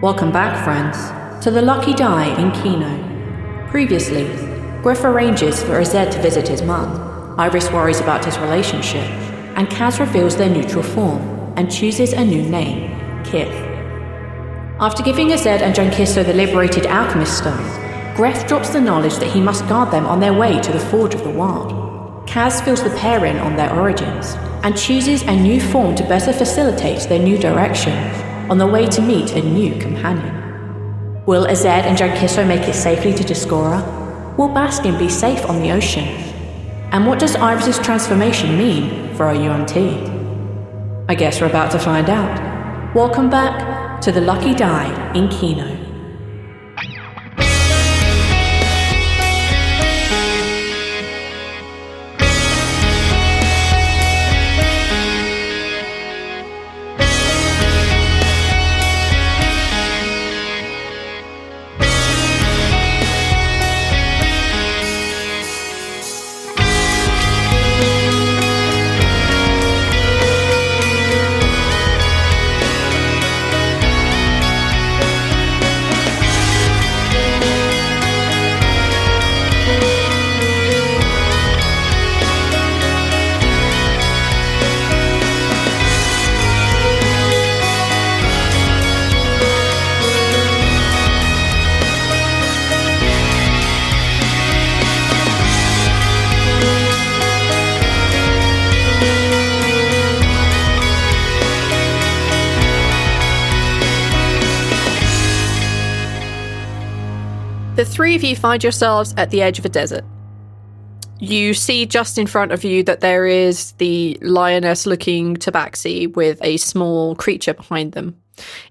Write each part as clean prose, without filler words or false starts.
Welcome back, friends, to the Lucky Die in Kino. Previously, Greff arranges for Azed to visit his mum, Ivoris worries about his relationship, and Kaz reveals their neutral form and chooses a new name, Kith. After giving Azed and Jankiso the liberated alchemist stones, Greff drops the knowledge that he must guard them on their way to the Forge of the Wild. Kaz fills the pair in on their origins, and chooses a new form to better facilitate their new direction on the way to meet a new companion. Will Azed and Jankiso make it safely to Discora? Will Baskin be safe on the ocean? And what does Ivoris' transformation mean for our UNT? I guess we're about to find out. Welcome back to the Lucky Die in Kino. The three of you find yourselves at the edge of a desert. You see just in front of you that there is the lioness-looking tabaxi with a small creature behind them.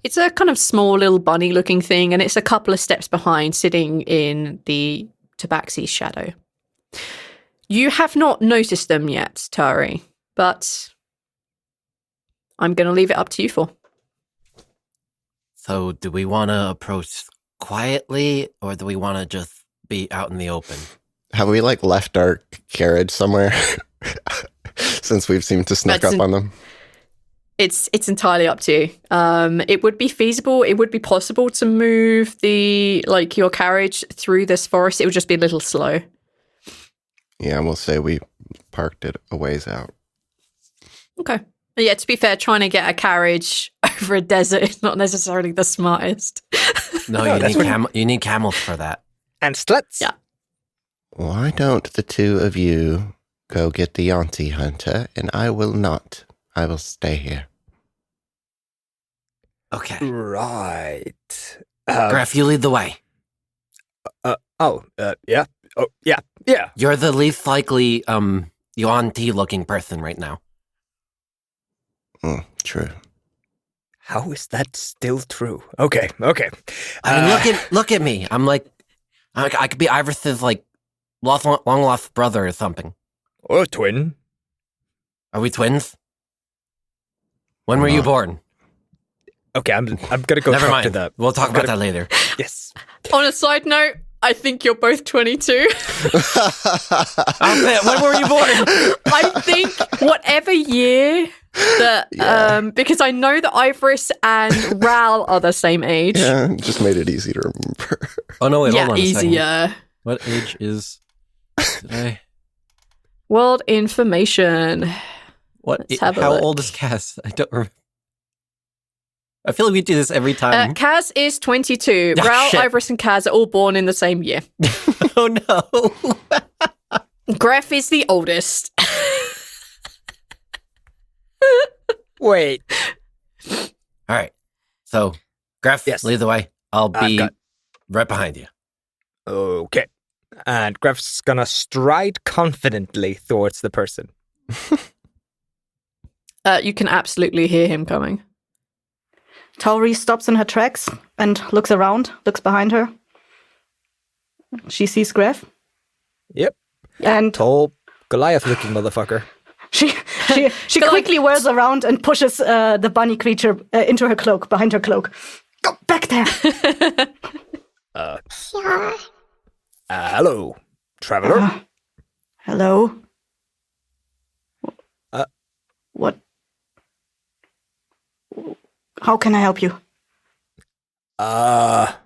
It's a kind of small little bunny-looking thing, and it's a couple of steps behind, sitting in the tabaxi's shadow. You have not noticed them yet, Tawree, but I'm going to leave it up to you four. So do we want to approach quietly, or do we want to just be out in the open? Have we, left our carriage somewhere? Since we've seemed to sneak up on them. It's entirely up to you. It would be feasible, it would be possible to move your carriage through this forest. It would just be a little slow. Yeah, we'll say we parked it a ways out. Okay. Yeah, to be fair, trying to get a carriage over a desert is not necessarily the smartest. No, you need camels for that. And sluts. Yeah. Why don't the two of you go get the Yonti hunter, and I will not. I will stay here. Okay. Right. Greff, you lead the way. Yeah. Oh, yeah. Yeah. You're the least likely, Yuan-Ti looking person right now. True. How is that still true? Okay. I mean, look at me. I could be Ivoris's, long lost brother or something. Or twin. Are we twins? When were you born? Okay, I'm gonna go Never talk mind. to the... We'll talk about that later. Yes. On a side note, I think you're both 22. When were you born? I think whatever year that, because I know that Ivoris and Ral are the same age. Yeah, it just made it easy to remember. Oh, no, wait, yeah, hold on a second. easier. What age is today? World information. How old is Cass? I don't remember. I feel like we do this every time. Kaz is 22. Oh, Ral, shit. Ivoris, and Kaz are all born in the same year. Oh, no. Greff is the oldest. Wait. All right. So, Greff, Yes. lead the way. I'll be right behind you. Okay. And Greff's gonna stride confidently towards the person. You can absolutely hear him coming. Tawree stops in her tracks and looks around, looks behind her. She sees Greff. Yep. And Tall, Goliath-looking motherfucker. she quickly whirls around and pushes the bunny creature into her cloak, behind her cloak. Go back there! Hello, traveler. Hello? What? How can I help you? Do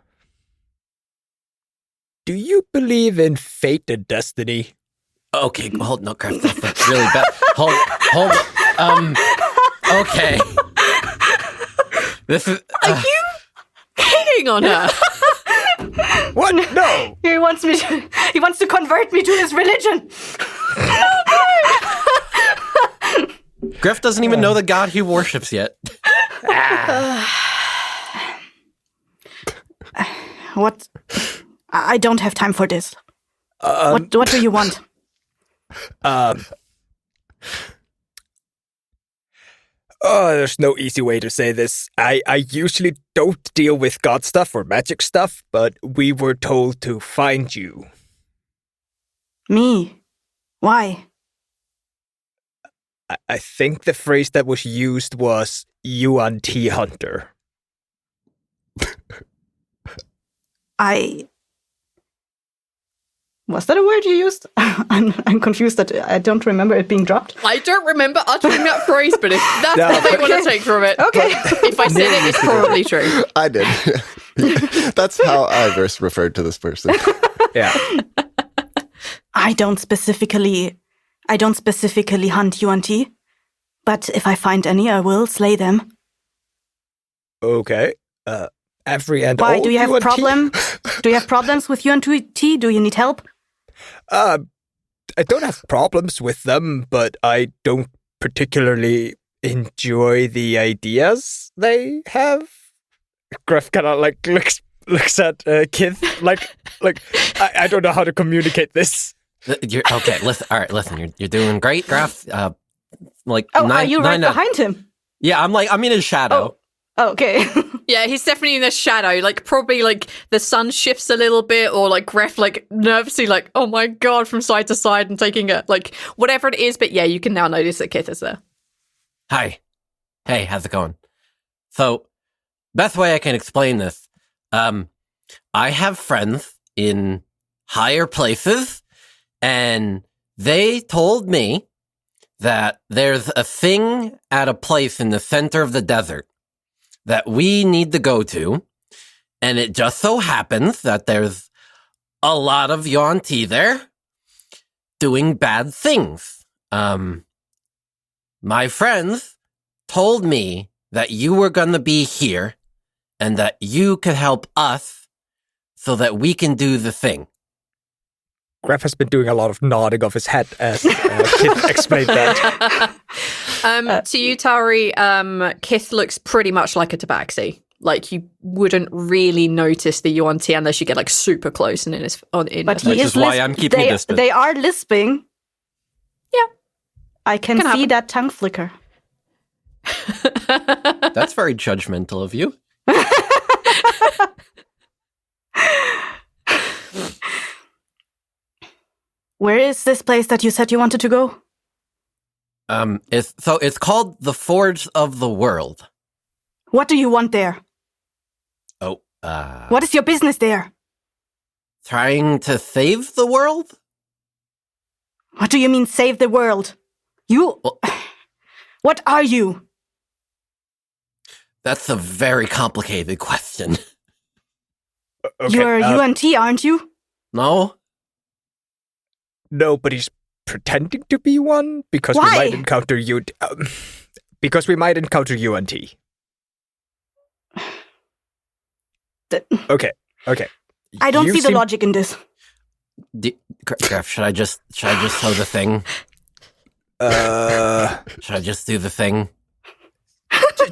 you believe in fate and destiny? Okay, hold no, Greff, that's really bad. Hold. Okay. This is. Are you hitting on her? What? No. He wants to convert me to his religion. Greff doesn't even know the god he worships yet. What? I don't have time for this. What do you want? There's no easy way to say this. I usually don't deal with god stuff or magic stuff, but we were told to find you. Me? Why? I think the phrase that was used was UNT hunter. Was that a word you used? I'm confused that I don't remember it being dropped. I don't remember uttering that phrase, but if that's what they want to take from it. Okay. If I said it, it's probably true. I did. That's how Ivoris referred to this person. Yeah. I don't specifically hunt UNT, but if I find any, I will slay them. Okay. Every and Why? all Do you have UNT? Do you have problems with UNT? Do you need help? I don't have problems with them, but I don't particularly enjoy the ideas they have. Greff kind of looks at Kith like I don't know how to communicate this. Okay, listen. All right, listen. You're doing great, Greff. Are you right behind him? Yeah, I'm in his shadow. Oh, okay. Yeah, he's definitely in the shadow. Like, probably, like, the sun shifts a little bit, or, like, Greff, like, nervously, like, oh my god, from side to side and taking it, like, whatever it is. But yeah, you can now notice that Kith is there. Hi. Hey, how's it going? So, best way I can explain this, I have friends in higher places, and they told me that there's a thing at a place in the center of the desert that we need to go to, and it just so happens that there's a lot of Yuan-Ti there doing bad things. My friends told me that you were going to be here and that you could help us so that we can do the thing. Greff has been doing a lot of nodding of his head as Kith explained that. To you, Tawree, Kith looks pretty much like a tabaxi. Like, you wouldn't really notice the Yuan-Ti unless you get, like, super close and But he Which is why I'm keeping distance. They are lisping. Yeah. I can see happen. that tongue flicker. That's very judgmental of you. Where is this place that you said you wanted to go? It's called the Forge of the World. What do you want there? Oh, What is your business there? trying to save the world? What do you mean save the world? You... Well- What are you? That's a very complicated question. Okay, You're UNT, aren't you? No? No, but he's pretending to be one because Why? we might encounter because we might encounter UNT. Okay. I don't You see the seem- logic in this. Greff, should I just throw the thing? Should I just do the thing?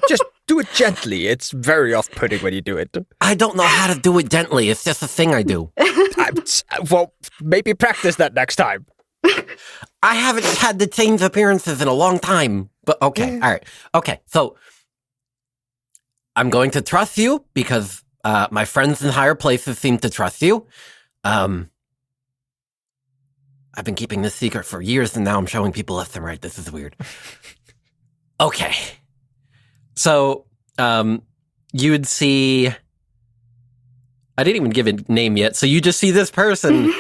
Just do it gently. It's very off-putting when you do it. I don't know how to do it gently. It's just a thing I do. Well, maybe practice that next time. I haven't had to change appearances in a long time. But okay, all right. Okay, so I'm going to trust you because my friends in higher places seem to trust you. I've been keeping this secret for years, and now I'm showing people left and right. This is weird. Okay. So, you would see... I didn't even give a name yet. So you just see this person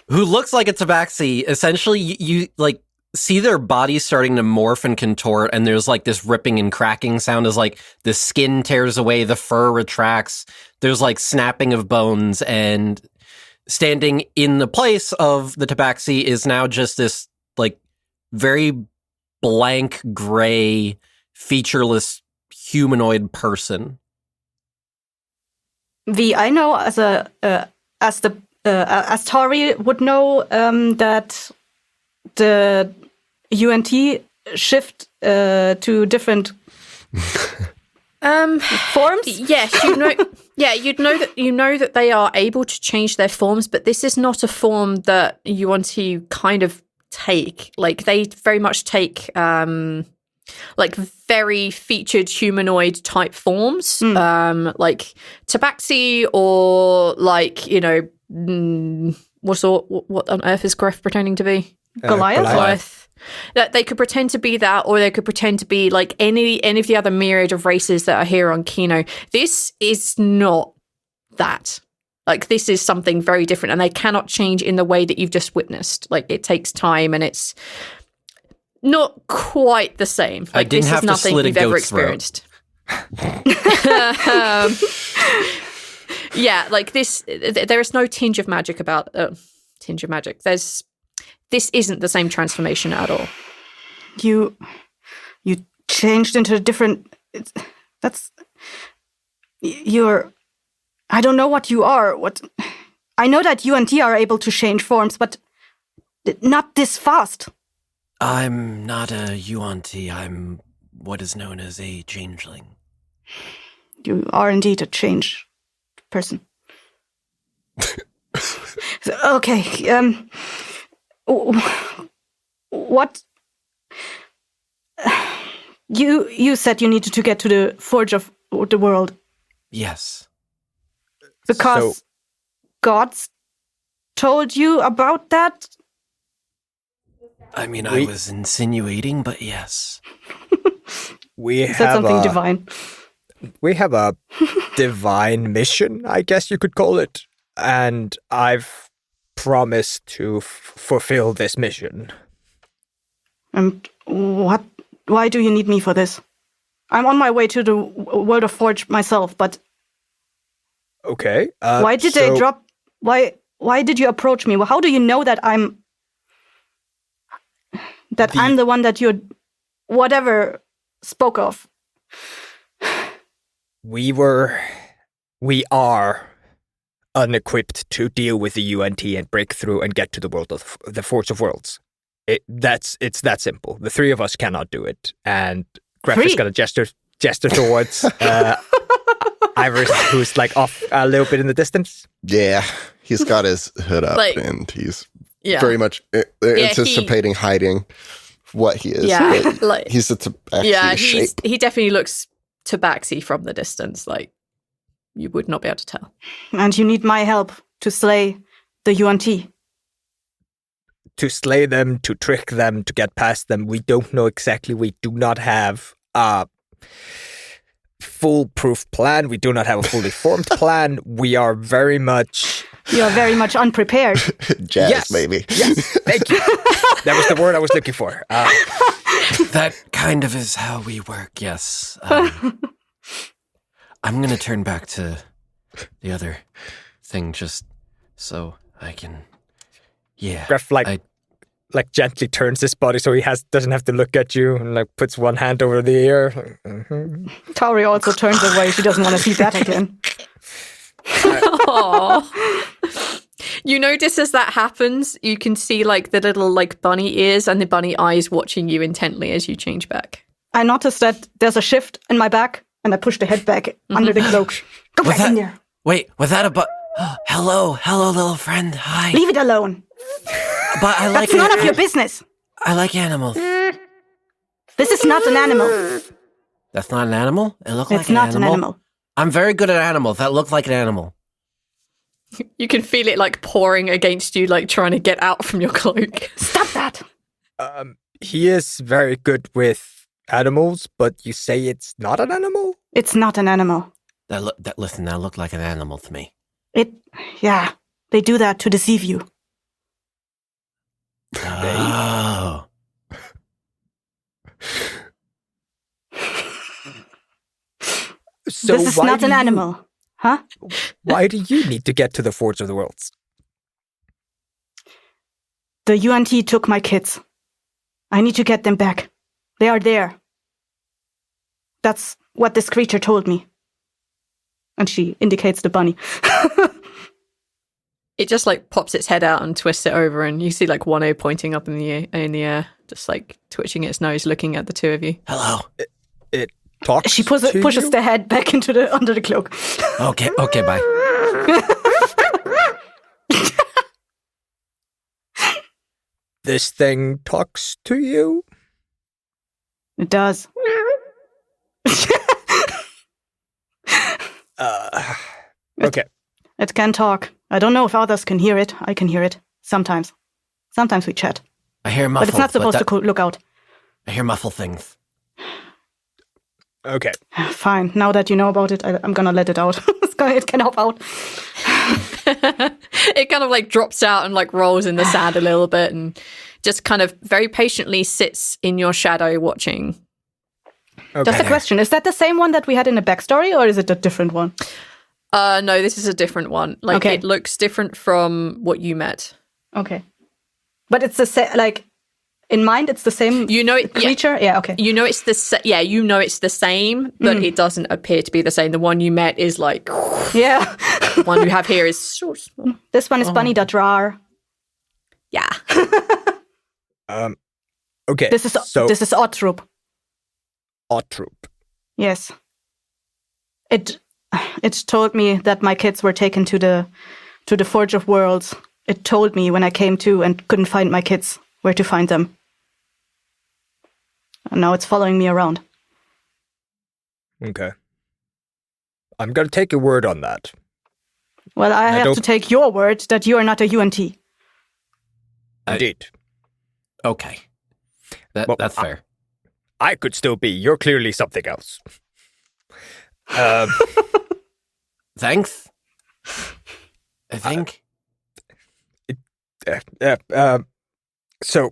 who looks like a tabaxi. Essentially, you like see their bodies starting to morph and contort, and there's like this ripping and cracking sound as like the skin tears away, the fur retracts, there's like snapping of bones, and standing in the place of the tabaxi is now just this like very blank, gray, featureless humanoid person. I know as Tawree would know that the UNT shift to different forms. Yes, you'd know that they are able to change their forms, but this is not a form that UNT kind of take. Like they very much take like very featured humanoid type forms, like tabaxi, or like, you know, what on earth is Greff pretending to be? Goliath. That they could pretend to be that, or they could pretend to be like any of the other myriad of races that are here on Kino. This is not that. Like, this is something very different, and they cannot change in the way that you've just witnessed. Like, it takes time, and it's not quite the same. Like, I didn't this have is nothing to slit a you've ever goat's throat. experienced. Yeah, like this, there is no tinge of magic about tinge of magic. This isn't the same transformation at all. You changed into a different. You're. I don't know what you are. What I know that UNT are able to change forms, but not this fast. I'm not a UNT. I'm what is known as a changeling. You are indeed a change person. Okay. What? You said you needed to get to the Forge of the World. Yes. Because gods told you about that? I mean, I was insinuating, but yes. Is that something divine? We have a divine mission, I guess you could call it. And I've promised to fulfill this mission. And what? Why do you need me for this? I'm on my way to the World of Forge myself, but... Okay. Why did they drop... Why did you approach me? Well, how do you know that I'm the one that you whatever spoke of? We are unequipped to deal with the UNT and break through and get to the world of the Forge of Worlds. It's that simple. The three of us cannot do it. And Greff is going to gesture towards Ivoris, who's like off a little bit in the distance. Yeah, he's got his hood up and he's very much anticipating hiding what he is. Yeah, like, he's a tabaxi shape. He definitely looks tabaxi from the distance. Like, you would not be able to tell. And you need my help to slay the UNT. To slay them, to trick them, to get past them. We don't know exactly. We do not have a foolproof plan. We do not have a fully formed plan. We are very much... You are very much unprepared. Jazz, maybe. Yes, thank you. That was the word I was looking for. That kind of is how we work, yes. I'm going to turn back to the other thing just so I can... Yeah. Greff, like gently turns his body so he doesn't have to look at you, and like puts one hand over the ear. Tawree also turns away. She doesn't want to see that again. You notice as that happens, you can see like the little like bunny ears and the bunny eyes watching you intently as you change back. I noticed that there's a shift in my back, and I push the head back under the cloak. Go back in there. Wait, was that a hello, little friend. Hi. Leave it alone. But I like That's none of your business. I like animals. This is not an animal. That's not an animal? It looks like an animal. It's not an animal. I'm very good at animals. That looks like an animal. You can feel it like pouring against you, like trying to get out from your cloak. Stop that. He is very good with animals, but you say it's not an animal? It's not an animal. That looked like an animal to me. They do that to deceive you. Oh. So this is why not do an you- animal. Huh? Why do you need to get to the Forge of the Worlds? The UNT took my kids. I need to get them back. They are there. That's what this creature told me. And she indicates the bunny. It just like pops its head out and twists it over, and you see like one eye pointing up in the air, just like twitching its nose, looking at the two of you. Hello. It talks. She pushes you? the head back into under the cloak. Okay, bye. This thing talks to you? It does. Okay. It can talk. I don't know if others can hear it. I can hear it. Sometimes. Sometimes we chat. I hear But muffled. it's not supposed to look out. I hear muffled things. Okay. Fine. Now that you know about it, I'm gonna let it out. It can hop out. It kind of like drops out and like rolls in the sand a little bit, and just kind of very patiently sits in your shadow watching. Okay. Just a question. Is that the same one that we had in the backstory, or is it a different one? No, this is a different one. Like, Okay. It looks different from what you met. Okay. But it's the same, like, in mind, it's the same You know it, yeah. creature? Yeah, okay. You know it's you know it's the same, but it doesn't appear to be the same. The one you met is like Yeah. the one you have here is so small. This one is Bunny Dadrar. Yeah. Okay. This is Ottrup. Ottrup. Yes. It told me that my kids were taken to the Forge of Worlds. It told me when I came to and couldn't find my kids where to find them. And now it's following me around. Okay. I'm gonna take your word on that. Well, I have don't- to take your word that you are not a UNT. Indeed. Okay. Well, That's fair. I could still be. You're clearly something else. Thanks. I think. So,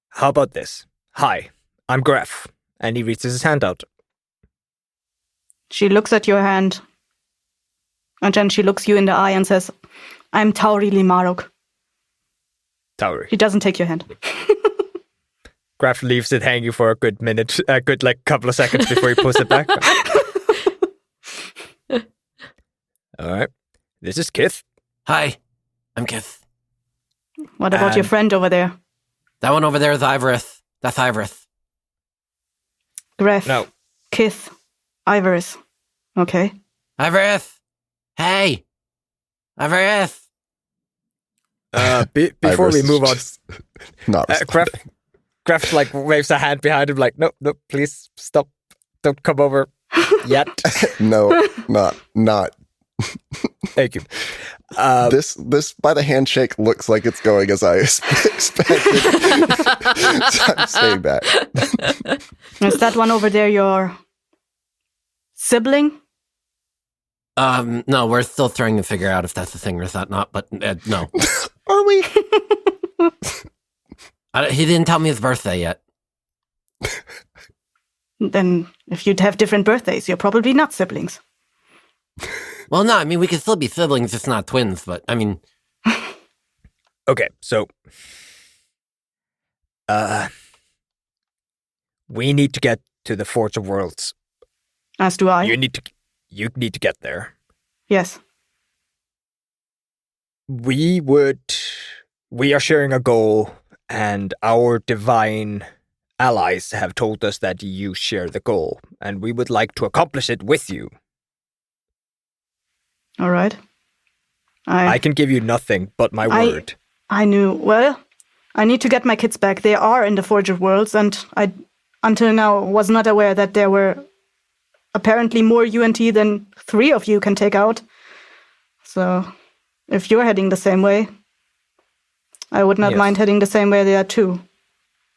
how about this? Hi, I'm Greff. And he reaches his hand out. She looks at your hand. And then she looks you in the eye and says, I'm Tawree Limarok. Tawree. She doesn't take your hand. Greff leaves it hanging for a good minute, couple of seconds before he pulls it back. All right. This is Kith. Hi, I'm Kith. What about your friend over there? That one over there is Ivoris. That's Ivoris. Greff. No. Kith. Ivoris. Okay. Ivoris! Hey! Ivoris! Before we Iris move on, just not responding. Greff like waves a hand behind him, like, no, please stop, don't come over yet. No, not. Thank you. This by the handshake looks like it's going as I expected. So I'm saying that. Is that one over there your sibling? No, we're still trying to figure out if that's a thing or is that not, but no. Are we? He didn't tell me his birthday yet. Then if you'd have different birthdays, you're probably not siblings. Well, no, I mean, we could still be siblings, just not twins, but, I mean... Okay, so... we need to get to the Forge of Worlds. As do I. You need to get there. Yes. We are sharing a goal, and our divine allies have told us that you share the goal, and we would like to accomplish it with you. All right. I can give you nothing but my word. I knew. Well, I need to get my kids back. They are in the Forge of Worlds, and I, until now, was not aware that there were apparently more UNT than 3 of you can take out. So, if you're heading the same way, I would not mind heading the same way there too.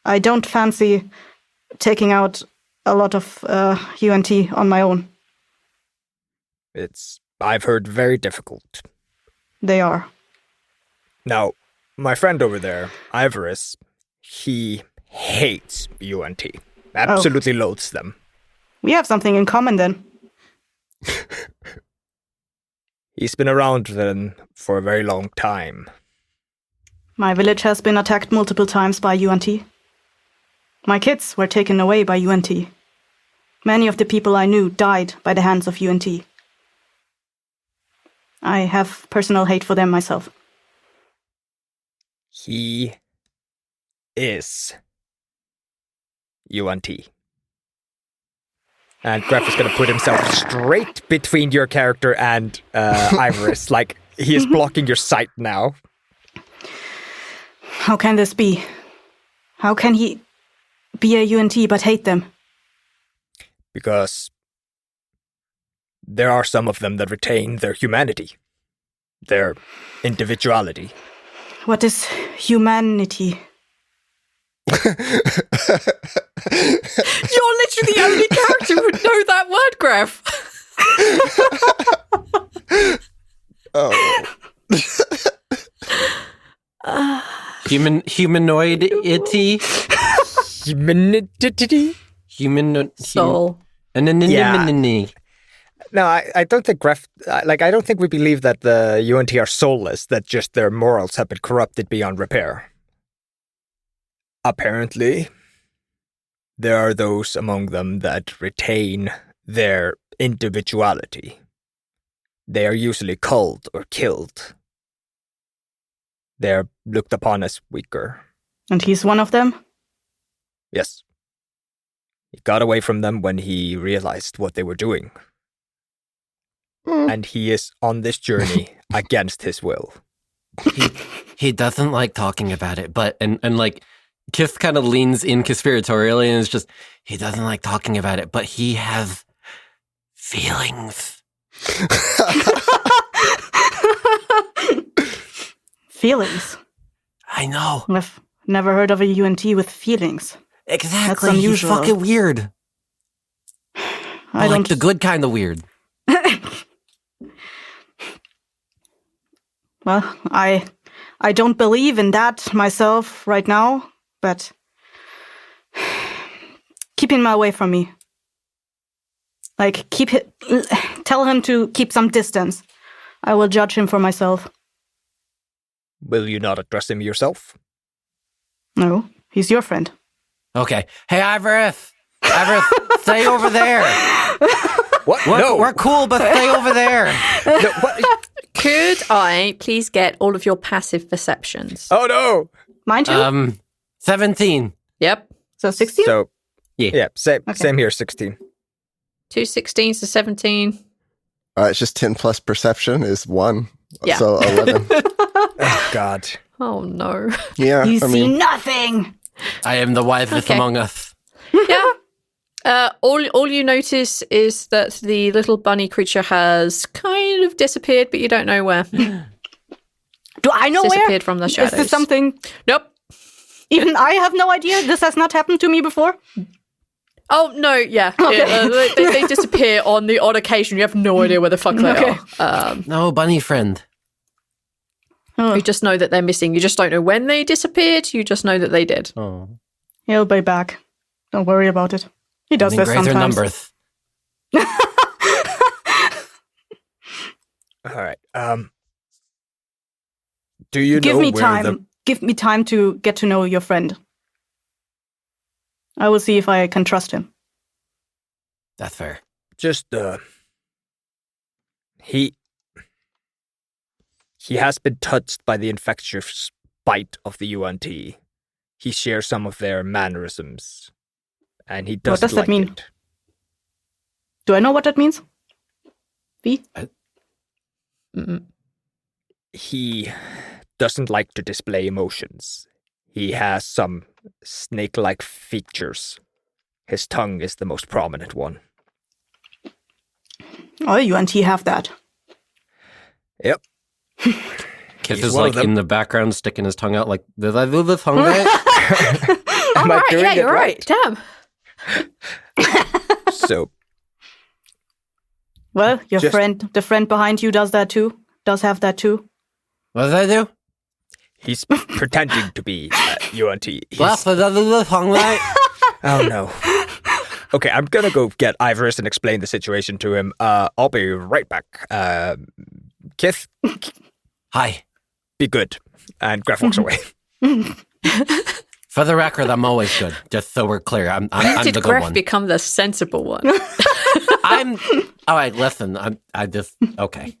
I don't fancy taking out a lot of UNT on my own. It's, I've heard, very difficult. They are. Now, my friend over there, Ivoris, he hates UNT. absolutely loathes them. We have something in common then. He's been around then for a very long time. My village has been attacked multiple times by UNT. My kids were taken away by UNT. Many of the people I knew died by the hands of UNT. I have personal hate for them myself. He is UNT. And Greff is going to put himself straight between your character and Ivoris. Like, he is blocking your sight now. How can this be? How can he be a UNT but hate them? Because there are some of them that retain their humanity, their individuality. What is humanity? You're literally the only character who would know that word, Greff. Humanoid-ity? Humanity? Soul. Anonymity. No, I don't think Greff... I don't think we believe that the UNT are soulless, that just their morals have been corrupted beyond repair. Apparently, there are those among them that retain their individuality. They are usually culled or killed. They are looked upon as weaker. And he's one of them? Yes. He got away from them when he realized what they were doing. And he is on this journey against his will. He doesn't like talking about it, but and like Kith kind of leans in conspiratorially and is just, he doesn't like talking about it, but he has feelings. Feelings? I know. I've never heard of a UNT with feelings. Exactly. That's unusual. He's fucking weird. I like don't... the good kind of weird. Well, I don't believe in that myself right now, but keep him away from me. Like, tell him to keep some distance. I will judge him for myself. Will you not address him yourself? No, he's your friend. Okay. Hey, Ivoris, stay over there. What? We're cool, but stay over there. No, what? Could I please get all of your passive perceptions? Oh, no. Mine too? 17. Yep. So 16? So, Yeah. same here, 16. 2 16s to 17. It's just 10 plus perception is 1. Yeah. So 11. Oh, God. Oh, no. Yeah. You I see mean, nothing! I am the wisest Okay. among us. Yeah. All you notice is that the little bunny creature has kind of disappeared, but you don't know where. Do I know where? Disappeared from the shadows. Is this something... Nope. Even I have no idea? This has not happened to me before? Oh, no, yeah. Okay. Yeah, they disappear on the odd occasion. You have no idea where the fuck they are. No, bunny friend. Oh, You just know that they're missing. You just don't know when they disappeared. You just know that they did. Oh. he'll be back. Don't worry about it. He does this Greater sometimes. numbers. All right. Do you Give know me where time. Give me time to get to know your friend. I will see if I can trust him. That's fair. He has been touched by the infectious bite of the UNT. He shares some of their mannerisms, and he doesn't does that like mean? it. Do I know what that means? V? He doesn't like to display emotions. He has some snake-like features. His tongue is the most prominent one. Oh, UNT have that. Yep. Kith He's is one like of them. in the background sticking his tongue out like, did I do this tongue right? Am I doing it you're right. Damn. So, Well, your Just- friend, the friend behind you does that too. Does have that too. What did I do? he's pretending to be UNT. Well, did I do this tongue right? Oh, no. Okay, I'm gonna go get Ivoris and explain the situation to him. I'll be right back. Kith, Hi. be good. And Greff walks away. For the record, I'm always good. Just so we're clear, I'm Did the good Greff one. become the sensible one? I'm all right. Listen, I just okay.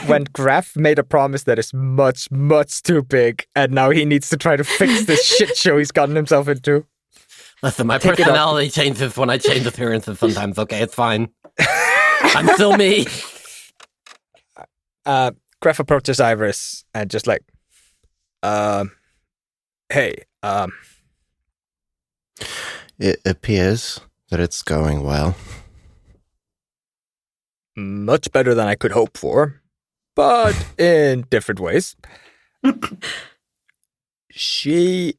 When Greff made a promise that is much, much too big, and now he needs to try to fix this shit show he's gotten himself into. Listen, my Take it personality changes when I change appearances sometimes. Okay, it's fine. I'm still me. Greff approaches Ivoris and just like, hey, It appears that it's going well. much better than I could hope for, but in different ways. She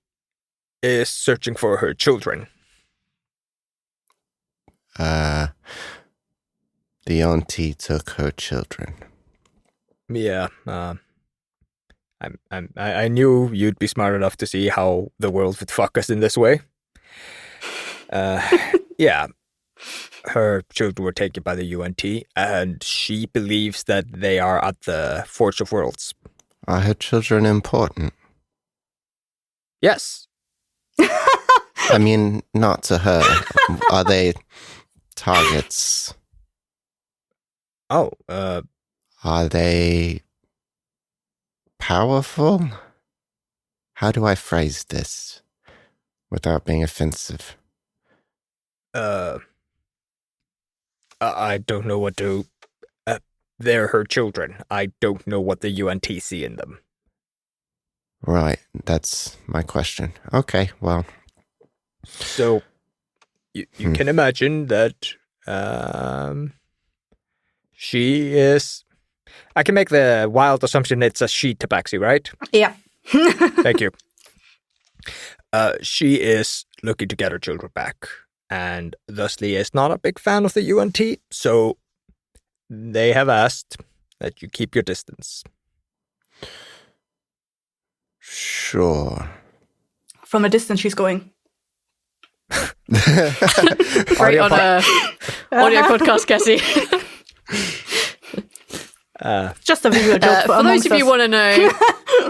is searching for her children. The auntie took her children. Yeah, I knew you'd be smart enough to see how the world would fuck us in this way. Yeah, her children were taken by the UNT, and she believes that they are at the Forge of Worlds. Are her children important? Yes. I mean, not to her. Are they targets? Oh, Are they powerful? How do I phrase this without being offensive? I don't know what to... they're her children. I don't know what the UNT see in them. Right, that's my question. Okay, well. So, you can imagine that she is... I can make the wild assumption it's a she tabaxi, right? Yeah. Thank you. She is looking to get her children back, and thusly is not a big fan of the UNT, so they have asked that you keep your distance. Sure. From a distance, she's going. Great on a audio podcast, Cassie. Just a video joke. For those of you who want want to know,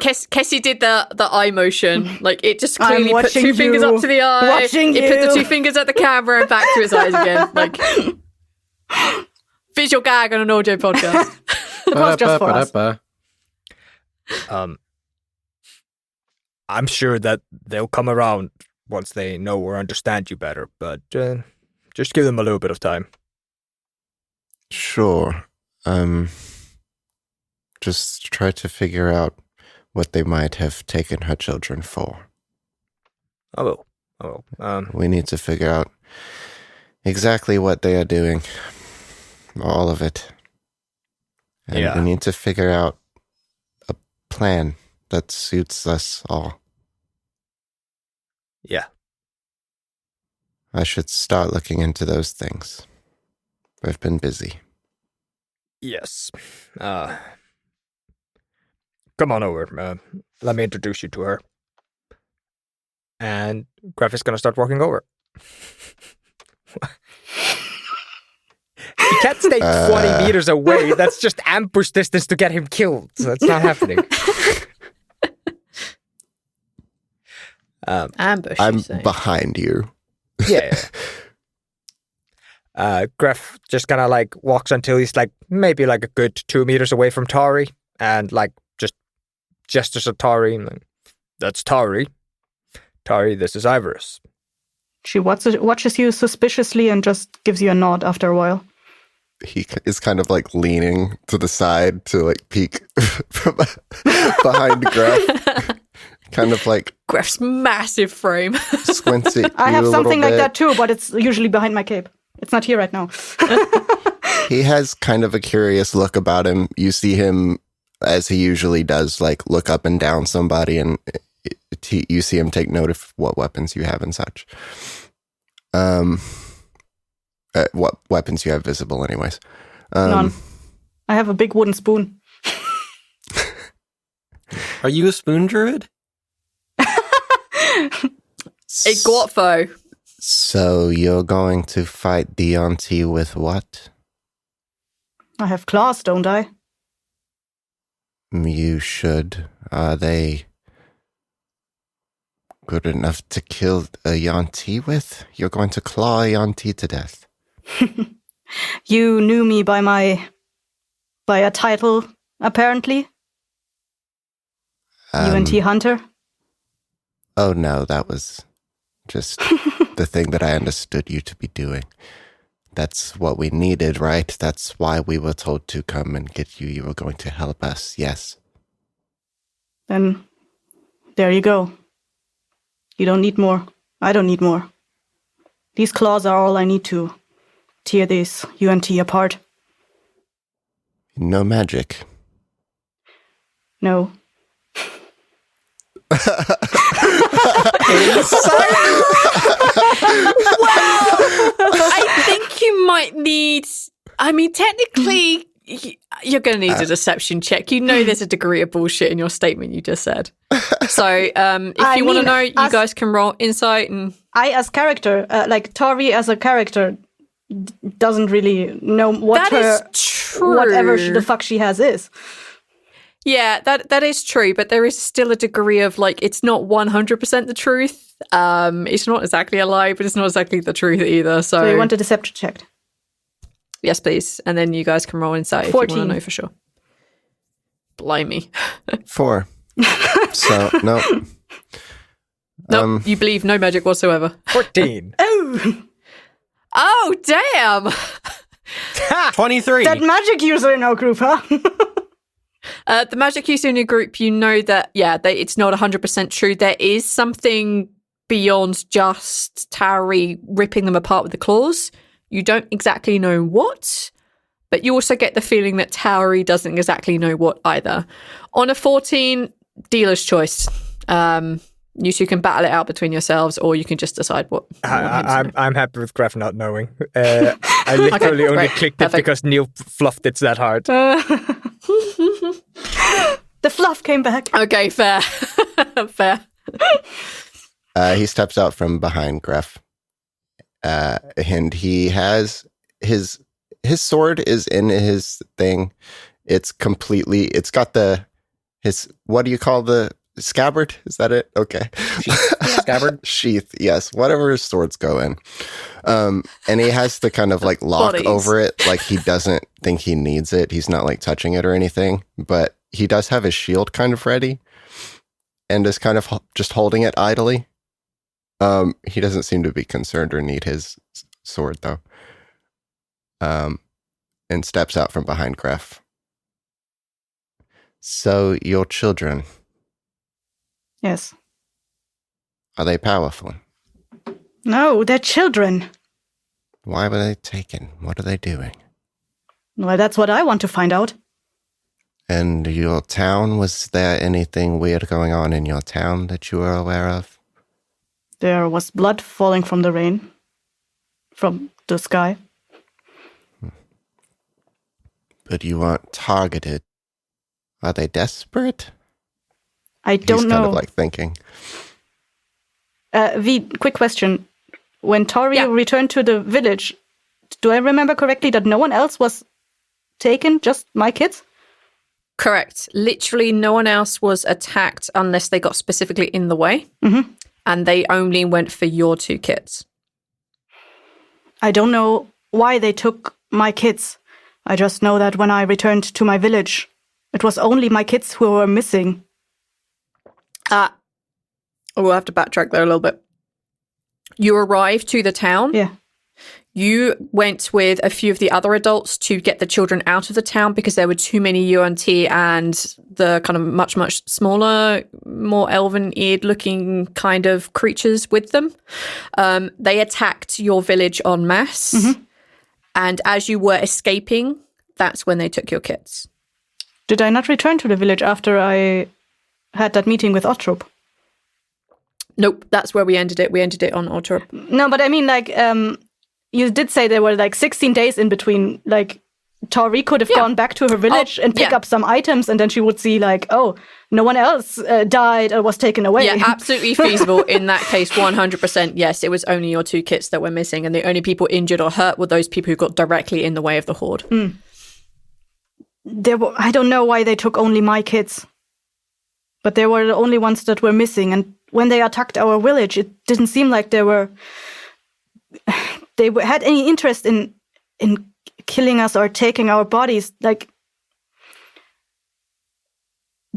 Kessie did the eye motion. Like, it just clearly put watching two fingers you. up to the eye. Watching it put the you. 2 fingers at the camera and back to his eyes again. Like, visual gag on an audio podcast. It was just for us. I'm sure that they'll come around once they know or understand you better, but just give them a little bit of time. Sure. Just try to figure out what they might have taken her children for. Oh, We need to figure out exactly what they are doing. All of it. And Yeah. we need to figure out a plan that suits us all. yeah. I should start looking into those things. I've been busy. Yes. Come on over. Let me introduce you to her. And Greff is going to start walking over. He can't stay 20 meters away. That's just ambush distance to get him killed. So that's not happening. Ambush, I'm you say. behind you. Yeah. Greff just kind of like walks until he's like maybe like a good 2 meters away from Tawree, and like just gestures at Tawree. And like, that's Tawree. Tawree, this is Ivoris. She watches you suspiciously and just gives you a nod after a while. He is kind of like leaning to the side to like peek from behind Greff. Kind of like Greff's massive frame. squints at you I have a something little like bit. that too, but it's usually behind my cape. It's not here right now. He has kind of a curious look about him. You see him, as he usually does, like look up and down somebody, and you see him take note of what weapons you have and such. What weapons you have visible, anyways. None. I have a big wooden spoon. Are you a spoon druid? A Guatfo. So you're going to fight the auntie with what? I have claws, don't I? You should. Are they good enough to kill a Yanti with? You're going to claw a Yanti to death. You knew me by a title, apparently. UNT Hunter. Oh no, that was just the thing that I understood you to be doing. That's what we needed, right? That's why we were told to come and get you. You were going to help us, yes. Then, there you go. You don't need more. I don't need more. These claws are all I need to tear this UNT apart. No magic. No. I think you might need... I mean, technically, you're going to need a deception check. You know there's a degree of bullshit in your statement you just said. So if you want to know, you guys can roll insight. And I, as character, like Tawree as a character, doesn't really know what whatever the fuck she has is. Yeah, that is true, but there is still a degree of, like, it's not 100% the truth. It's not exactly a lie, but it's not exactly the truth either. So you want a deception check? Yes, please. And then you guys can roll insight 14. If you want to know for sure. Blimey. 4. So, no. Nope, you believe no magic whatsoever. 14. Oh, damn! 23. That magic user in our group, huh? The magic user in your group, you know that, it's not 100% true. There is something beyond just Tawree ripping them apart with the claws. You don't exactly know what, but you also get the feeling that Tawree doesn't exactly know what either. On a 14, dealer's choice. You two can battle it out between yourselves, or you can just decide what. I'm happy with Greff not knowing. I literally only clicked it because Neil fluffed it that hard. The fluff came back. Okay, fair. Fair. He steps out from behind Greff. And he has his sword is in his thing. It's got what do you call the scabbard? Is that it? Okay. Scabbard? Sheath, yes. Whatever his swords go in. And he has the kind of like lock over it. Like he doesn't think he needs it. He's not like touching it or anything, but he does have his shield kind of ready and is kind of just holding it idly. He doesn't seem to be concerned or need his sword though. And steps out from behind Greff. So your children. Yes. Are they powerful? No, they're children. Why were they taken? What are they doing? Well, that's what I want to find out. And your town, was there anything weird going on in your town that you were aware of? There was blood falling from the rain. From the sky. But you weren't targeted. Are they desperate? I don't know. He's kind of like thinking. Quick question. When Tawree returned to the village, do I remember correctly that no one else was taken, just my kids? Correct. Literally no one else was attacked unless they got specifically in the way. Mm-hmm. And they only went for your 2 kids. I don't know why they took my kids. I just know that when I returned to my village, it was only my kids who were missing. We'll have to backtrack there a little bit. You arrived to the town. Yeah. You went with a few of the other adults to get the children out of the town because there were too many UNT and the kind of much, much smaller, more elven-eared looking kind of creatures with them. They attacked your village en masse. Mm-hmm. And as you were escaping, that's when they took your kids. Did I not return to the village after I had that meeting with Ottrop? Nope, that's where we ended it. We ended it on Ottrop. No, but I mean, like, you did say there were like 16 days in between, like, Tawree could have gone back to her village and pick up some items, and then she would see like, oh, no one else died or was taken away. Yeah, absolutely feasible. In that case, 100%, yes, it was only your 2 kits that were missing, and the only people injured or hurt were those people who got directly in the way of the horde. I don't know why they took only my kits, but they were the only ones that were missing. And when they attacked our village, it didn't seem like they had any interest in killing us or taking our bodies. Like,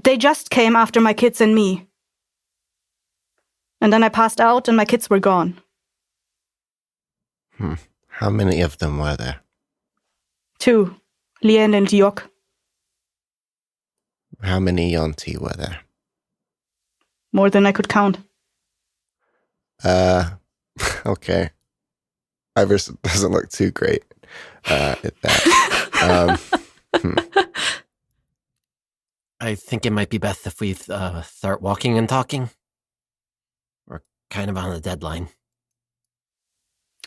they just came after my kids and me. And then I passed out and my kids were gone. How many of them were there? 2, Lien and Yok. How many Yonti were there? More than I could count. Okay. Ivoris doesn't look too great at that. I think it might be best if we start walking and talking. We're kind of on a deadline.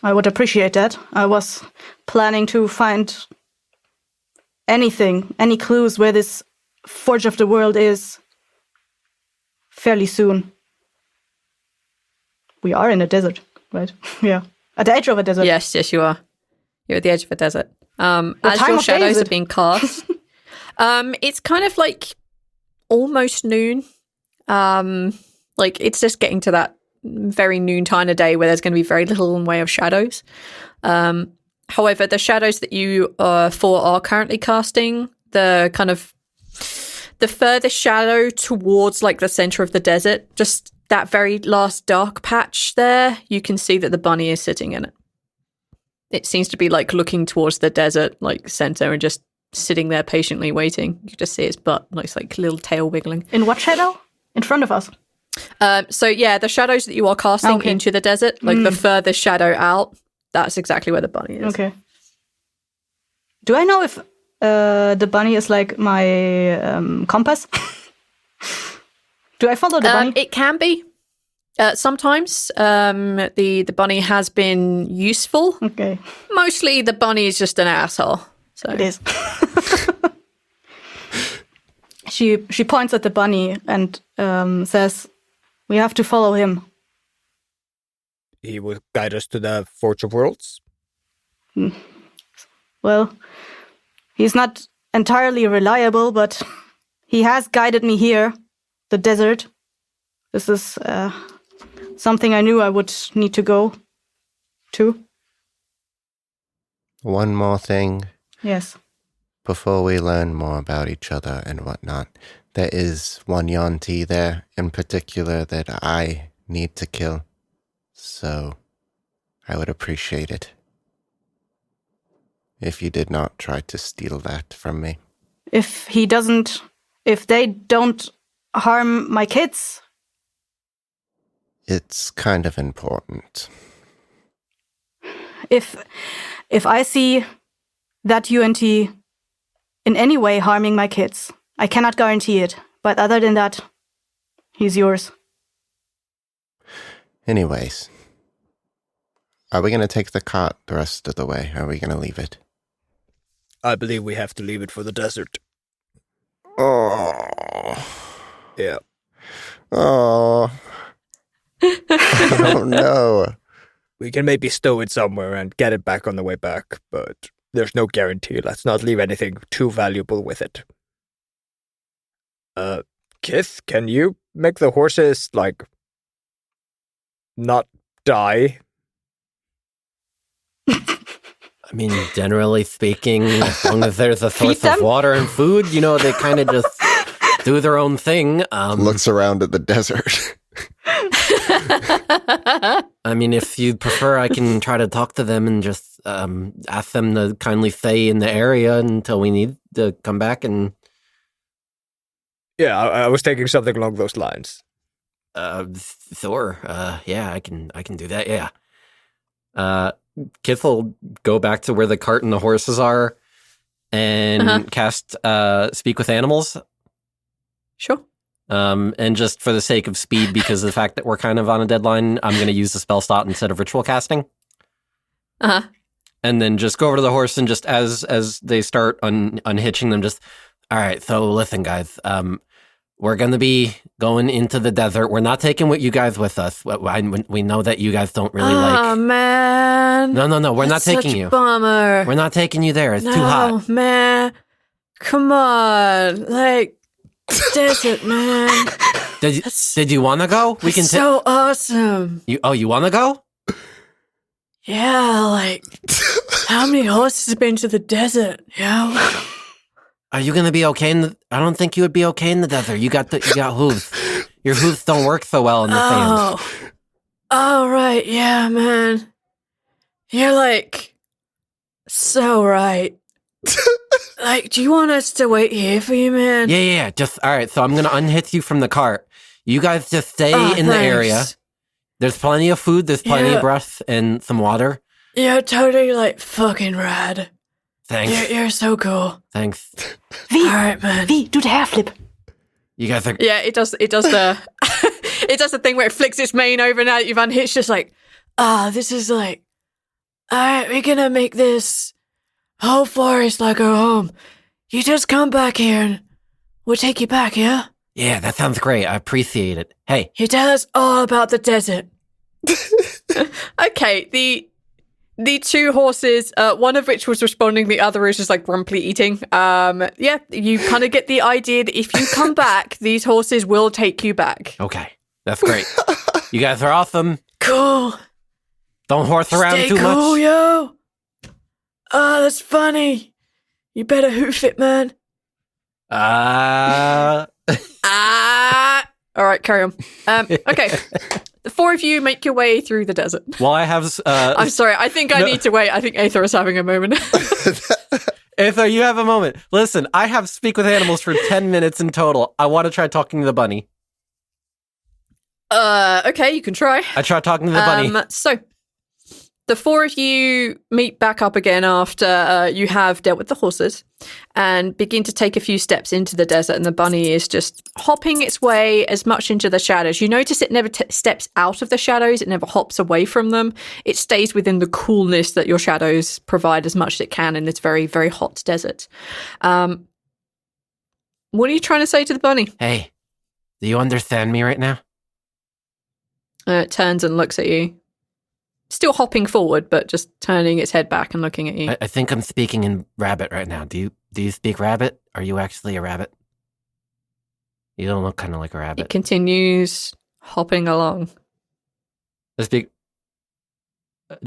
I would appreciate that. I was planning to find anything, any clues where this Forge of the World is fairly soon. We are in a desert, right? Yeah. At the edge of a desert. Yes, you are. You're at the edge of a desert. As your shadows are being cast, it's kind of like almost noon. Like it's just getting to that very noon time of day where there's going to be very little in the way of shadows. However, the shadows that you 4 are currently casting, the furthest shadow towards like the center of the desert, just that very last dark patch there, you can see that the bunny is sitting in it. It seems to be like looking towards the desert, like center, and just sitting there patiently waiting. You can just see its butt, looks like little tail wiggling. In what shadow? In front of us. So yeah, the shadows that you are casting into the desert, like the furthest shadow out, that's exactly where the bunny is. Okay. Do I know if the bunny is like my compass? Do I follow the bunny? It can be. Sometimes the bunny has been useful. Okay. Mostly the bunny is just an asshole. So. It is. She points at the bunny and says, "We have to follow him." He will guide us to the Forge of Worlds? Well, he's not entirely reliable, but he has guided me here, the desert. This is something I knew I would need to go to. One more thing. Yes. Before we learn more about each other and whatnot, there is one Yonti there in particular that I need to kill. So I would appreciate it if you did not try to steal that from me. If they don't harm my kids. It's kind of important. If I see that UNT in any way harming my kids, I cannot guarantee it. But other than that, he's yours. Anyways, are we going to take the cart the rest of the way? Or are we going to leave it? I believe we have to leave it for the desert. Oh. Yeah. Oh. Oh no. We can maybe stow it somewhere and get it back on the way back, but there's no guarantee. Let's not leave anything too valuable with it. Kith, can you make the horses, like, not die? I mean, generally speaking, as long as there's a source of water and food, you know, they kind of just do their own thing. Looks around at the desert. I mean, if you prefer, I can try to talk to them and just ask them to kindly stay in the area until we need to come back. And yeah, I was thinking something along those lines. Sure. Yeah, I can do that. Yeah. Kith will go back to where the cart and the horses are and cast Speak with Animals. Sure. And just for the sake of speed, because of the fact that we're kind of on a deadline, I'm going to use the spell slot instead of ritual casting. and then just go over to the horse and just as they start unhitching them, just, all right, so listen, guys, we're going to be going into the desert. We're not taking what you guys with us. We know that you guys don't really like... Oh, man. No, we're not taking you. Bummer. We're not taking you there. It's too hot. No, man. Come on. Like, desert, man. Did you want to go? We can so awesome. You want to go? Yeah, like, how many horses have been to the desert, Are you gonna be okay I don't think you would be okay in the desert. You got hooves. Your hooves don't work so well in the sand. Oh, right, yeah, man. You're like so right. Like, do you want us to wait here for you, man? Yeah. Just all right. So I'm gonna unhitch you from the cart. You guys just stay in the area. There's plenty of food. There's plenty of breath and some water. You're totally like fucking rad. Thanks. You're so cool. Thanks. V, all right, man. V, do the hair flip. You guys are... Yeah, it does the... it does the thing where it flicks its mane over now that you've unhitched, just like, this is like... All right, we're gonna make this whole forest like our home. You just come back here and we'll take you back, yeah? Yeah, that sounds great. I appreciate it. Hey. You tell us all about the desert. Okay, the two horses, one of which was responding, the other is just like grumpily eating. Yeah, you kind of get the idea that if you come back, these horses will take you back. Okay, that's great. You guys are awesome. Cool. Don't horse around Stay too cool, much. Yo. Oh, that's funny. You better hoof it, man. All right, carry on. Okay. The four of you make your way through the desert. Well, I have... I'm sorry. I think I need to wait. I think Aether is having a moment. Aether, you have a moment. Listen, I have speak with animals for 10 minutes in total. I want to try talking to the bunny. Okay, you can try. I try talking to the bunny. So, the four of you meet back up again after you have dealt with the horses and begin to take a few steps into the desert, and the bunny is just hopping its way as much into the shadows. You notice it never steps out of the shadows. It never hops away from them. It stays within the coolness that your shadows provide as much as it can in this very, very hot desert. What are you trying to say to the bunny? Hey, do you understand me right now? It turns and looks at you. Still hopping forward, but just turning its head back and looking at you. I think I'm speaking in rabbit right now. Do you speak rabbit? Are you actually a rabbit? You don't look kind of like a rabbit. It continues hopping along.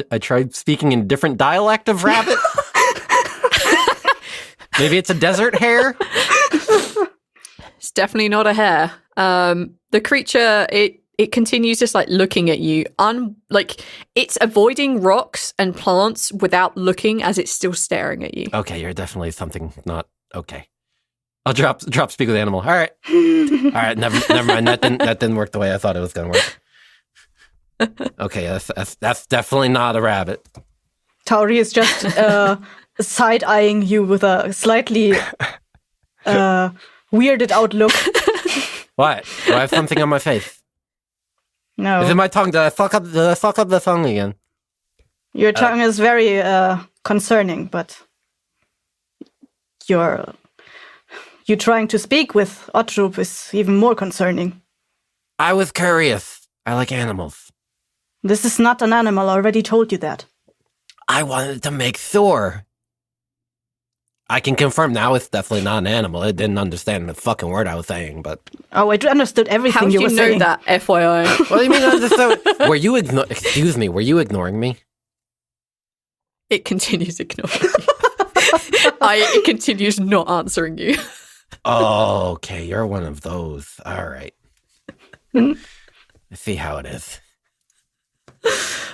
I tried speaking in a different dialect of rabbit. Maybe it's a desert hare? It's definitely not a hare. The creature, it continues just like looking at you, like it's avoiding rocks and plants without looking as it's still staring at you. Okay, you're definitely something not okay. I'll drop speak with animal. All right, never mind. That didn't work the way I thought it was going to work. Okay, that's definitely not a rabbit. Tawree is just side eyeing you with a slightly weirded out look. What? Do I have something on my face? No. Is it my tongue? Did I fuck up the tongue again? Your tongue is very concerning, but you trying to speak with Ottrup is even more concerning. I was curious. I like animals. This is not an animal. I already told you that. I wanted to make sure. I can confirm now it's definitely not an animal. It didn't understand the fucking word I was saying, but... Oh, I understood everything you were saying. How do you know that, FYI? What do you mean understood? Excuse me, were you ignoring me? It continues ignoring you. It continues not answering you. Oh, okay, you're one of those. All right. I see how it is.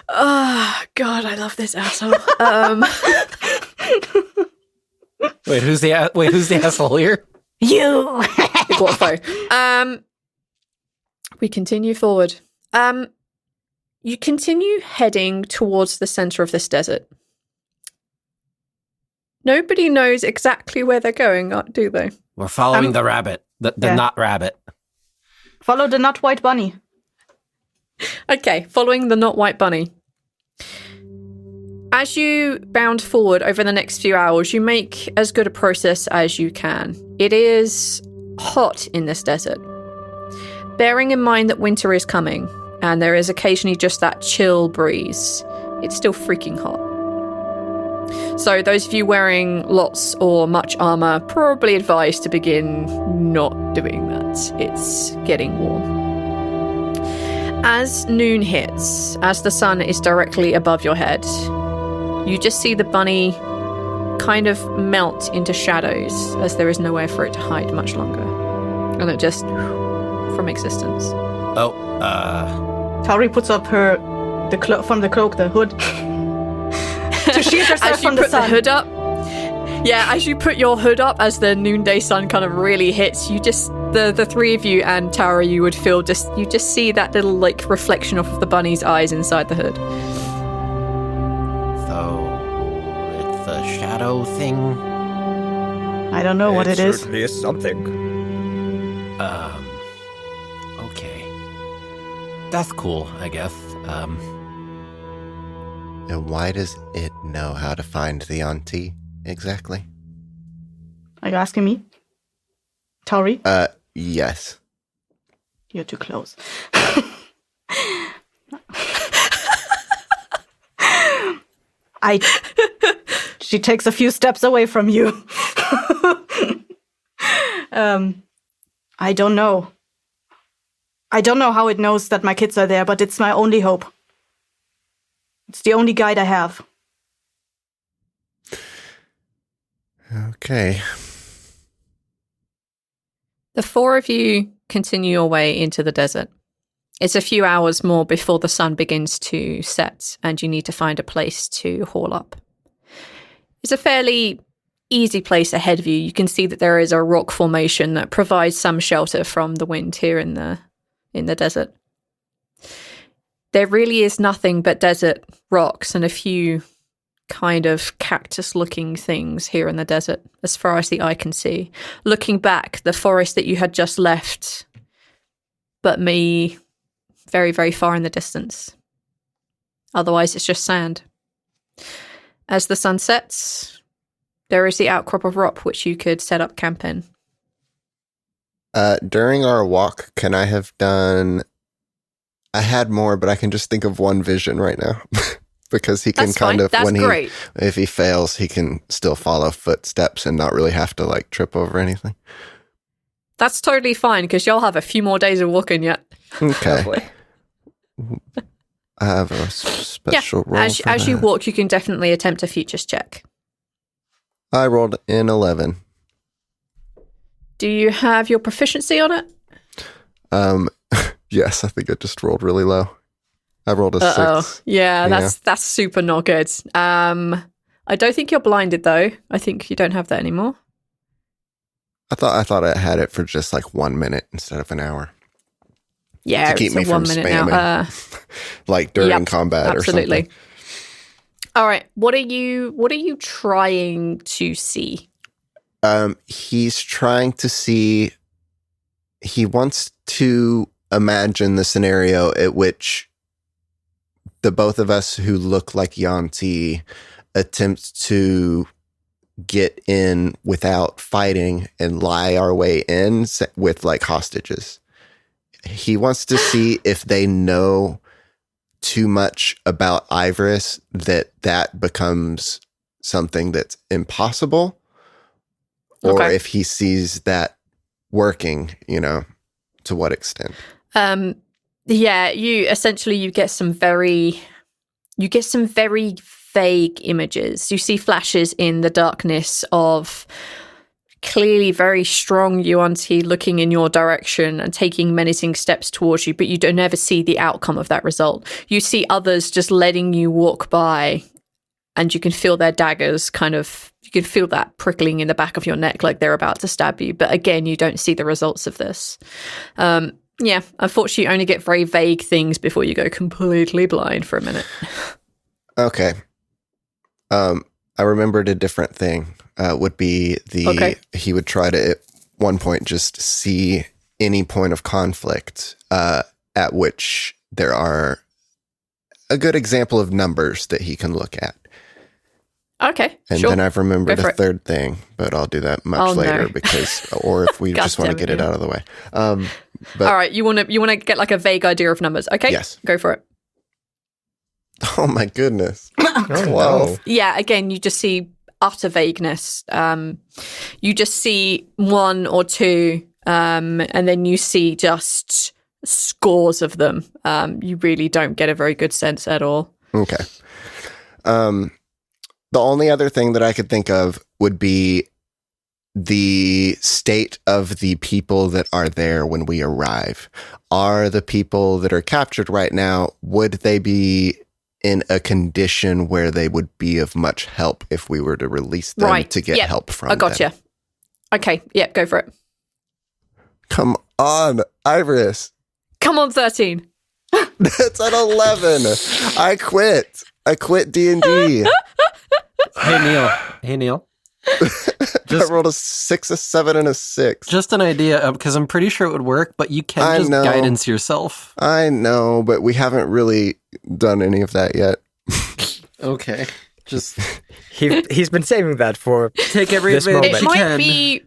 Oh, God, I love this asshole. Wait, who's the asshole here? You. We continue forward. You continue heading towards the center of this desert. Nobody knows exactly where they're going, do they? We're following the rabbit, the not rabbit. Follow the not white bunny. Okay, following the not white bunny. As you bound forward over the next few hours, you make as good a process as you can. It is hot in this desert. Bearing in mind that winter is coming, and there is occasionally just that chill breeze, it's still freaking hot. So those of you wearing lots or much armor, probably advised to begin not doing that. It's getting warm. As noon hits, as the sun is directly above your head, you just see the bunny kind of melt into shadows as there is nowhere for it to hide much longer. And it just from existence. Tawree puts up the hood to shield herself from the sun. The hood up. Yeah, as you put your hood up, as the noonday sun kind of really hits, you just the three of you and Tara, you would feel you just see that little like reflection of the bunny's eyes inside the hood. So it's a shadow thing. I don't know what it is. Certainly is something. Okay. That's cool, I guess. And why does it know how to find the auntie exactly? Are you asking me? Tawree? Yes. You're too close. She takes a few steps away from you. I don't know. I don't know how it knows that my kids are there, but it's my only hope. It's the only guide I have. Okay. The four of you continue your way into the desert. It's a few hours more before the sun begins to set, and you need to find a place to haul up. It's a fairly easy place ahead of you. You can see that there is a rock formation that provides some shelter from the wind here in the desert. There really is nothing but desert rocks and a few kind of cactus-looking things here in the desert, as far as the eye can see. Looking back, the forest that you had just left, but me very, very far in the distance. Otherwise, it's just sand. As the sun sets, there is the outcrop of rock which you could set up camp in. During our walk, can I have done... I had more, but I can just think of one vision right now. Because he can great. If he fails, he can still follow footsteps and not really have to like trip over anything. That's totally fine, because you'll have a few more days of walking yet. Okay. I have a special roll as you walk, you can definitely attempt a features check. I rolled an 11. Do you have your proficiency on it? Yes, I think I just rolled really low. I rolled a 6. Yeah, that's super not good. I don't think you're blinded though. I think you don't have that anymore. I thought I had it for just like 1 minute instead of an hour. Yeah, to keep me from 1 minute spamming, now. like during combat absolutely. or something. All right, what are you trying to see? He's trying to see. He wants to imagine the scenario at which the both of us who look like Yanti attempt to get in without fighting and lie our way in with like hostages. He wants to see if they know too much about Ivoris that becomes something that's impossible, or if he sees that working, to what extent. You get some very vague images. You see flashes in the darkness of clearly very strong Yuan-Ti looking in your direction and taking menacing steps towards you, but you don't ever see the outcome of that result. You see others just letting you walk by, and you can feel their daggers you can feel that prickling in the back of your neck like they're about to stab you. But again, you don't see the results of this. Unfortunately, you only get very vague things before you go completely blind for a minute. Okay. I remembered a different thing. Would be he would try to at one point just see any point of conflict at which there are a good example of numbers that he can look at. Okay, And sure. then I've remembered Go for a it. third thing, but I'll do that much later no. because, or if we just want to get it out of the way. But All right, you want to get like a vague idea of numbers, okay? Yes. Go for it. oh my goodness, Oh, 12. Yeah, again, you just see utter vagueness. You just see one or two, and then you see just scores of them. You really don't get a very good sense at all. Okay. The only other thing that I could think of would be the state of the people that are there when we arrive. Are the people that are captured right now, would they be in a condition where they would be of much help if we were to release them to get help from them? I gotcha. Okay, yeah, go for it. Come on, Ivoris. Come on, 13. That's at 11. I quit D&D. Hey, Neil. I rolled a 6, a 7, and a 6. Just an idea, because I'm pretty sure it would work, but you can I just know. guidance yourself. I know, but we haven't really done any of that yet. Okay. Just He's been saving that for take every this advantage moment. It you might can. be...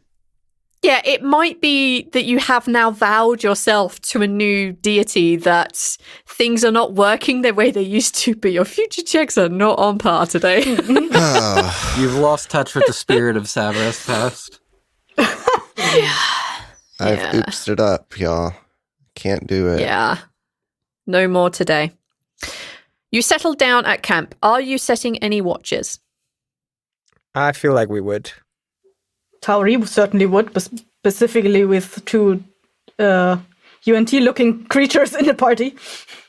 Yeah, it might be that you have now vowed yourself to a new deity that things are not working the way they used to, but your future checks are not on par today. You've lost touch with the spirit of Savras past. I've oopsed it up, y'all. Can't do it. Yeah. No more today. You settled down at camp. Are you setting any watches? I feel like we would. Tawree certainly would, but specifically with two UNT-looking creatures in the party.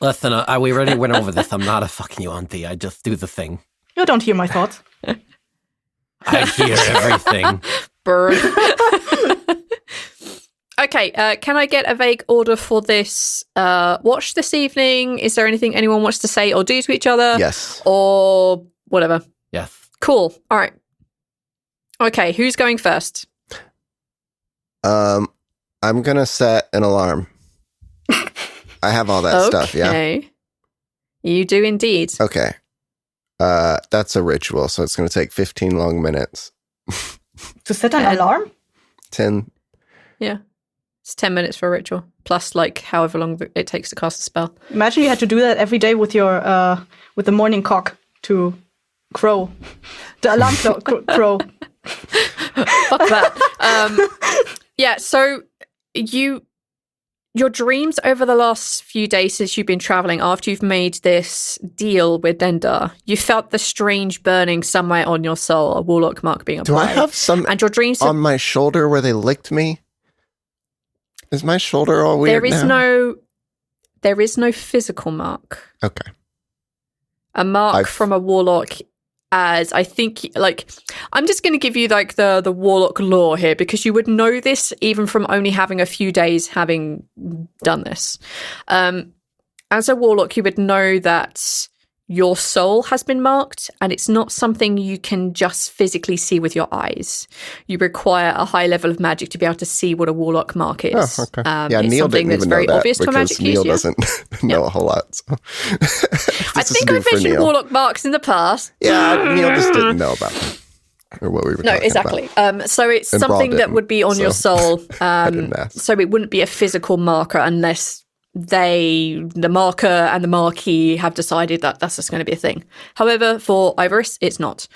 Listen, we already went over this. I'm not a fucking UNT. I just do the thing. You don't hear my thoughts. I hear everything. Burn. Okay, can I get a vague order for this watch this evening? Is there anything anyone wants to say or do to each other? Yes. Or whatever? Yes. Cool. All right. Okay, who's going first? I'm gonna set an alarm. I have all that stuff, yeah? Okay. You do indeed. Okay. That's a ritual, so it's gonna take 15 long minutes. To set an alarm? 10. Yeah. It's 10 minutes for a ritual, plus like however long it takes to cast a spell. Imagine you had to do that every day with your with the morning cock to crow. The alarm clock crow. Fuck that. Yeah, so your dreams over the last few days since you've been traveling, after you've made this deal with Dendar, you felt the strange burning somewhere on your soul, a warlock mark being applied. Do I have some and your dreams on my shoulder where they licked me? Is my shoulder all weird now? There is no physical mark. Okay. A mark from a warlock, as I think, like, I'm just going to give you like the warlock lore here, because you would know this even from only having a few days having done this. As a warlock, you would know that your soul has been marked, and it's not something you can just physically see with your eyes. You require a high level of magic to be able to see what a warlock mark is. Oh, okay. Yeah, it's Neil something didn't that's even very know that obvious for because magic Neil use. doesn't know a whole lot. So. I think I've mentioned warlock marks in the past. Yeah, Neil just didn't know about them. Or what we were No, talking exactly. about. So it's And something Brawl that didn't, would be on your so soul. didn't ask. So it wouldn't be a physical marker unless the marker and the marquee have decided that that's just going to be a thing. However, for Ivoris, it's not.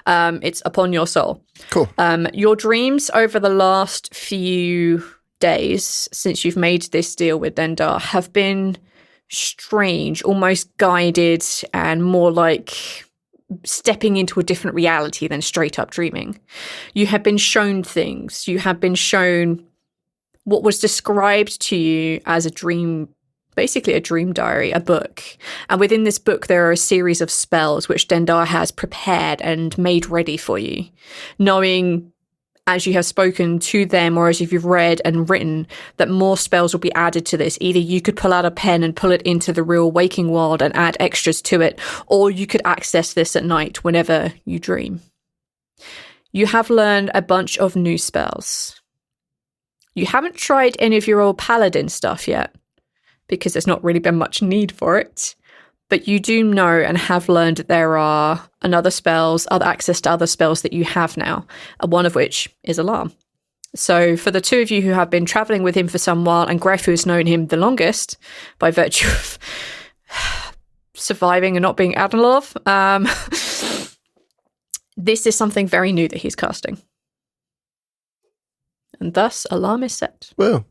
It's upon your soul. Cool. Your dreams over the last few days since you've made this deal with Dendar have been strange, almost guided, and more like stepping into a different reality than straight up dreaming. You have been shown things. You have been shown what was described to you as a dream, basically a dream diary, a book. And within this book, there are a series of spells which Dendar has prepared and made ready for you, knowing as you have spoken to them or as if you've read and written that more spells will be added to this. Either you could pull out a pen and pull it into the real waking world and add extras to it, or you could access this at night whenever you dream. You have learned a bunch of new spells. You haven't tried any of your old paladin stuff yet, because there's not really been much need for it. But you do know and have learned that there are other access to other spells that you have now, one of which is Alarm. So for the two of you who have been traveling with him for some while, and Greff, who's known him the longest by virtue of surviving and not being Adnalov, this is something very new that he's casting. And thus, Alarm is set. Woo.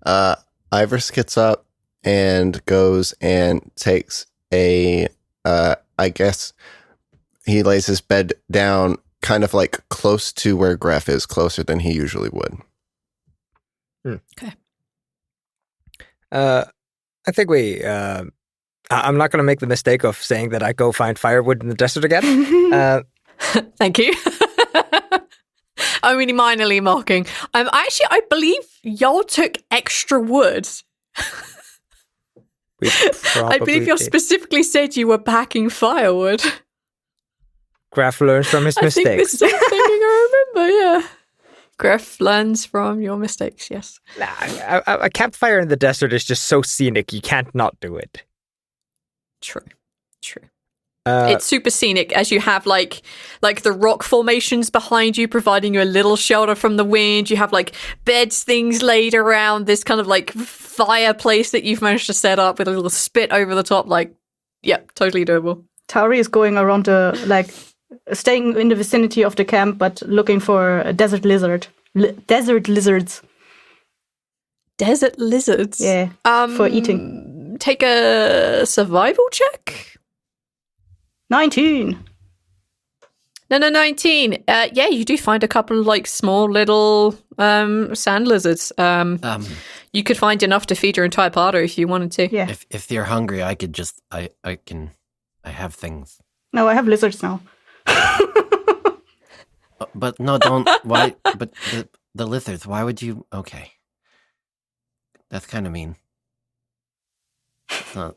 Ivoris gets up and goes and takes I guess he lays his bed down kind of like close to where Greff is, closer than he usually would. Okay. I think I'm not going to make the mistake of saying that I go find firewood in the desert again. Thank you. I'm really minorly mocking. Actually, I believe y'all took extra wood. I believe you specifically said you were packing firewood. Greff learns from his mistakes. I think this is something I remember, yeah. Greff learns from your mistakes, yes. A campfire in the desert is just so scenic, you can't not do it. True. It's super scenic as you have like the rock formations behind you, providing you a little shelter from the wind. You have like beds, things laid around this kind of like fireplace that you've managed to set up with a little spit over the top. Like, yep, totally doable. Tawree is going around staying in the vicinity of the camp, but looking for a desert lizards. Desert lizards? Yeah, for eating. Take a survival check. 19. No, 19. Yeah, you do find a couple of like small little sand lizards. You could find enough to feed your entire party if you wanted to. Yeah. If you're hungry, I could just I have things. No, I have lizards now. But no, don't. Why? But the lizards. Why would you? Okay, that's kind of mean.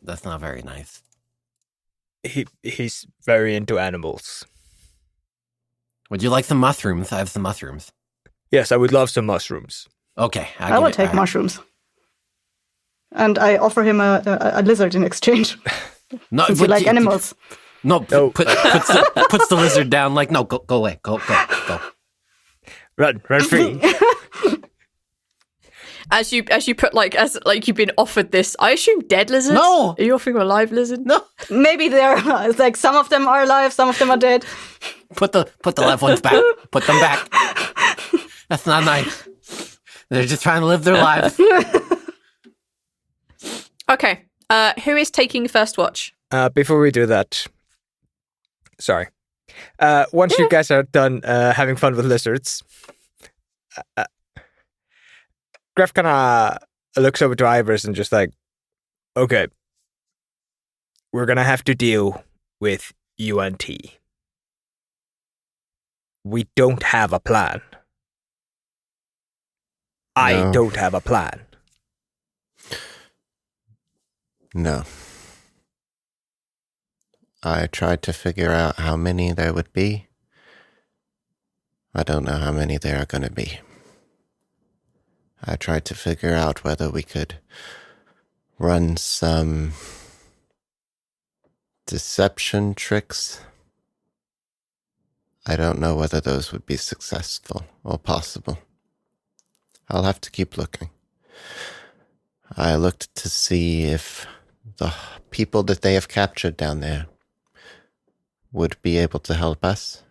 That's not very nice. He's very into animals. Would you like some mushrooms? I have some mushrooms. Yes, I would love some mushrooms. Okay, I will take mushrooms. And I offer him a lizard in exchange. No, since you like animals. No, puts the lizard down. Like, no, go away, go. Run free. As you put as you've been offered this, I assume dead lizards? No! Are you offering a live lizard? No. Maybe they're like some of them are alive, some of them are dead. Put the live ones back. Put them back. That's not nice. They're just trying to live their lives. Okay. Who is taking first watch? Before we do that, sorry. Once you guys are done having fun with lizards, Greff kind of looks over to Ivoris and just like, okay, we're going to have to deal with UNT. We don't have a plan. No. I don't have a plan. No. I tried to figure out how many there would be. I don't know how many there are going to be. I tried to figure out whether we could run some deception tricks. I don't know whether those would be successful or possible. I'll have to keep looking. I looked to see if the people that they have captured down there would be able to help us,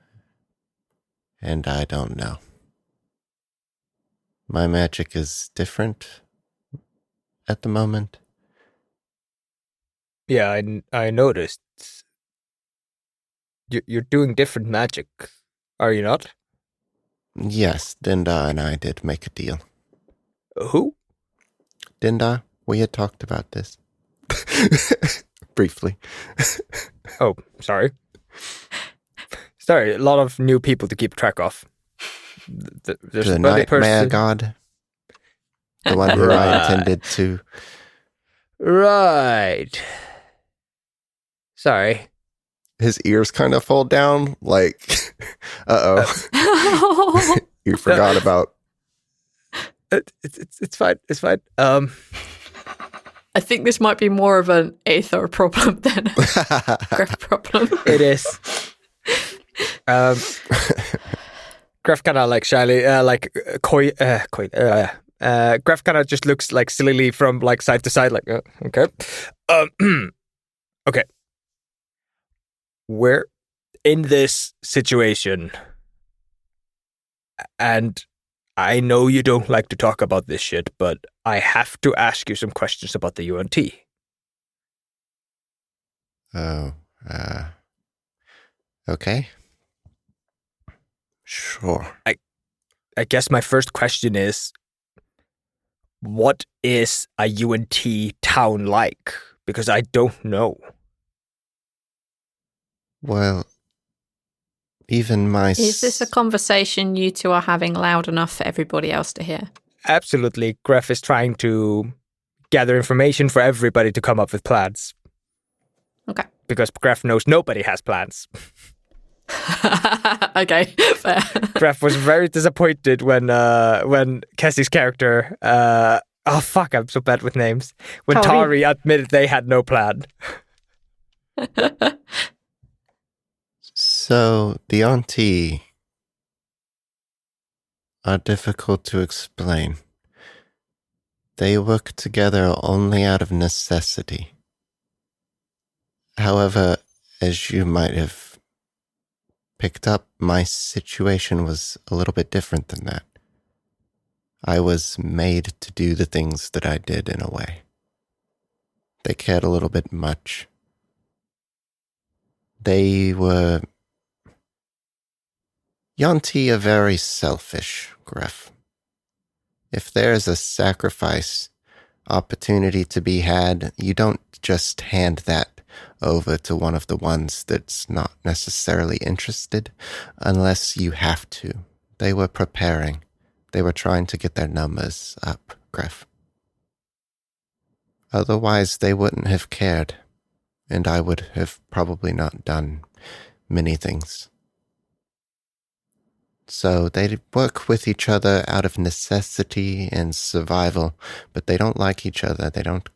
and I don't know. My magic is different at the moment. Yeah, I noticed. You're doing different magic, are you not? Yes, Dinda and I did make a deal. Who? Dinda, we had talked about this. Briefly. Oh, sorry. Sorry, a lot of new people to keep track of. There's the a nightmare god. The one who I intended to. Right. Sorry. His ears kind of fall down, like, uh-oh. You forgot about. It's fine. It's fine. I think this might be more of an Aether problem than a Greff problem. It is. Greff kind of like shyly, Greff kind of just looks like sillily from like side to side, like, okay. Okay. We're in this situation, and I know you don't like to talk about this shit, but I have to ask you some questions about the UNT. Oh, okay. Sure. I guess my first question is, what is a UNT town like? Because I don't know. Well, even my... Is this a conversation you two are having loud enough for everybody else to hear? Absolutely. Greff is trying to gather information for everybody to come up with plans. Okay. Because Greff knows nobody has plans. Okay, fair. Greff was very disappointed when Cassie's character, oh fuck, I'm so bad with names. When Tawree. Tawree admitted they had no plan. So, the auntie are difficult to explain. They work together only out of necessity. However, as you might have picked up, my situation was a little bit different than that. I was made to do the things that I did in a way. They cared a little bit much. They were... Yuan-Ti are very selfish, Greff. If there's a sacrifice opportunity to be had, you don't just hand that over to one of the ones that's not necessarily interested, unless you have to. They were preparing. They were trying to get their numbers up, Greff. Otherwise, they wouldn't have cared, and I would have probably not done many things. So they work with each other out of necessity and survival, but they don't like each other. They don't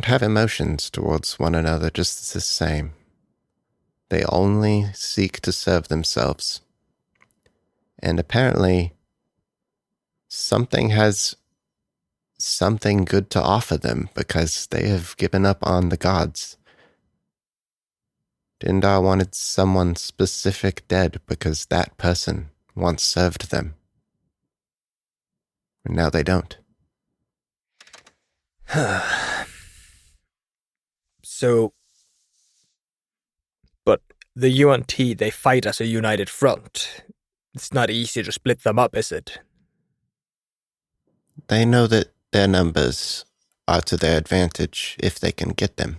have emotions towards one another just the same. They only seek to serve themselves. And apparently, something has something good to offer them because they have given up on the gods. Dindar wanted someone specific dead because that person once served them. And now they don't. So, but the UNT, they fight as a united front. It's not easy to split them up, is it? They know that their numbers are to their advantage if they can get them.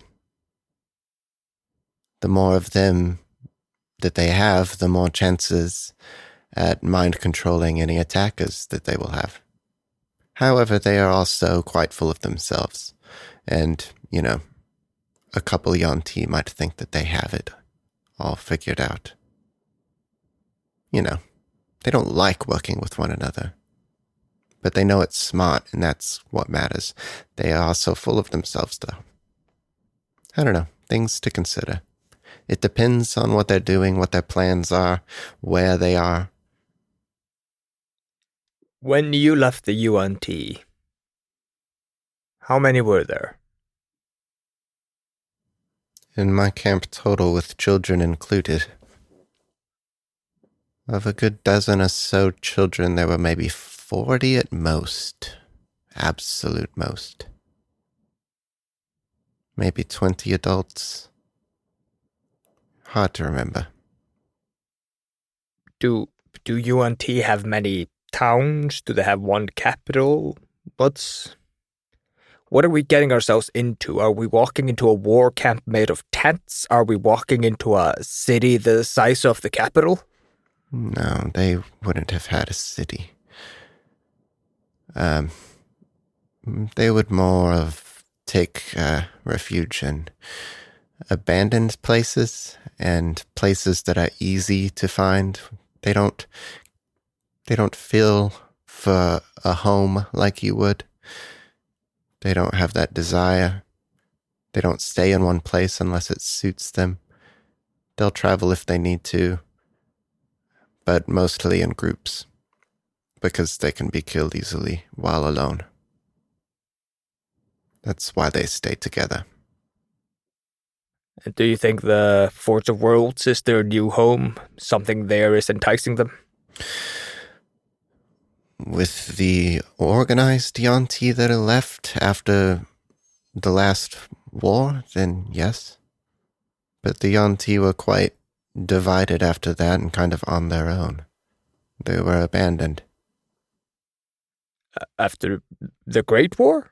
The more of them that they have, the more chances at mind controlling any attackers that they will have. However, they are also quite full of themselves. And, you know, a couple Yuan-Ti might think that they have it all figured out. You know, they don't like working with one another. But they know it's smart, and that's what matters. They are also full of themselves, though. I don't know, things to consider. It depends on what they're doing, what their plans are, where they are. When you left the UNT, how many were there? In my camp total, with children included, of a good dozen or so children, there were maybe 40 at most. Absolute most. Maybe 20 adults. Hard to remember. Do UNT have many towns? Do they have one capital? What are we getting ourselves into? Are we walking into a war camp made of tents? Are we walking into a city the size of the capital? No, they wouldn't have had a city. They would more of take refuge in abandoned places and places that are easy to find. They don't feel for a home like you would. They don't have that desire. They don't stay in one place unless it suits them. They'll travel if they need to, but mostly in groups, because they can be killed easily while alone. That's why they stay together. And do you think the Forge of Worlds is their new home? Something there is enticing them? With the organized Yuan-Ti that are left after the last war, then yes. But the Yuan-Ti were quite divided after that and kind of on their own. They were abandoned. After the Great War?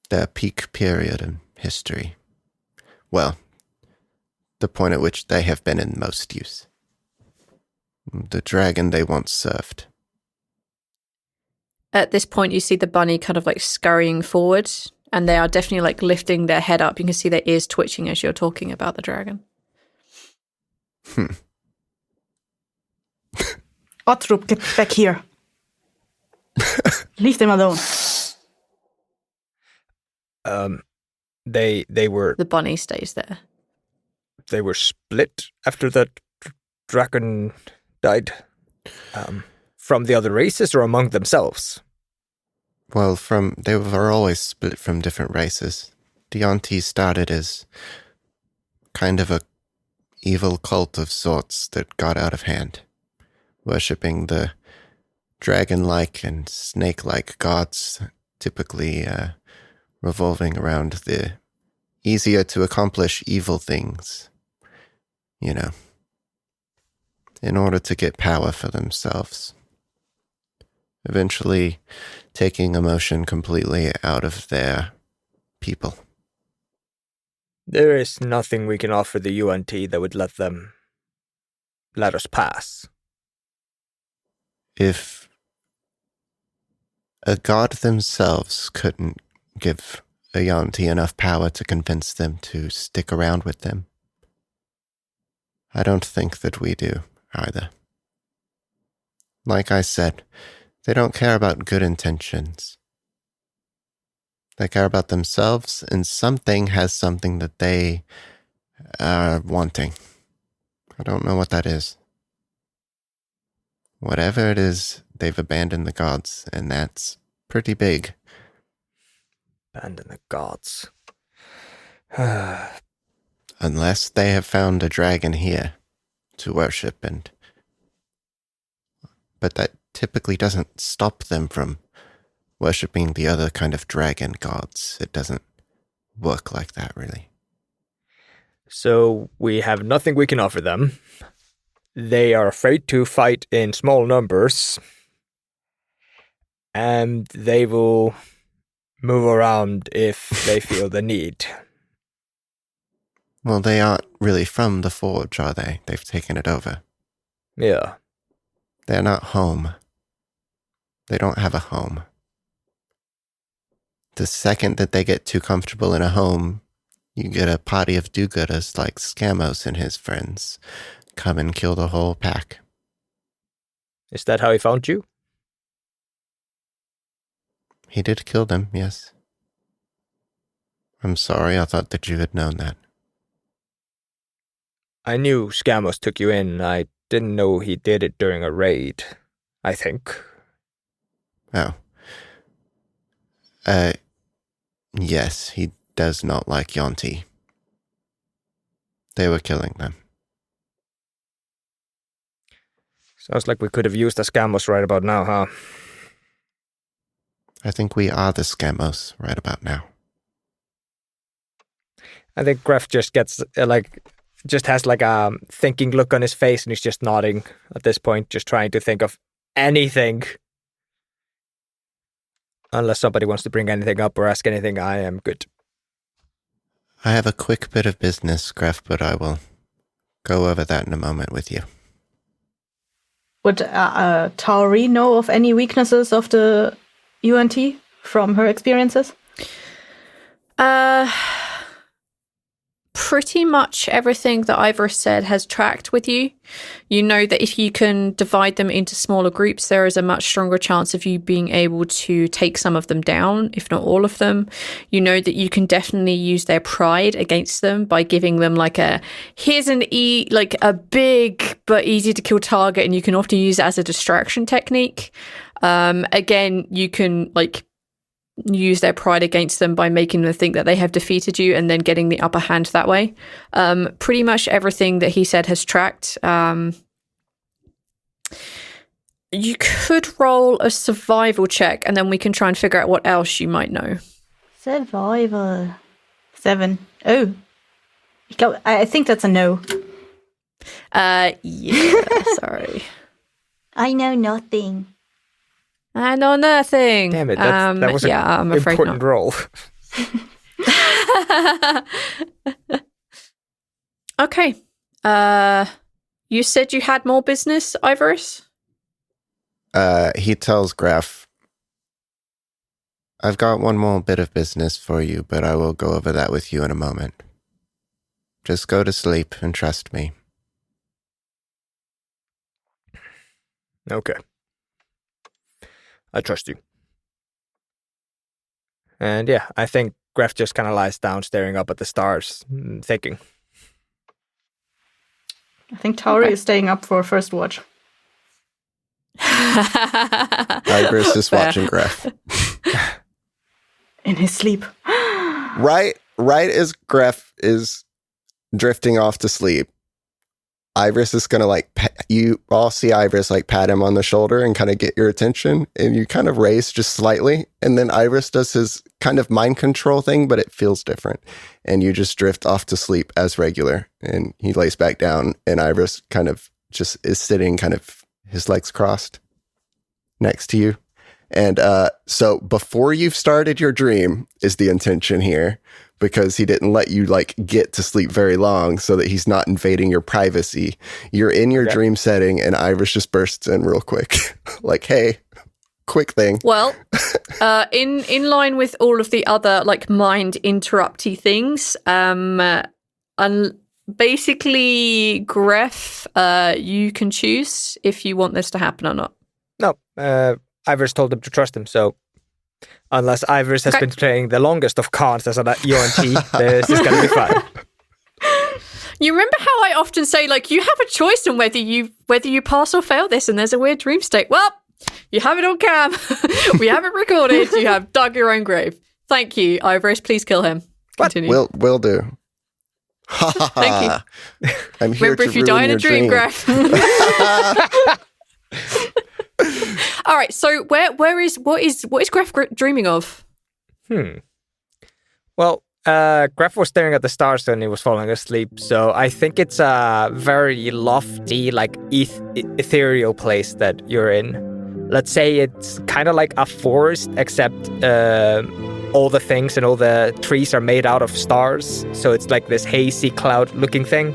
Their peak period in history. Well, the point at which they have been in most use. The dragon they once served. At this point, you see the bunny kind of like scurrying forward, and they are definitely like lifting their head up. You can see their ears twitching as you're talking about the dragon. Ottrup, get back here. Leave them alone. They were The bunny stays there. they were split after the dragon died. From the other races or among themselves? Well, they were always split from different races. The Yuan-Ti started as kind of a evil cult of sorts that got out of hand, worshipping the dragon-like and snake-like gods, typically revolving around the easier to accomplish evil things, you know, in order to get power for themselves. Eventually taking emotion completely out of their people. There is nothing we can offer the UNT that would let us pass. If a god themselves couldn't give a Yuan-Ti enough power to convince them to stick around with them, I don't think that we do either. Like I said, they don't care about good intentions. They care about themselves, and something has something that they are wanting. I don't know what that is. Whatever it is, they've abandoned the gods, and that's pretty big. Abandon the gods. Unless they have found a dragon here to worship, but that typically doesn't stop them from worshipping the other kind of dragon gods. It doesn't work like that, really. So we have nothing we can offer them. They are afraid to fight in small numbers, and they will move around if they feel the need. Well, they aren't really from the Forge, are they? They've taken it over. Yeah. They're not home. They don't have a home. The second that they get too comfortable in a home, you get a party of do-gooders like Scamos and his friends come and kill the whole pack. Is that how he found you? He did kill them, yes. I'm sorry, I thought that you had known that. I knew Scamos took you in. I didn't know he did it during a raid, I think. Oh. Yes, he does not like Yuan-Ti. They were killing them. Sounds like we could have used a Scamos right about now, huh? I think we are the Scamos right about now. I think Greff just gets, just has like a thinking look on his face, and he's just nodding at this point, just trying to think of anything. Unless somebody wants to bring anything up or ask anything, I am good. I have a quick bit of business, Greff, but I will go over that in a moment with you. Would Tawree know of any weaknesses of the UNT from her experiences? pretty much everything that Ivoris said has tracked with you. You know that if you can divide them into smaller groups, there is a much stronger chance of you being able to take some of them down, if not all of them. You know that you can definitely use their pride against them by giving them like a big but easy to kill target, and you can often use it as a distraction technique. Again, you can like use their pride against them by making them think that they have defeated you and then getting the upper hand that way. Pretty much everything that he said has tracked. You could roll a survival check and then we can try and figure out what else you might know. Survival. 7. Oh. I think that's a no. Yeah, sorry. I know nothing. I know nothing. Damn it, that was I'm an afraid important not. role. Okay. You said you had more business, Ivoris? He tells Greff, I've got one more bit of business for you, but I will go over that with you in a moment. Just go to sleep and trust me. Okay. I trust you. And yeah, I think Greff just kind of lies down staring up at the stars, thinking. I think Tawree is staying up for first watch. Ivoris is watching Greff. In his sleep. Right as Greff is drifting off to sleep, Ivoris is going to you all see Ivoris pat him on the shoulder and kind of get your attention, and you kind of raise just slightly, and then Ivoris does his kind of mind control thing, but it feels different, and you just drift off to sleep as regular, and he lays back down, and Ivoris kind of just is sitting kind of his legs crossed next to you. And so before you've started your dream is the intention here, because he didn't let you get to sleep very long so that he's not invading your privacy. You're in your dream setting and Ivoris just bursts in real quick. Hey, quick thing. Well, in line with all of the other mind interrupty things, basically Greff, you can choose if you want this to happen or not. No, Ivoris told him to trust him, so unless Ivoris has been playing the longest of cards as an UNT, this is going to be fine. You remember how I often say, you have a choice on whether you pass or fail this, and there's a weird dream state. Well, you have it on cam. We have it recorded. You have dug your own grave. Thank you, Ivoris. Please kill him. Continue. Will do. Thank you. I'm here Remember, to if you die in a dream, Greff. All right. So what is Greff dreaming of? Well, Greff was staring at the stars when he was falling asleep, so I think it's a very lofty, ethereal place that you're in. Let's say it's kind of like a forest, except all the things and all the trees are made out of stars, so it's like this hazy cloud-looking thing.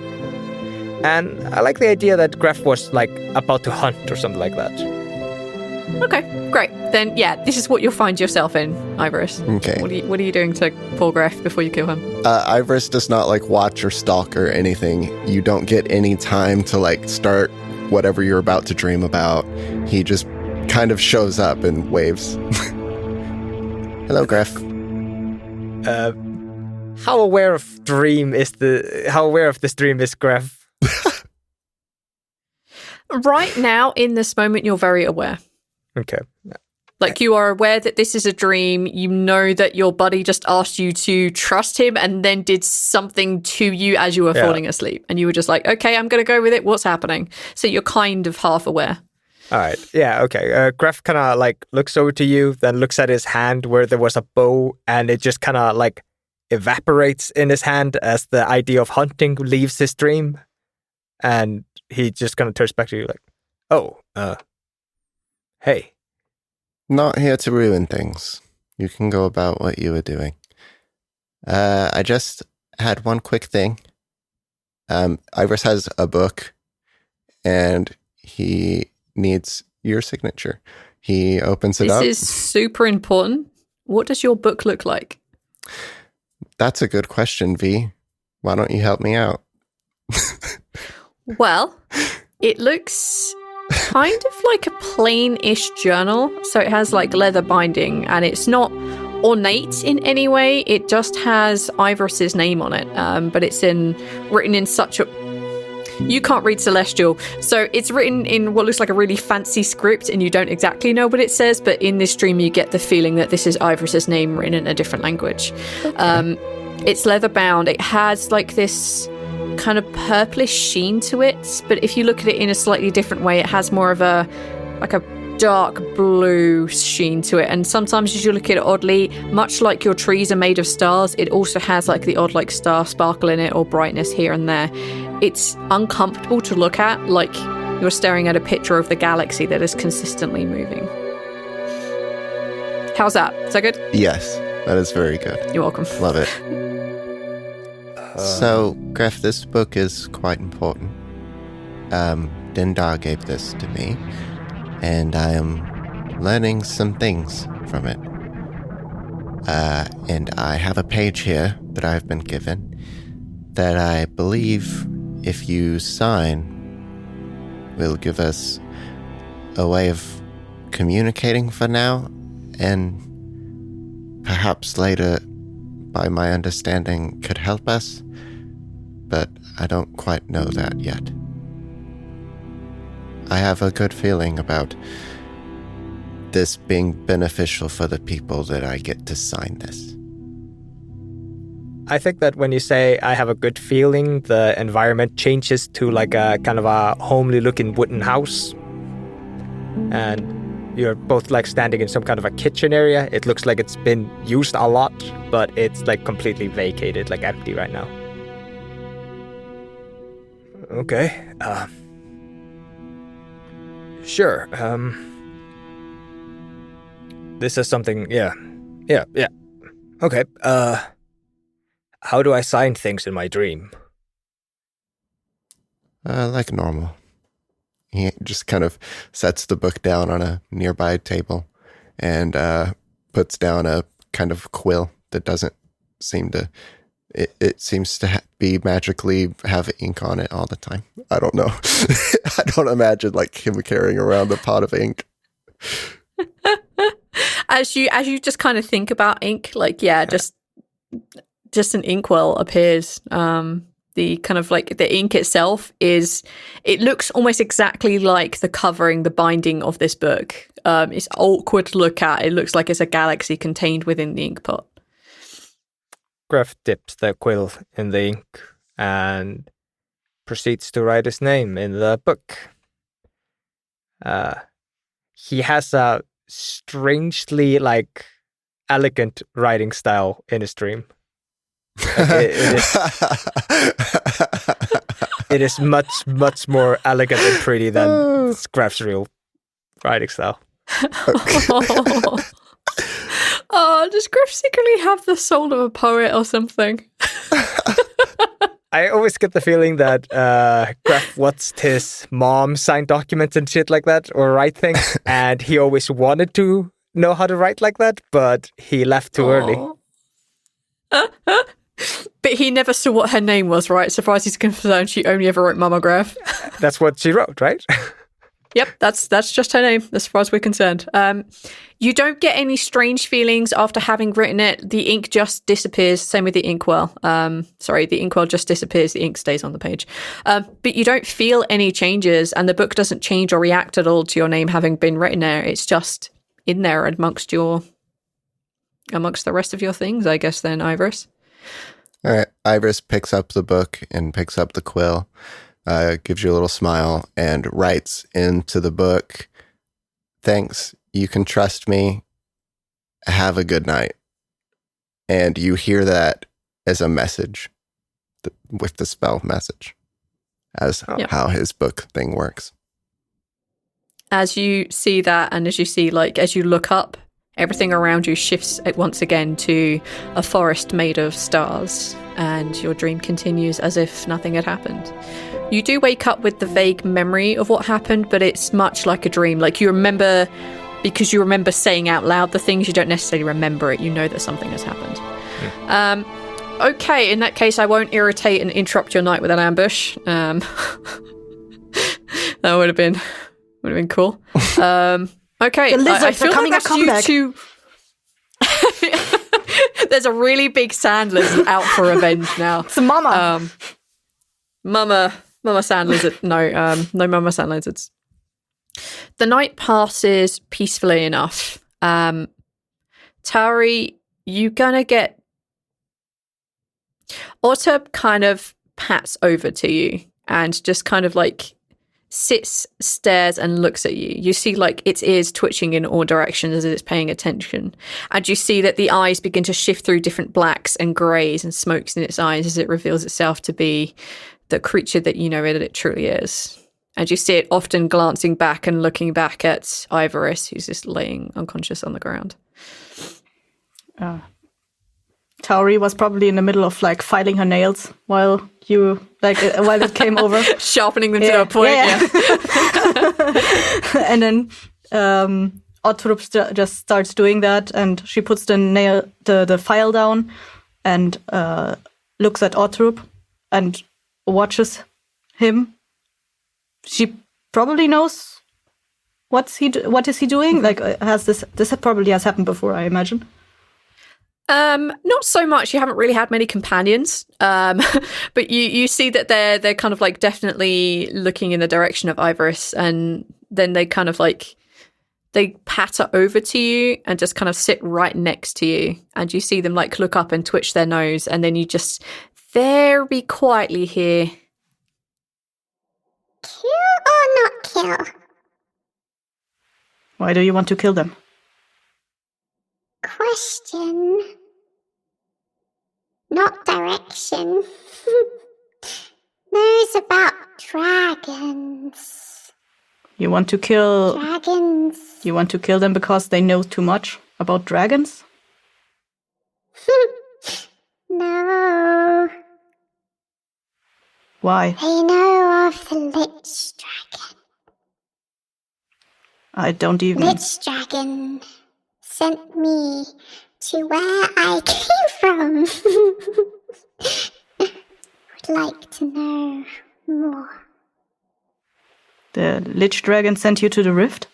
And I like the idea that Greff was about to hunt or something like that. Okay, great. Then, yeah, this is what you'll find yourself in, Ivoris. Okay. What are you doing to poor Greff before you kill him? Ivoris does not watch or stalk or anything. You don't get any time to start whatever you're about to dream about. He just kind of shows up and waves. Hello, Greff. How aware of this dream is Greff? Right now, in this moment, you're very aware. Okay. You are aware that this is a dream. You know that your buddy just asked you to trust him and then did something to you as you were falling asleep. And you were just okay, I'm going to go with it. What's happening? So you're kind of half aware. All right. Yeah, okay. Greff kind of looks over to you, then looks at his hand where there was a bow, and it just kind of evaporates in his hand as the idea of hunting leaves his dream. And he just kind of turns back to you hey. Not here to ruin things. You can go about what you were doing. I just had one quick thing. Ivoris has a book, and he needs your signature. He opens it up. This is super important. What does your book look like? That's a good question, V. Why don't you help me out? Well, it looks kind of like a plain-ish journal. So it has like leather binding, and it's not ornate in any way. It just has Ivoris's name on it, but it's written in such a... You can't read Celestial, so it's written in what looks like a really fancy script, and you don't exactly know what it says, but in this dream you get the feeling that this is Ivoris's name written in a different language. Okay. It's leather bound. It has like this kind of purplish sheen to it, but if you look at it in a slightly different way, it has more of a dark blue sheen to it. And sometimes as you look at it oddly, much like your trees are made of stars, it also has like the odd like star sparkle in it or brightness here and there. It's uncomfortable to look at, like you're staring at a picture of the galaxy that is consistently moving. How's that? Is that good? Yes, that is very good. You're welcome. Love it. So, Greff, this book is quite important. Dindar gave this to me, and I am learning some things from it. And I have a page here that I've been given that I believe if you sign will give us a way of communicating for now, and perhaps later, by my understanding, could help us, but I don't quite know that yet. I have a good feeling about this being beneficial for the people that I get to sign this. I think that when you say I have a good feeling, the environment changes to like a kind of a homely looking wooden house. And you're both like standing in some kind of a kitchen area. It looks like it's been used a lot, but it's like completely vacated, like empty right now. Okay. Sure. This is something, yeah. Okay. How do I sign things in my dream? Like normal. He just kind of sets the book down on a nearby table and puts down a kind of quill that doesn't seem to... It seems to be magically have ink on it all the time. I don't know. I don't imagine like him carrying around a pot of ink. As you just kind of think about ink, like just an inkwell appears. The kind of like the ink itself it looks almost exactly like the covering, the binding of this book. It's awkward to look at. It looks like it's a galaxy contained within the ink pot. Greff dips the quill in the ink and proceeds to write his name in the book. He has a strangely like elegant writing style in his dream. It is much more elegant and pretty than Greff's real writing style. Oh, does Greff secretly have the soul of a poet or something? I always get the feeling that Greff watched his mom sign documents and shit like that, or write things, and he always wanted to know how to write like that, but he left too early. But he never saw what her name was, right? As far as he's concerned, she only ever wrote Mama Greff. That's what she wrote, right? Yep, that's just her name, as far as we're concerned. You don't get any strange feelings after having written it. The ink just disappears. Same with the inkwell. The inkwell just disappears. The ink stays on the page. But you don't feel any changes, and the book doesn't change or react at all to your name having been written there. It's just in there amongst the rest of your things, I guess, then, Ivoris. All right. Ivoris picks up the book and picks up the quill. Gives you a little smile and writes into the book, "Thanks, you can trust me. Have a good night." And you hear that as a message with the spell message as how his book thing works. As you see that, and as you see, like, as you look up, everything around you shifts once again to a forest made of stars, and your dream continues as if nothing had happened. You do wake up with the vague memory of what happened, but it's much like a dream. Like, you remember, because you remember saying out loud the things, you don't necessarily remember it. You know that something has happened. Okay, in that case, I won't irritate and interrupt your night with an ambush. That would have been cool. Okay, The lizards I feel are coming like to that's come you back. two. There's a really big sand lizard out for revenge now. It's a mama. Mama sand lizard. No mama sand lizards. The night passes peacefully enough. Tawree, you gonna get... Otter kind of pats over to you and just kind of like sits, stares and looks at you. You see like its ears twitching in all directions as it's paying attention. And you see that the eyes begin to shift through different blacks and greys and smokes in its eyes as it reveals itself to be the creature that you know that it truly is. And you see it often glancing back and looking back at Ivoris, who's just laying unconscious on the ground. Tawree was probably in the middle of like filing her nails while it came over, Sharpening them to a point. Yeah. And then Ottrup just starts doing that, and she puts the file down and looks at Ottrup and watches him. She probably knows what is he doing. Like, this probably has happened before, I imagine. Not so much. You haven't really had many companions, but you see that they're kind of like definitely looking in the direction of Ivoris, and then they kind of like they patter over to you and just kind of sit right next to you, and you see them like look up and twitch their nose, and then you just very quietly hear, "Kill or not kill?" Why do you want to kill them? Question, not direction. Knows about dragons. You want to kill Dragons. You want to kill them because they know too much about dragons? No. Why? They know of the Lich Dragon. I don't even... Lich Dragon sent me to where I came from. Would like to know more. The Lich Dragon sent you to the rift?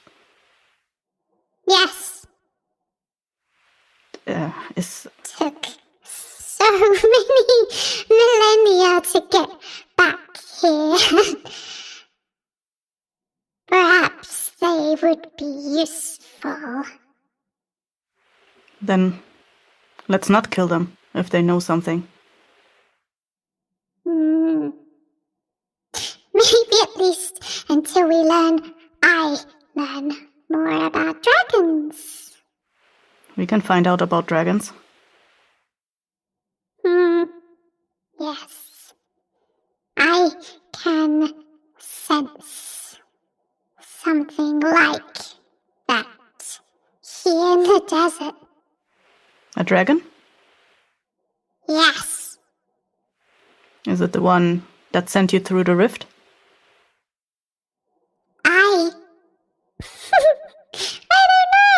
Yes. Is Took so many millennia to get back here. Perhaps they would be useful. Then let's not kill them if they know something. Maybe at least until I learn more about dragons. We can find out about dragons. Yes. I can sense something like that here in the desert. A dragon? Yes. Is it the one that sent you through the rift? I don't know.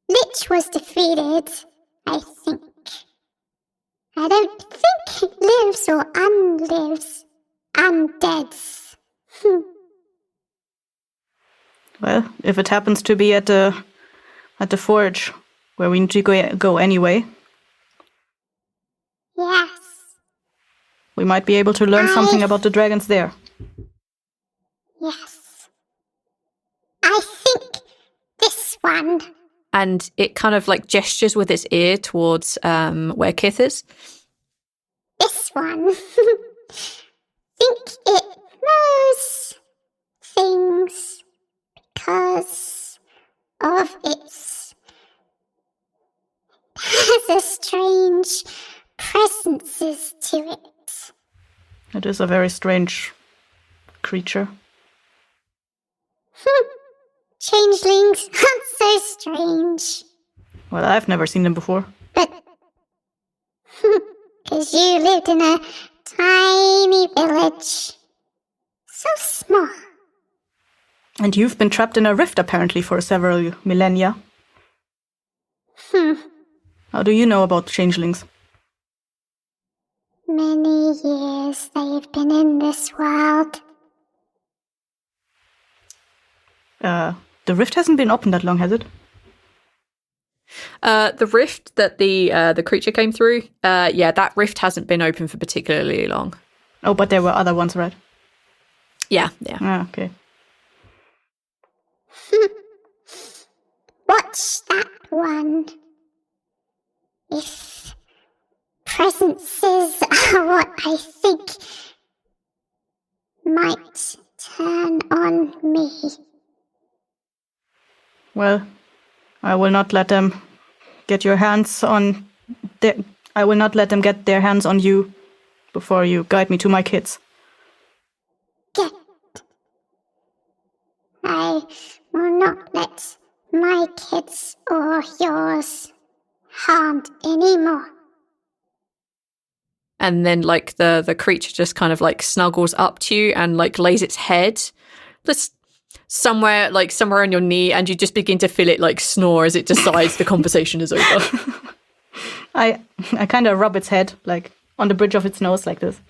Lich was defeated, I think. I don't think it lives or unlives. Undeads. Well, if it happens to be at the forge, where we need to go anyway, Yes. we might be able to learn something about the dragons there. Yes. I think this one. and it kind of like gestures with its ear towards where Kith is. This one. Think it knows things because of its... There's a strange presences to it. It is a very strange creature. Changelings aren't so strange. Well, I've never seen them before. But... Because you lived in a tiny village. So small. And you've been trapped in a rift, apparently, for several millennia. How do you know about changelings? Many years they've been in this world. The rift hasn't been open that long, has it? The rift that the creature came through, that rift hasn't been open for particularly long. Oh, but there were other ones, right? Yeah. Ah, okay. Watch that one. If presences are what I think, might turn on me. Well, I will not let them get your hands on... I will not let them get their hands on you before you guide me to my kids. Get. I will not let my kids or yours harmed anymore. And then like the creature just kind of like snuggles up to you and like lays its head just somewhere on your knee, and you just begin to feel it like snore as it decides the conversation is over. I kind of rub its head, like, on the bridge of its nose like this.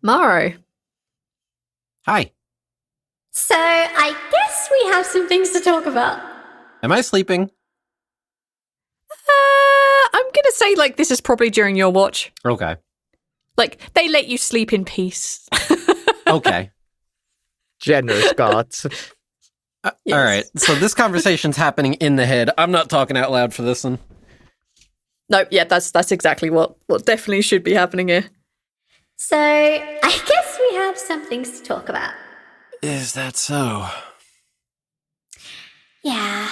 Maro. Hi. So, I guess we have some things to talk about. Am I sleeping? I'm gonna say like this is probably during your watch. Okay. Like they let you sleep in peace. Okay. Generous gods. All right. So this conversation's happening in the head. I'm not talking out loud for this one. No, yeah, that's exactly what definitely should be happening here. So, I guess we have some things to talk about. Is that so? Yeah.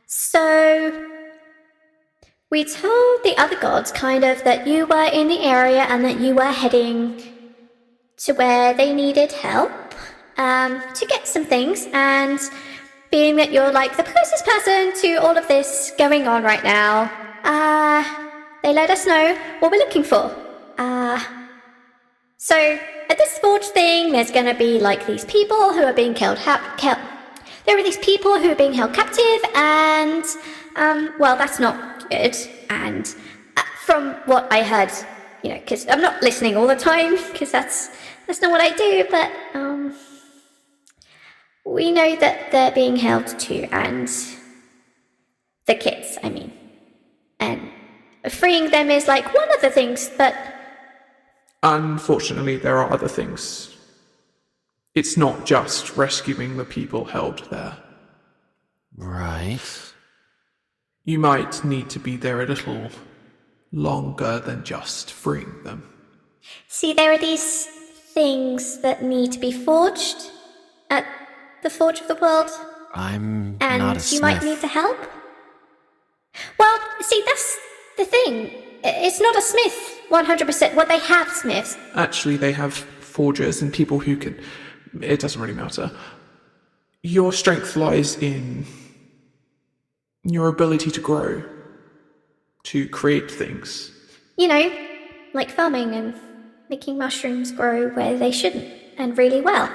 So we told the other gods kind of that you were in the area and that you were heading to where they needed help to get some things, and being that you're like the closest person to all of this going on right now, they let us know what we're looking for. So at this forge thing, there's going to be like these people who are being there are these people who are being held captive, and well, that's not good. And from what I heard, because I'm not listening all the time, because that's not what I do, but we know that they're being held too, and the kids, I mean, and freeing them is like one of the things, but unfortunately there are other things. It's not just rescuing the people held there. Right. You might need to be there a little longer than just freeing them. See, there are these things that need to be forged at the Forge of the World, I'm and not a you smith. might need the help. Well, see, that's the thing. It's not a smith, 100%. Well, they have smiths. Actually, they have forgers and people who can... It doesn't really matter. Your strength lies in your ability to grow, to create things. Like farming and making mushrooms grow where they shouldn't, and really well.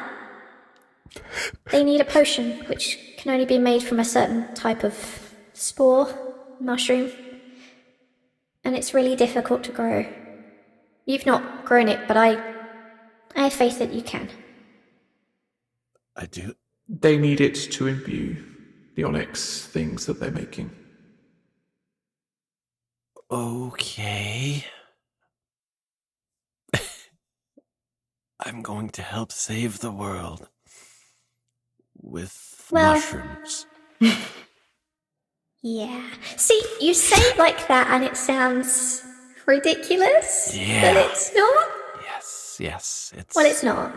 They need a potion, which can only be made from a certain type of spore mushroom. And it's really difficult to grow. You've not grown it, but I have faith that you can. I do. They need it to imbue the onyx things that they're making. Okay. I'm going to help save the world with mushrooms. Yeah. See, you say it like that and it sounds ridiculous, Yeah. but it's not. Yes, it's... Well, it's not.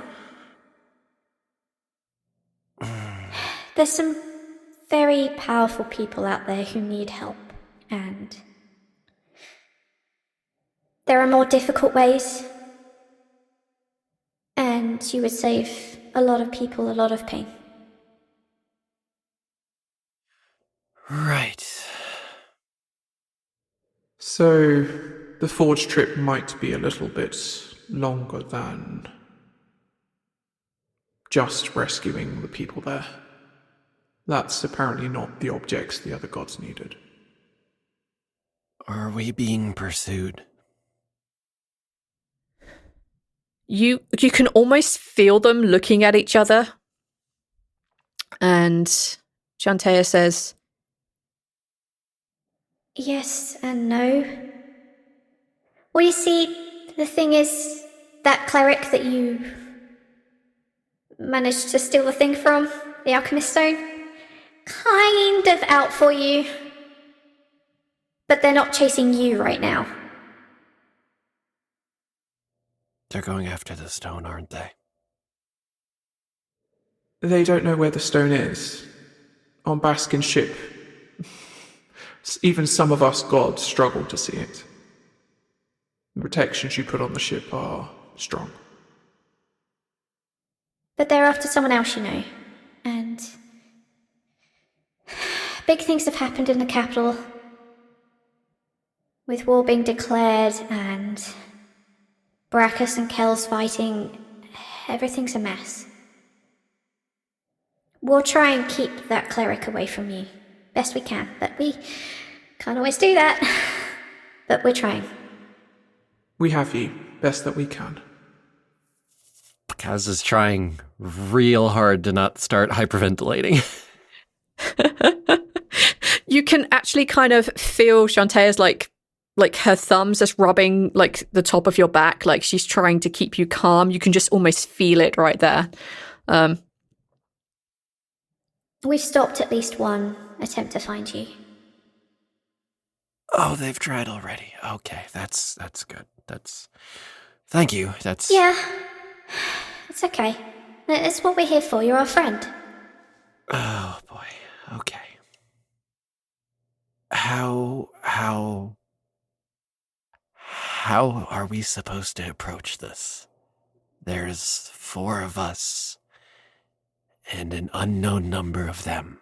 There's some very powerful people out there who need help, and there are more difficult ways, and you would save a lot of people a lot of pain. Right. So, the forge trip might be a little bit longer than just rescuing the people there. That's apparently not the objects the other gods needed. Are we being pursued? You can almost feel them looking at each other. And Shantea says, Yes and no. Well, you see, the thing is, that cleric that you managed to steal the thing from, the alchemist stone, kind of out for you. But they're not chasing you right now. They're going after the stone, aren't they? They don't know where the stone is. On Baskin's ship, even some of us gods struggle to see it. The protections you put on the ship are strong. But they're after someone else, you know. And big things have happened in the capital. With war being declared and Brachus and Kells fighting, everything's a mess. We'll try and keep that cleric away from you. Best we can, but we can't always do that. But we're trying. We have you, best that we can. Kaz is trying real hard to not start hyperventilating. you can actually kind of feel Shantaea's like her thumbs just rubbing like the top of your back, like she's trying to keep you calm. You can just almost feel it right there. We've stopped at least one attempt to find you. Oh, they've tried already. Okay, that's good. Thank you. Yeah, it's okay. It's what we're here for. You're our friend. Oh boy. Okay. How are we supposed to approach this? There's 4 of us and an unknown number of them.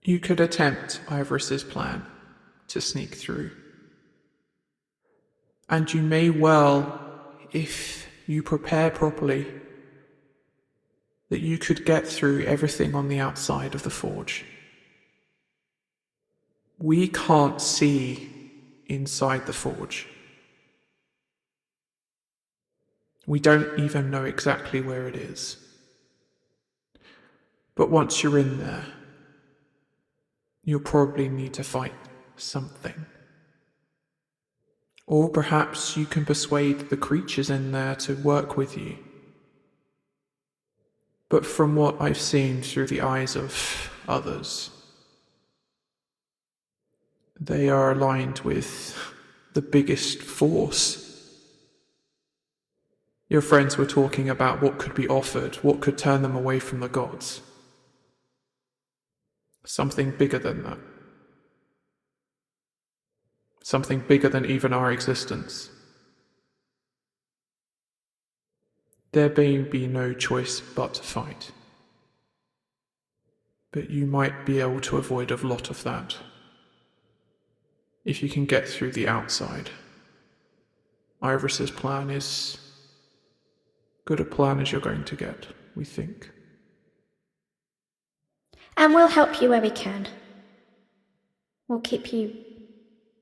You could attempt Ivoris's plan to sneak through. And you may well, if you prepare properly, that you could get through everything on the outside of the forge. We can't see inside the forge. We don't even know exactly where it is. But once you're in there, you'll probably need to fight something. Or perhaps you can persuade the creatures in there to work with you. But from what I've seen through the eyes of others, they are aligned with the biggest force. Your friends were talking about what could be offered, what could turn them away from the gods. Something bigger than that. Something bigger than even our existence. There may be no choice but to fight. But you might be able to avoid a lot of that if you can get through the outside. Ivoris's plan is good a plan as you're going to get, we think. And we'll help you where we can. We'll keep you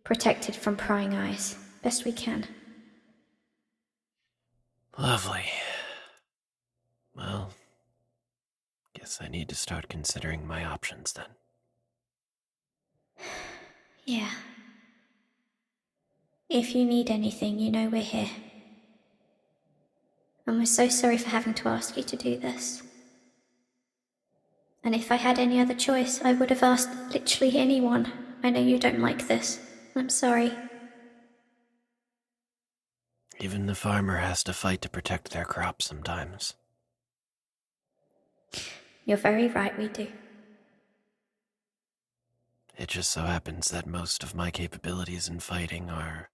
protected from prying eyes, best we can. Lovely. Well, guess I need to start considering my options then. Yeah. If you need anything, you know we're here. And we're so sorry for having to ask you to do this. And if I had any other choice, I would have asked literally anyone. I know you don't like this. I'm sorry. Even the farmer has to fight to protect their crops sometimes. You're very right, we do. It just so happens that most of my capabilities in fighting are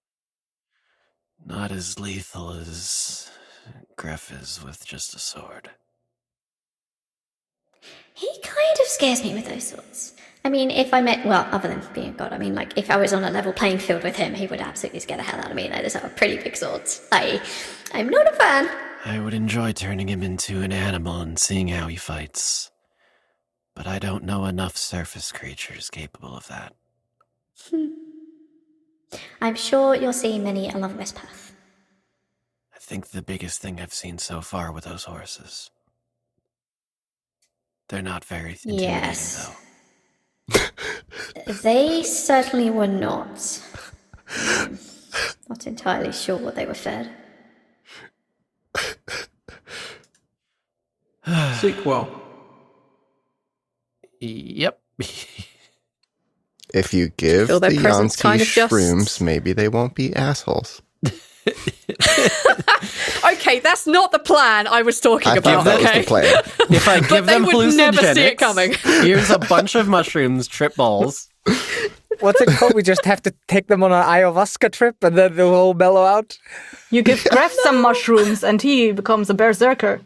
not as lethal as Greff is with just a sword. He kind of scares me with those sorts. I mean, if I met, well, other than being a god, I mean, like, if I was on a level playing field with him, he would absolutely scare the hell out of me. Those are pretty big swords. I'm not a fan. I would enjoy turning him into an animal and seeing how he fights. but I don't know enough surface creatures capable of that. I'm sure you'll see many along this path. I think the biggest thing I've seen so far with those horses. They're not very intimidating, Yes. though. They certainly were not. Not entirely sure what they were fed. Sleep well. Yep. If you give feel the their presence Yansky kind of just- shrooms, maybe they won't be assholes. Okay, that's not the plan I was talking I about. thought that Okay, was the plan. If I give they them would never see it hallucinogenics, coming. here's a bunch of mushrooms, trip balls. What's it called? We just have to take them on an ayahuasca trip and then they'll all mellow out. You give Greff some mushrooms and he becomes a berserker.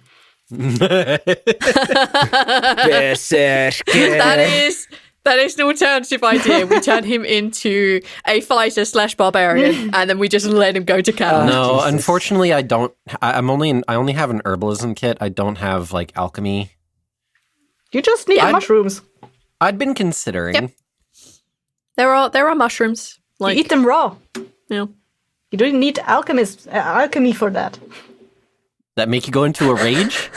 That is an alternative idea. We turn him into a fighter / barbarian, and then we just let him go to camp. No, unfortunately, I don't. I only have an herbalism kit. I don't have like alchemy. You just need mushrooms. I'd been considering. Yep. There are mushrooms. Like, You eat them raw. Yeah. You don't need alchemy for that. That make you go into a rage?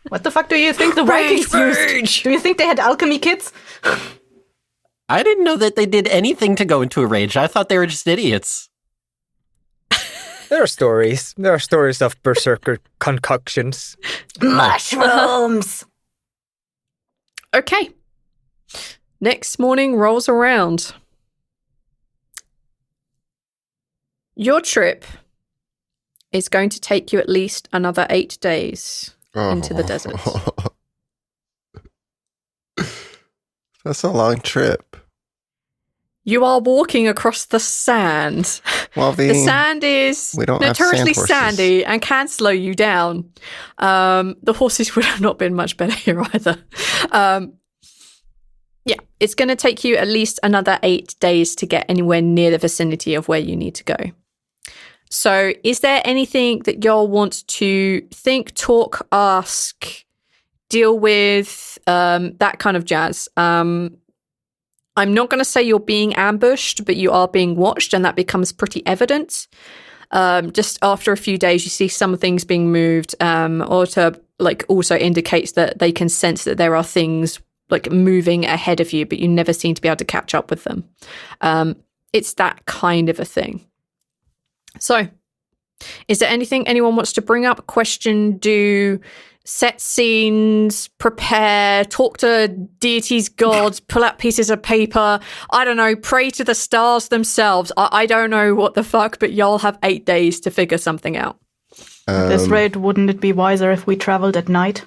What the fuck do you think the Vikings used? Do you think they had alchemy kits? I didn't know that they did anything to go into a rage. I thought they were just idiots. There are stories. There are stories of berserker concoctions. Mushrooms! Okay. Next morning rolls around. Your trip is going to take you at least another 8 days into the desert. That's a long trip. You are walking across the sand. Well, The sand is we don't have notoriously sand horses. sandy and can slow you down. The horses would have not been much better here either. Yeah, it's going to take you at least another 8 days to get anywhere near the vicinity of where you need to go. So is there anything that y'all want to think, talk, ask, deal with, that kind of jazz? I'm not going to say you're being ambushed, but you are being watched, and that becomes pretty evident. Just after a few days, you see some things being moved, also indicates that they can sense that there are things like moving ahead of you, but you never seem to be able to catch up with them. It's that kind of a thing. So, is there anything anyone wants to bring up, question, do, set scenes, prepare, talk to deities, gods, pull out pieces of paper, I don't know, pray to the stars themselves? I don't know what the fuck, but y'all have 8 days to figure something out. At this rate, wouldn't it be wiser if we traveled at night?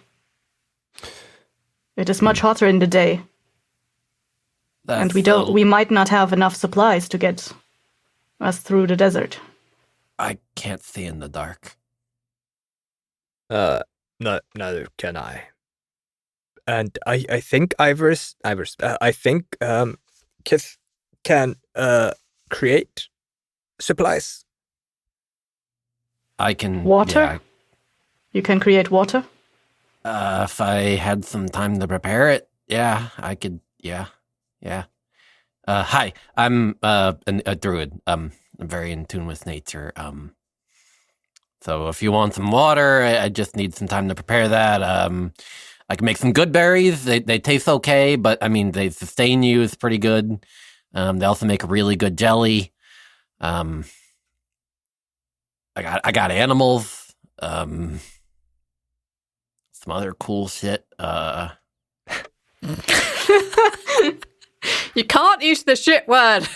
It is much hotter in the day, and we might not have enough supplies to get us through the desert. I can't see in the dark. No, neither can I. And I think Ivoris, I think Kith can create supplies. I can Water? You can create water? If I had some time to prepare it, yeah, I could. Yeah. Hi, I'm a druid. I'm very in tune with nature. So if you want some water, I just need some time to prepare that. I can make some good berries. They taste okay, but I mean they sustain you. It's pretty good. They also make a really good jelly. I got animals. Some other cool shit. You can't use the shit word.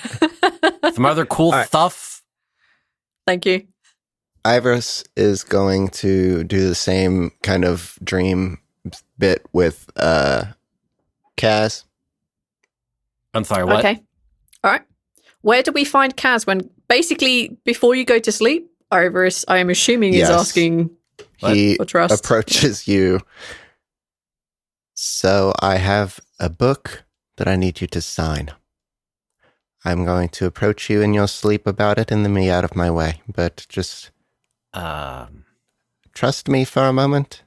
Some other cool stuff. Thank you. Ivoris is going to do the same kind of dream bit with Kaz. I'm sorry, what? Okay. All right. Where do we find Kaz when, basically, before you go to sleep, Ivoris, I am assuming, is asking He for trust. approaches you. So I have a book that I need you to sign. I'm going to approach you in your sleep about it and then be out of my way. But just trust me for a moment.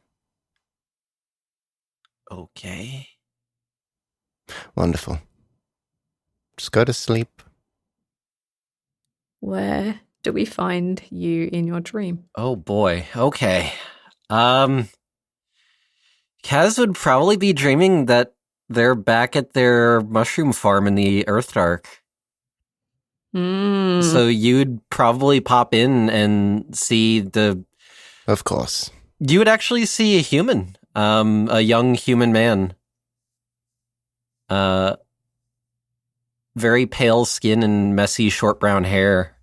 Okay. Wonderful. Just go to sleep. Where do we find you in your dream? Oh boy. Okay. Kaz would probably be dreaming that they're back at their mushroom farm in the Earthdark. So you'd probably pop in and see Of course. You would actually see a human, a young human man. Very pale skin and messy short brown hair.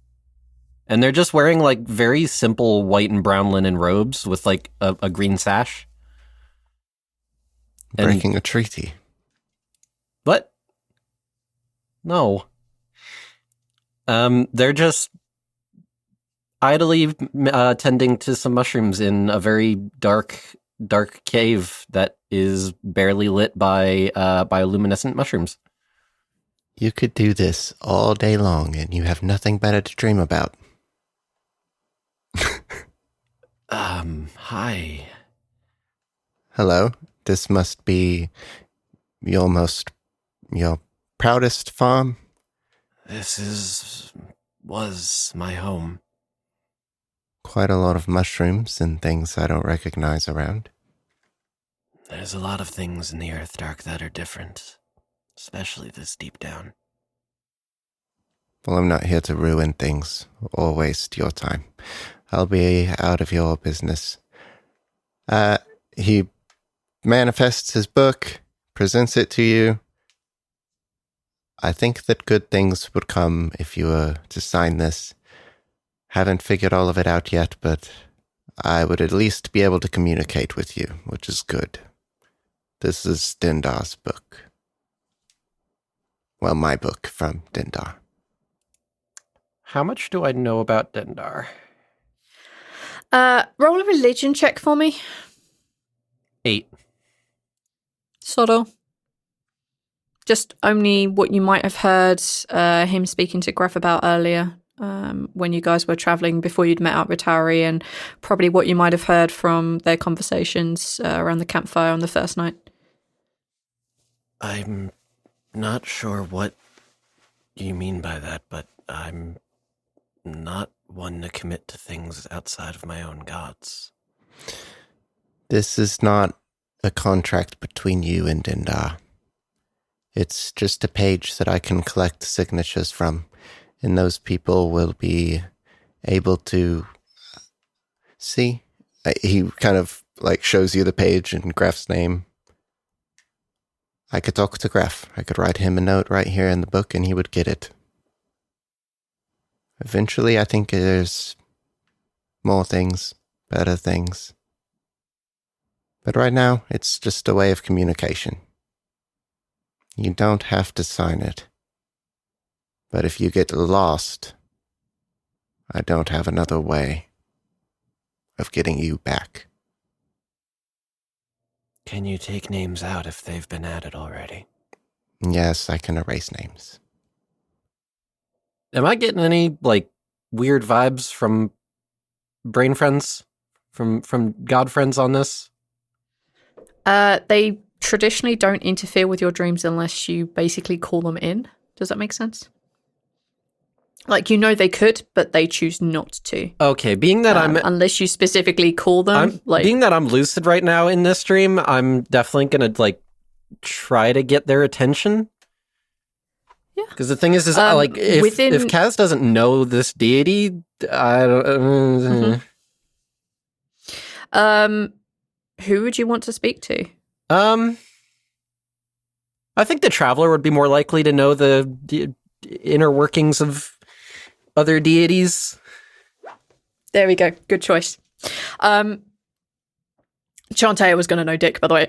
And they're just wearing like very simple white and brown linen robes with like a green sash. Breaking a treaty. What? No. They're just idly tending to some mushrooms in a very dark cave that is barely lit by luminescent mushrooms. You could do this all day long and you have nothing better to dream about. Hi. Hello. This must be your proudest farm. This was my home. Quite a lot of mushrooms and things I don't recognize around. There's a lot of things in the Earthdark that are different, especially this deep down. Well, I'm not here to ruin things or waste your time. I'll be out of your business. He manifests his book, presents it to you. I think that good things would come if you were to sign this. Haven't figured all of it out yet, but I would at least be able to communicate with you, which is good. This is Dindar's book. Well, my book from Dindar. How much do I know about Dindar? Roll a religion check for me. 8. Sodal. Just only what you might have heard him speaking to Greff about earlier when you guys were traveling before you'd met up with Tawree, and probably what you might have heard from their conversations around the campfire on the first night. I'm not sure what you mean by that, but I'm not one to commit to things outside of my own gods. This is not a contract between you and Dindar. It's just a page that I can collect signatures from, and those people will be able to see. He kind of like shows you the page and Greff's name. I could talk to Greff. I could write him a note right here in the book and he would get it. Eventually, I think there's more things, better things. But right now, it's just a way of communication. You don't have to sign it. But if you get lost, I don't have another way of getting you back. Can you take names out if they've been added already? Yes, I can erase names. Am I getting any, like, weird vibes from brain friends? From god friends on this? They traditionally don't interfere with your dreams unless you basically call them in. Does that make sense? Like, you know they could, but they choose not to. Okay, being that unless you specifically call them. Being that I'm lucid right now in this dream, I'm definitely going to, like, try to get their attention. Yeah. Because the thing is like, if Kaz doesn't know this deity, I don't... Who would you want to speak to? I think the Traveler would be more likely to know the inner workings of other deities. There we go. Good choice. Chantea was going to know Dick, by the way.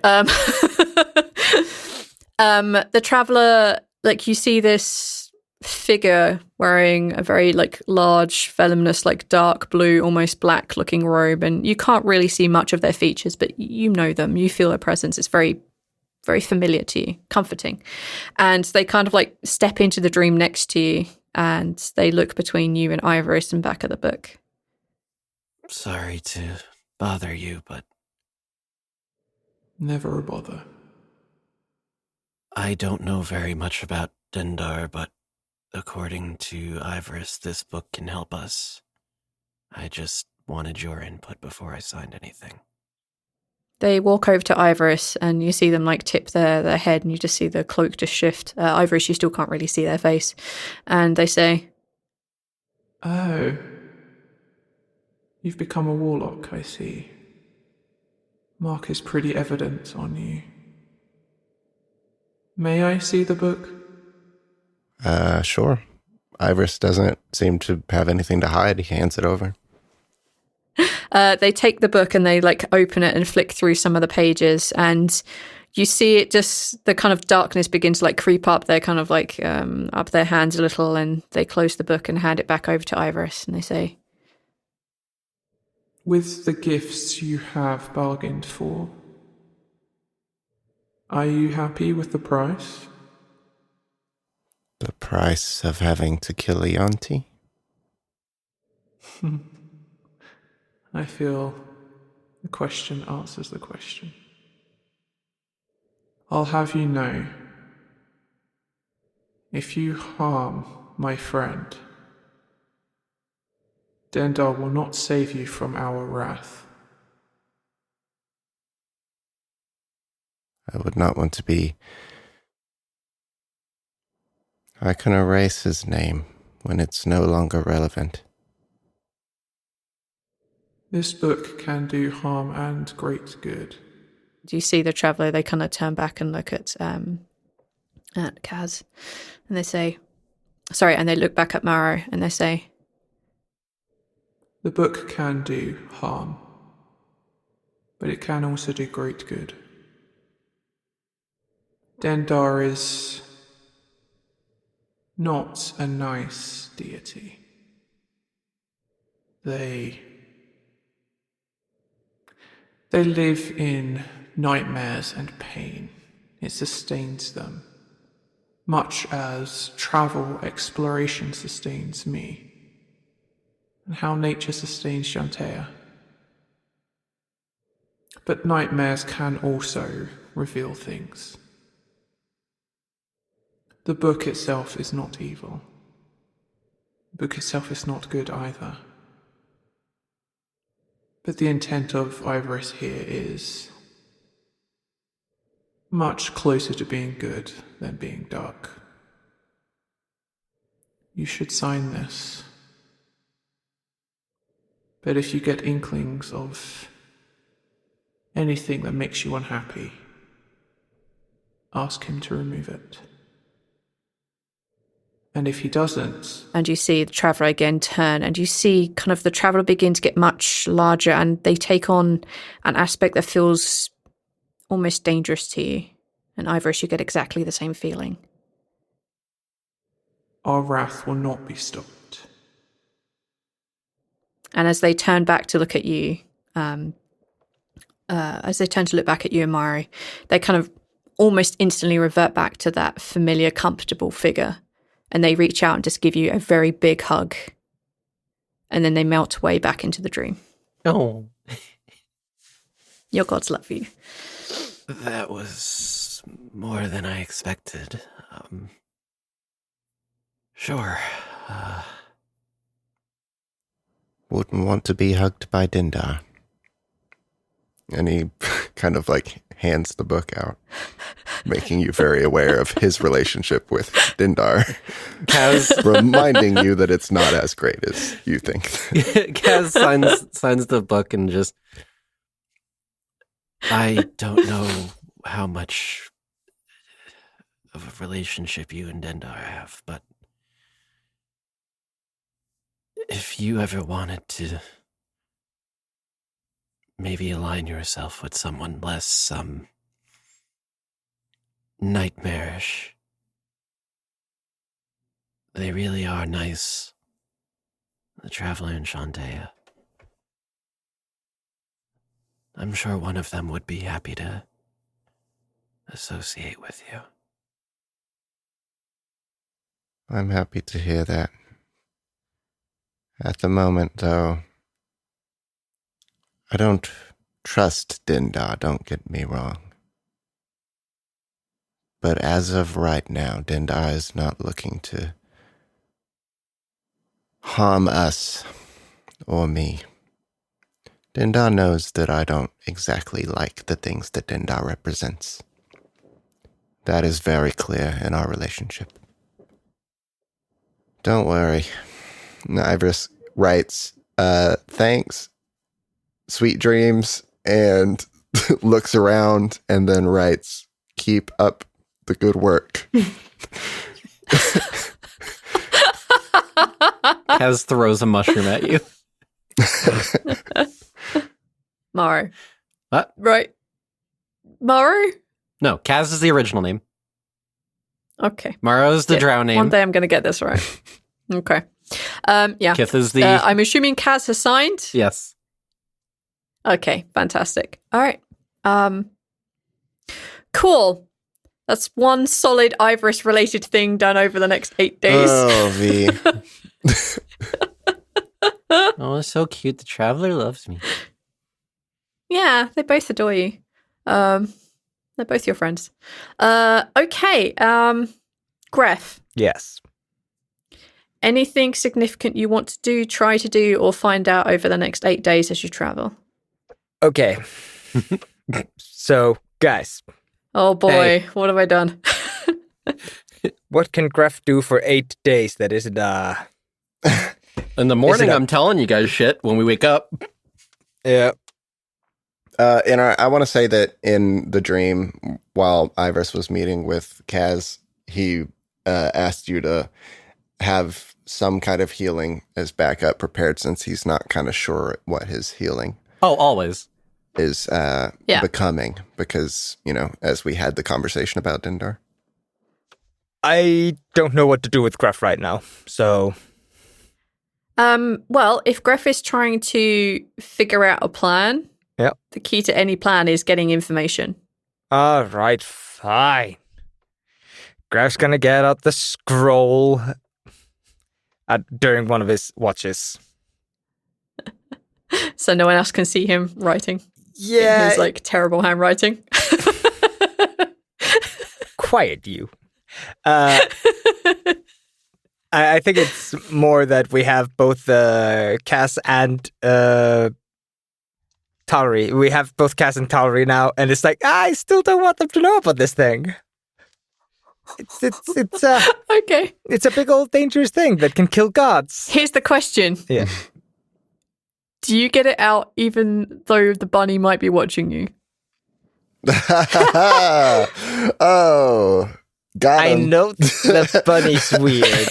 The Traveler, like, you see this figure wearing a very, like, large, voluminous, like, dark blue, almost black looking robe, and you can't really see much of their features, but you know them. You feel their presence. It's very, very familiar to you, comforting. And they kind of, like, step into the dream next to you, and they look between you and Ivoris and back at the book. Sorry to bother you, but... Never a bother. I don't know very much about Dendar, but according to Ivoris, this book can help us. I just wanted your input before I signed anything. They walk over to Ivoris, and you see them like tip their head, and you just see the cloak just shift. Ivoris, you still can't really see their face. And they say, Oh. You've become a warlock, I see. Mark is pretty evident on you. May I see the book? Sure. Ivoris doesn't seem to have anything to hide. He hands it over. they take the book and they like open it and flick through some of the pages, and you see it just, the kind of darkness begins to like creep up. They're kind of like up their hands a little, and they close the book and hand it back over to Ivoris, and they say, With the gifts you have bargained for, are you happy with the price? The price of having to kill Ianti? I feel the question answers the question. I'll have you know, if you harm my friend, Dendar will not save you from our wrath. I would not want to be... I can erase his name when it's no longer relevant. This book can do harm and great good. do you see the traveller? They kind of turn back and look at Kaz, and they say, sorry, and they look back at Maro and they say, The book can do harm, but it can also do great good. Dendar is not a nice deity. They live in nightmares and pain. It sustains them, much as travel exploration sustains me, and how nature sustains Shantaea. But nightmares can also reveal things. The book itself is not evil. The book itself is not good either. But the intent of Ivoris here is much closer to being good than being dark. You should sign this. But if you get inklings of anything that makes you unhappy, ask him to remove it. And if he doesn't... And you see the traveller again turn, and you see kind of the traveller begin to get much larger, and they take on an aspect that feels almost dangerous to you. And Ivoris, you get exactly the same feeling. Our wrath will not be stopped. And as they turn back to look at you, and Mari, they kind of almost instantly revert back to that familiar, comfortable figure. And they reach out and just give you a very big hug. And then they melt away back into the dream. Oh. Your gods love you. That was more than I expected. Sure. Wouldn't want to be hugged by Dendar. And he kind of like hands the book out, making you very aware of his relationship with Dendar. Kaz reminding you that it's not as great as you think. Kaz signs the book and just, I don't know how much of a relationship you and Dendar have, but if you ever wanted to maybe align yourself with someone less, nightmarish. They really are nice. The traveller and Shantaea. I'm sure one of them would be happy to associate with you. I'm happy to hear that. At the moment, though, I don't trust Dendar, don't get me wrong. But as of right now, Dendar is not looking to harm us or me. Dendar knows that I don't exactly like the things that Dendar represents. That is very clear in our relationship. Don't worry. Ivoris writes, thanks, sweet dreams, and looks around and then writes, keep up the good work. Kaz throws a mushroom at you. Maru. What? Right. Maru? No, Kaz is the original name. Okay. Maro is the drow name. One day I'm going to get this right. Okay. Yeah. Kith is the... I'm assuming Kaz has signed? Yes. Okay, fantastic. All right. Cool. That's one solid Ivoris-related thing done over the next 8 days. Oh, V. Oh, it's so cute. The Traveler loves me. Yeah, they both adore you. They're both your friends. Okay. Greff, Yes. anything significant you want to do, try to do, or find out over the next 8 days as you travel? Okay. So, guys, Oh boy, Hey. what have I done? what can Greff do for 8 days that isn't, In the morning, Is it a- I'm telling you guys shit when we wake up. Yeah. I want to say that in the dream, while Ivoris was meeting with Kaz, he asked you to have some kind of healing as backup prepared, since he's not kind of sure what his healing Oh, always. is becoming, because, as we had the conversation about Dendar. I don't know what to do with Greff right now, so... Well, if Greff is trying to figure out a plan, Yep. the key to any plan is getting information. All right, fine. Greff's gonna get out the scroll during one of his watches. So no one else can see him writing. Yeah, In his, terrible handwriting. quiet you. I think it's more that we have both Cass and Tawree. We have both Cass and Tawree now, and it's like, I still don't want them to know about this thing. It's Okay. it's a big old dangerous thing that can kill gods. Here's the question. Yeah. Do you get it out even though the bunny might be watching you? Oh, got I him. know the bunny's weird.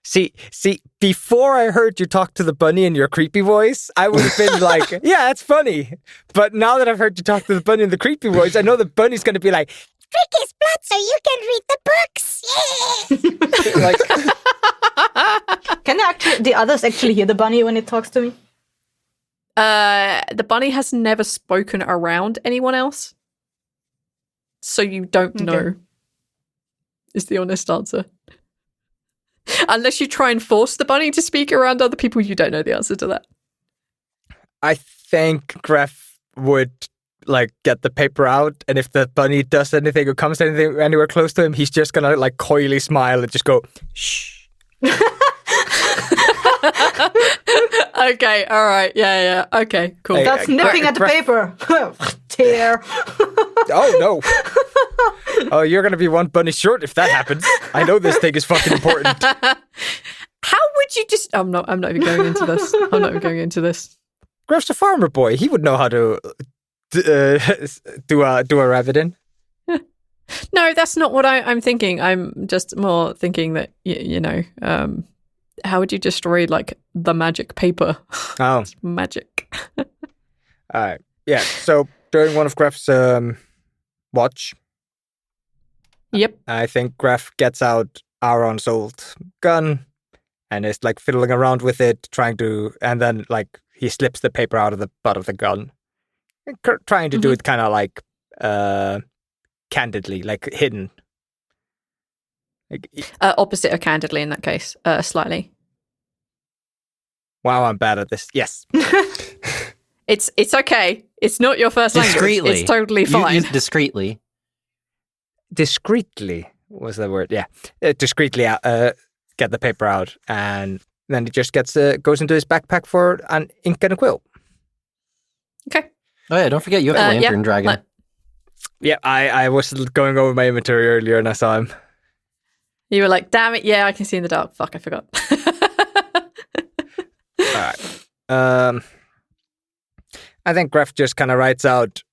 See, before I heard you talk to the bunny in your creepy voice, I would have been like, yeah, that's funny. But now that I've heard you talk to the bunny in the creepy voice, I know the bunny's going to be like, Drink his blood so you can read the books. Yeah. like, Can the others actually hear the bunny when it talks to me? The bunny has never spoken around anyone else. So you don't know, is the honest answer. Unless you try and force the bunny to speak around other people, you don't know the answer to that. I think Greff would get the paper out, and if the bunny does anything or comes anywhere close to him, he's just gonna coyly smile and just go, shh. Okay, all right, yeah, okay, cool. Hey, That's nipping at the paper. Tear. Oh no. Oh, you're gonna be one bunny short if that happens. I know this thing is fucking important. How would you just? I'm not even going into this. I'm not even going into this. Greff's a farmer boy. He would know how to do a rabbit in. No, that's not what I'm thinking. I'm just more thinking that how would you destroy the magic paper? Oh, It's magic. all right. Yeah. So during one of Greff's watch, Yep. I think Greff gets out Aaron's old gun and is fiddling around with it, and then he slips the paper out of the butt of the gun, trying to do it kind of candidly, hidden. Opposite of candidly in that case, slightly. Wow, I'm bad at this. Yes. It's okay. It's not your first Discreetly. language. It's totally fine. Use discreetly. Discreetly was the word. Yeah, discreetly get the paper out, and then he just goes into his backpack for an ink and a quill. Okay. Oh yeah, don't forget you have the lantern dragon. Yeah, I was going over my inventory earlier and I saw him. You were like, damn it, yeah, I can see in the dark. Fuck, I forgot. All right. I think Greff just kind of writes out,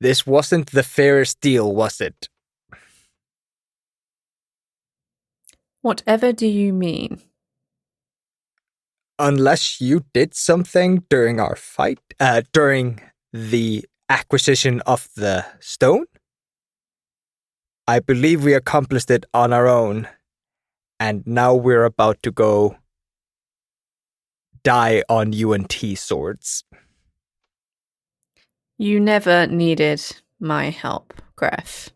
this wasn't the fairest deal, was it? Whatever do you mean? Unless you did something during our fight, during the acquisition of the stone, I believe we accomplished it on our own, and now we're about to go die on UNT swords. You never needed my help, Greff.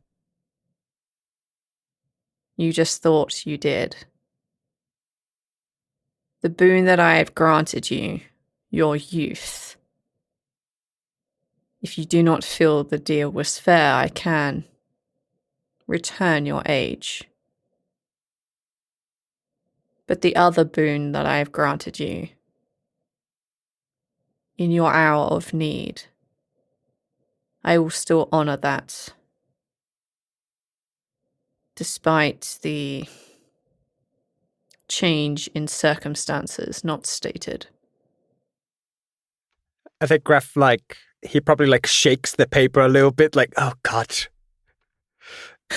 You just thought you did. The boon that I have granted you, your youth. If you do not feel the deal was fair, I can return your age. But the other boon that I have granted you, in your hour of need, I will still honor that, despite the change in circumstances not stated. I think Greff, he probably shakes the paper a little bit, oh God.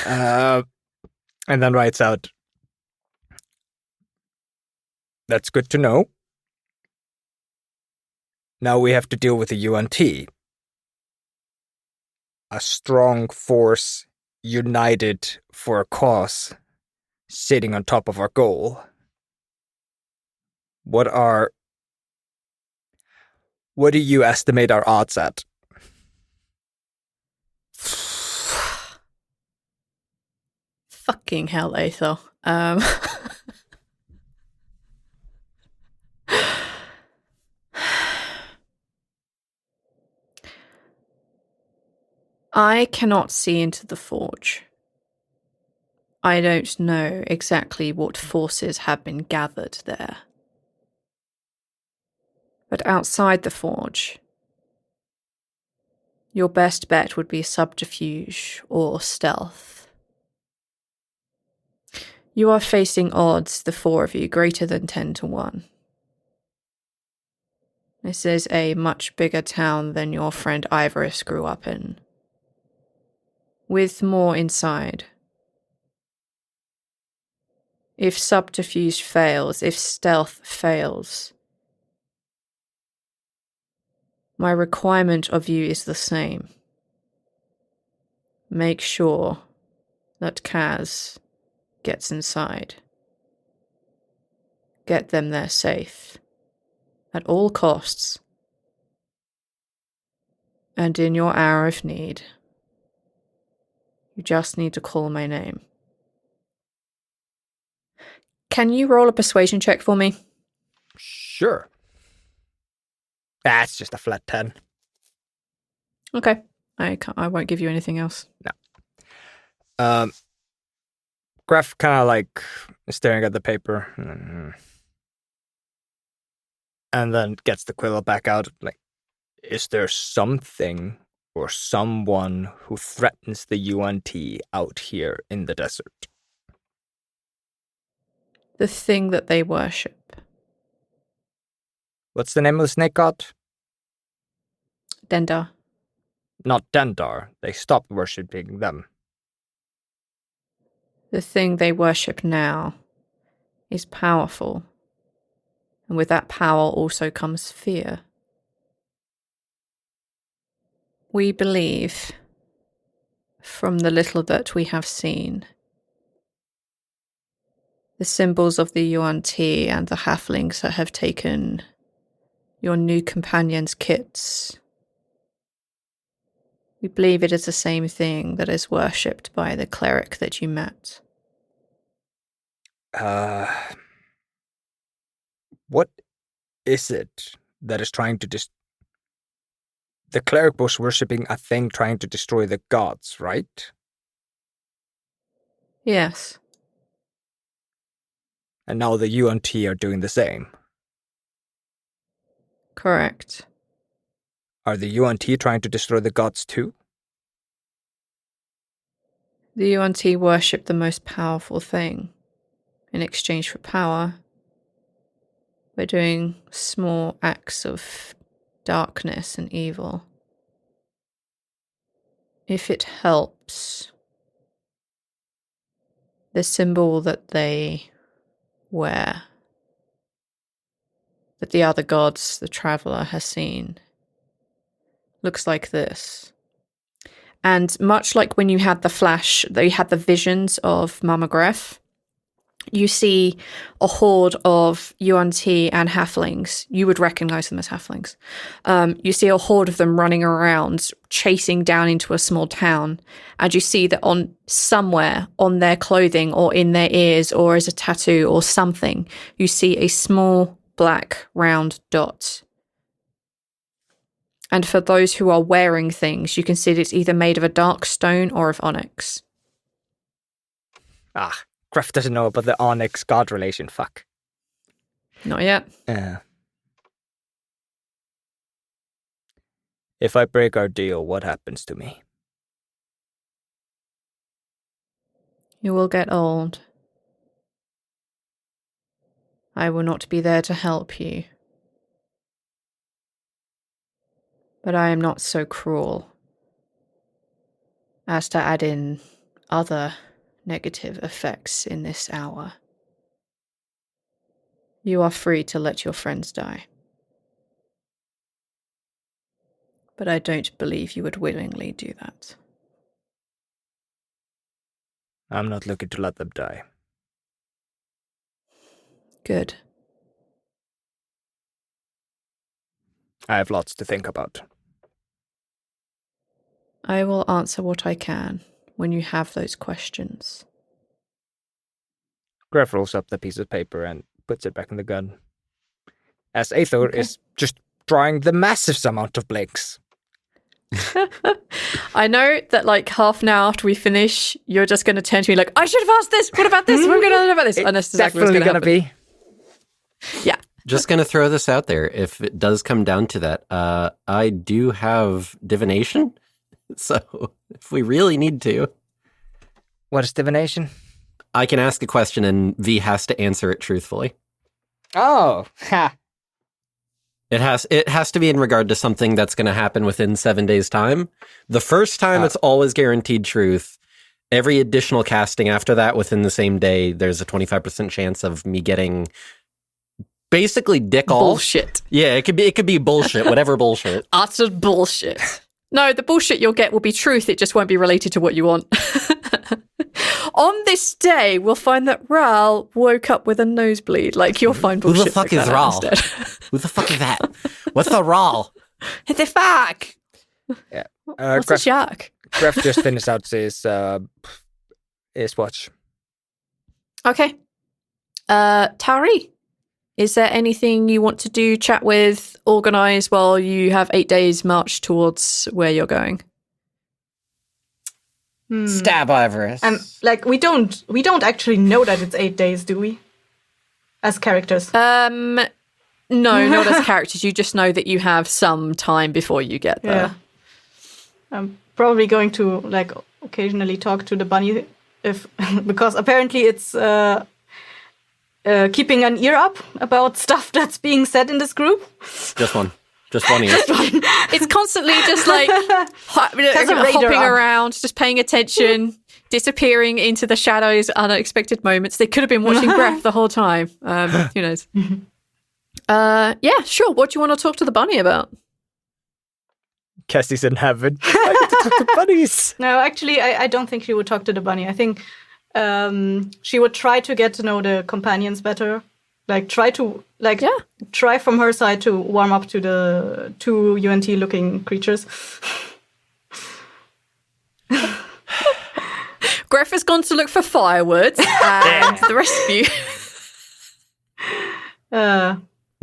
And then writes out, that's good to know. Now we have to deal with the UNT. A strong force united for a cause, sitting on top of our goal. What do you estimate our odds at? Fucking hell, Aethel. I cannot see into the forge. I don't know exactly what forces have been gathered there. But outside the forge, your best bet would be subterfuge or stealth. You are facing odds, the four of you, greater than 10 to 1. This is a much bigger town than your friend Ivoris grew up in, with more inside. If subterfuge fails, if stealth fails, my requirement of you is the same. Make sure that Kaz gets inside. Get them there safe, at all costs. And in your hour of need, you just need to call my name. Can you roll a persuasion check for me? Sure. That's just a flat 10. Okay. I won't give you anything else. No. Greff kind of staring at the paper. And then gets the quill back out. Is there something or someone who threatens the UNT out here in the desert? The thing that they worship. What's the name of the snake god? Dendar. Not Dendar. They stopped worshipping them. The thing they worship now is powerful. And with that power also comes fear. We believe, from the little that we have seen, the symbols of the UNT and the halflings that have taken your new companions' kits. We believe it is the same thing that is worshipped by the cleric that you met. What is it that is trying to the cleric was worshipping a thing trying to destroy the gods, right? Yes. And now the UNT are doing the same. Correct. Are the UNT trying to destroy the gods too? The UNT worship the most powerful thing. In exchange for power, we're doing small acts of darkness and evil. If it helps, the symbol that they wear, that the other gods, the traveller, has seen, looks like this. And much like when you had the flash, you had the visions of Mama Greff, you see a horde of UNT and halflings. You would recognize them as halflings. You see a horde of them running around, chasing down into a small town. And you see that on somewhere on their clothing or in their ears or as a tattoo or something, you see a small black round dot. And for those who are wearing things, you can see that it's either made of a dark stone or of onyx. Greff doesn't know about the onyx god relation, fuck. Not yet. If I break our deal, what happens to me? You will get old. I will not be there to help you. But I am not so cruel as to add in other negative effects in this hour. You are free to let your friends die. But I don't believe you would willingly do that. I'm not looking to let them die. Good. I have lots to think about. I will answer what I can when you have those questions. Greff rolls up the piece of paper and puts it back in the gun. As Aethor is just drawing the massive amount of blanks. I know that like half an hour after we finish, you're just going to turn to me like, I should have asked this. What about this? We're going to know about this. And that's exactly what's going to be. Yeah. Just going to throw this out there. If it does come down to that, I do have divination. So if we really need to. What is divination? I can ask a question and V has to answer it truthfully. Oh, ha. It has to be in regard to something that's going to happen within 7 days' time. The first time, it's always guaranteed truth. Every additional casting after that within the same day, there's a 25% chance of me getting basically dick all. Bullshit. Yeah, it could be bullshit, whatever bullshit. Utter bullshit. No, the bullshit you'll get will be truth. It just won't be related to what you want. On this day, we'll find that Ral woke up with a nosebleed. Like, you'll find bullshit. Who the fuck is Ral? Who the fuck is that? What's the Ral? The fuck? Yeah. What's a shark? Greff just finished out his watch. Okay. Tawree, is there anything you want to do, chat with, organize while you have 8 days march towards where you're going? Stab Ivoris. Like we don't actually know that it's 8 days, do we? As characters. No, not as characters. You just know that you have some time before you get there. Yeah. I'm probably going to like occasionally talk to the bunny because apparently it's keeping an ear up about stuff that's being said in this group. Just one ear. It's constantly just like hopping around, just paying attention, disappearing into the shadows, unexpected moments. They could have been watching Greff the whole time. Who knows? Yeah, sure. What do you want to talk to the bunny about? Cassie's in heaven. I get to talk to bunnies. No, actually, I don't think she would talk to the bunny. I think she would try to get to know the companions better. Like, try from her side to warm up to the two UNT-looking creatures. Greff has gone to look for firewood, and the rest of you...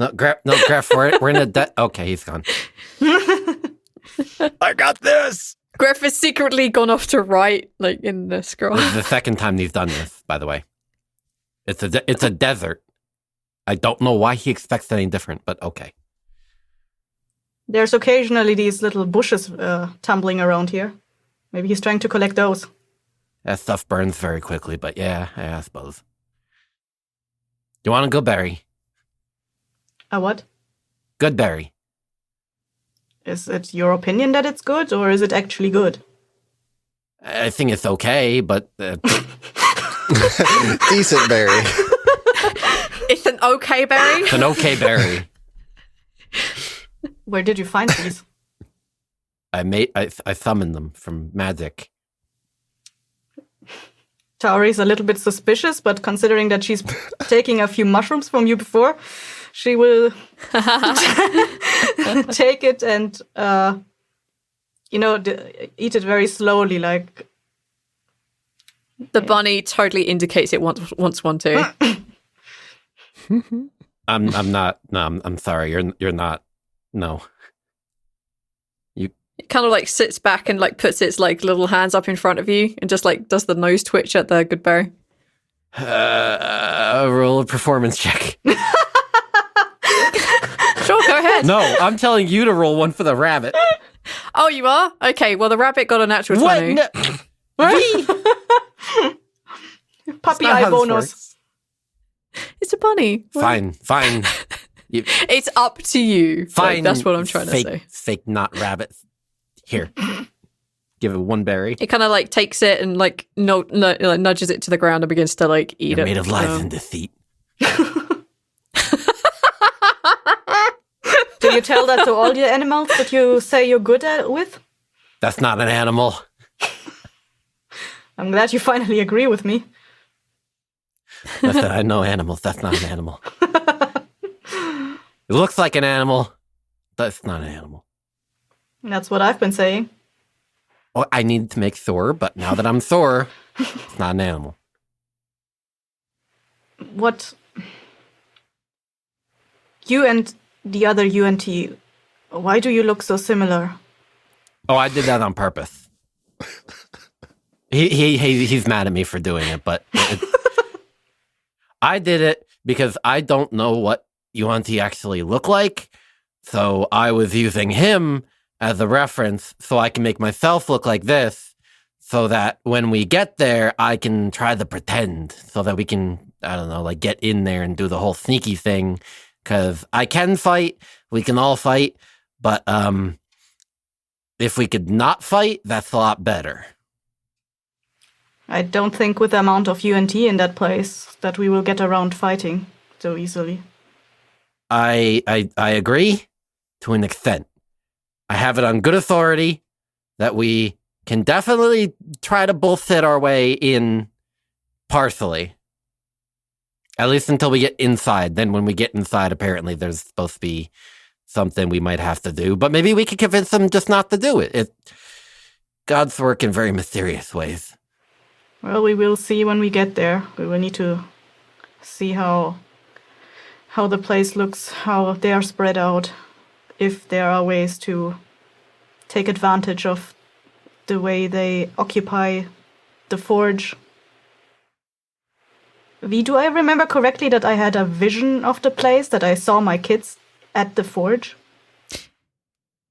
Greff, we're in a okay, he's gone. I got this. Greff has secretly gone off to write, like, in the scroll. This is the second time he's done this, by the way. It's a desert. I don't know why he expects anything different, but okay. There's occasionally these little bushes tumbling around here. Maybe he's trying to collect those. That stuff burns very quickly, but yeah, I suppose. You want a good berry? A what? Good berry. Is it your opinion that it's good, or is it actually good? I think it's okay, but... Decent berry. It's an okay berry? It's an okay berry. Where did you find these? I summoned them from magic. Tawree's a little bit suspicious, but considering that she's taking a few mushrooms from you before, she will take it and, eat it very slowly, like... The bunny totally indicates it wants one too. I'm not. No, I'm sorry. You're not. No. It kind of like sits back and like puts its like little hands up in front of you and just like does the nose twitch at the good berry. Roll a performance check. Sure, go ahead. No, I'm telling you to roll one for the rabbit. Oh, you are? Okay, well the rabbit got a natural 20. What? Puppy eye bonus. It's a bunny. Fine. It's up to you. Fine. Like, that's what I'm trying to say. Fake not rabbit. Here. Give it one berry. It kind of like takes it and like nudges it to the ground and begins to like eat You're it. made of lies and deceit. Do you tell that to all your animals that you say you're good with? That's not an animal. I'm glad you finally agree with me. I know animals. That's not an animal. It looks like an animal. That's not an animal. That's what I've been saying. Oh, I needed to make sure, but now that I'm sore, it's not an animal. What? You and the other UNT, why do you look so similar? Oh, I did that on purpose. He's mad at me for doing it, but I did it because I don't know what UNT actually look like, so I was using him as a reference so I can make myself look like this, so that when we get there, I can try to pretend, so that we can, I don't know, like get in there and do the whole sneaky thing, because I can fight, we can all fight, but if we could not fight, that's a lot better. I don't think with the amount of UNT in that place that we will get around fighting so easily. I agree to an extent. I have it on good authority that we can definitely try to bullshit our way in partially. At least until we get inside. Then when we get inside, apparently there's supposed to be something we might have to do. But maybe we could convince them just not to do it. God's work in very mysterious ways. Well, we will see when we get there. We will need to see how the place looks, how they are spread out, if there are ways to take advantage of the way they occupy the forge. Do I remember correctly that I had a vision of the place, that I saw my kids at the forge?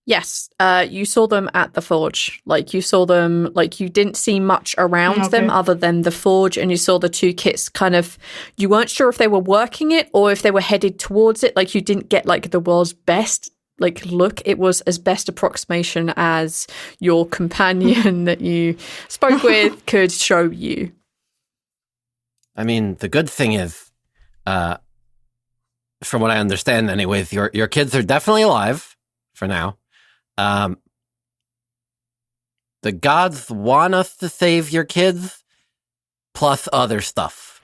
Yes, you saw them at the forge. Like, you saw them, like, you didn't see much around them other than the forge, and you saw the two kits kind of, you weren't sure if they were working it or if they were headed towards it. Like, you didn't get, like, the world's best, like, look. It was as best approximation as your companion that you spoke with could show you. I mean, the good thing is, from what I understand anyways, your kids are definitely alive for now. The gods want us to save your kids, plus other stuff.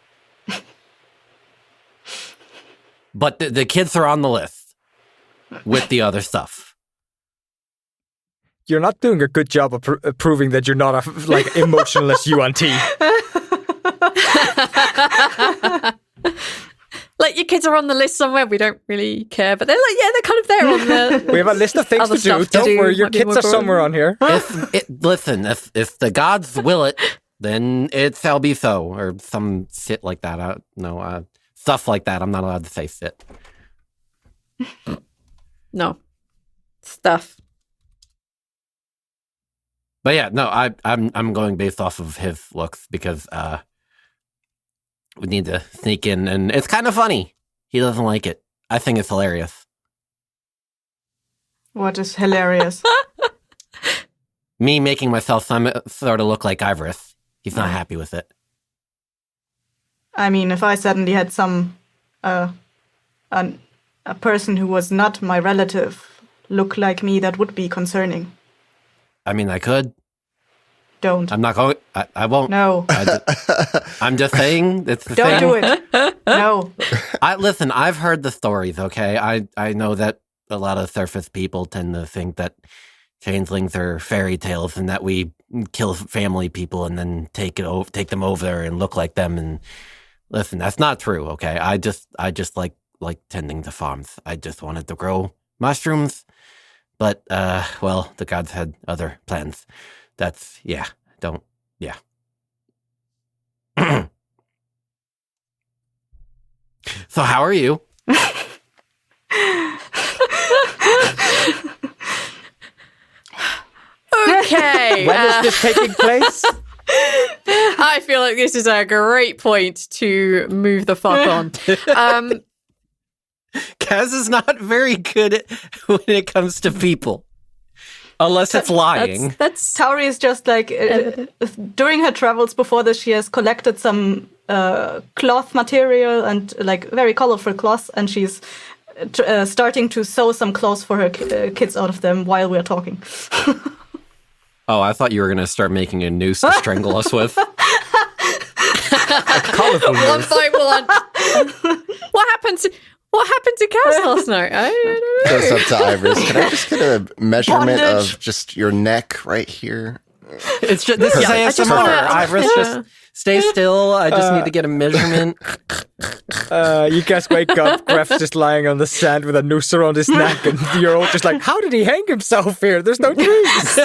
But the kids are on the list with the other stuff. You're not doing a good job of proving that you're not a emotionless UNT. Like, kids are on the list somewhere. We don't really care, but they're like, yeah, they're kind of there on the. We have a list of things to do. Don't worry, your kids are somewhere on here. Listen, if the gods will it, then it shall be so, or some shit like that. Stuff like that. I'm not allowed to say shit. No. Stuff. But yeah, no, I'm going based off of his looks because we need to sneak in, and it's kind of funny. He doesn't like it. I think it's hilarious. What is hilarious? Me making myself sort of look like Ivoris. He's not happy with it. I mean, if I suddenly had a person who was not my relative look like me, that would be concerning. I mean, I could. Don't. I'm not going. I won't. No. I'm just saying. It's the Don't thing. do it. No. Listen, I've heard the stories, okay? I know that a lot of surface people tend to think that changelings are fairy tales and that we kill family people and then take them over and look like them. And listen, that's not true, okay? I just like tending to farms. I just wanted to grow mushrooms. But, well, the gods had other plans. That's, yeah. So how are you? Okay. When is this taking place? I feel like this is a great point to move the fuck on. Kaz is not very good when it comes to people. Unless it's lying. That's Tawree is just like, during her travels before this, she has collected some cloth material and like very colorful cloth, and she's starting to sew some clothes for her kids out of them while we're talking. Oh, I thought you were going to start making a noose to strangle us with. one by one. What happened to Kaz last night? I don't know. Goes up to Ivoris. Can I just get a measurement of just your neck right here? It's just this is ASMR. Ivoris, just stay still. I just need to get a measurement. You guys wake up. Greff's just lying on the sand with a noose around his neck, and you're all just like, "How did he hang himself here? There's no trees."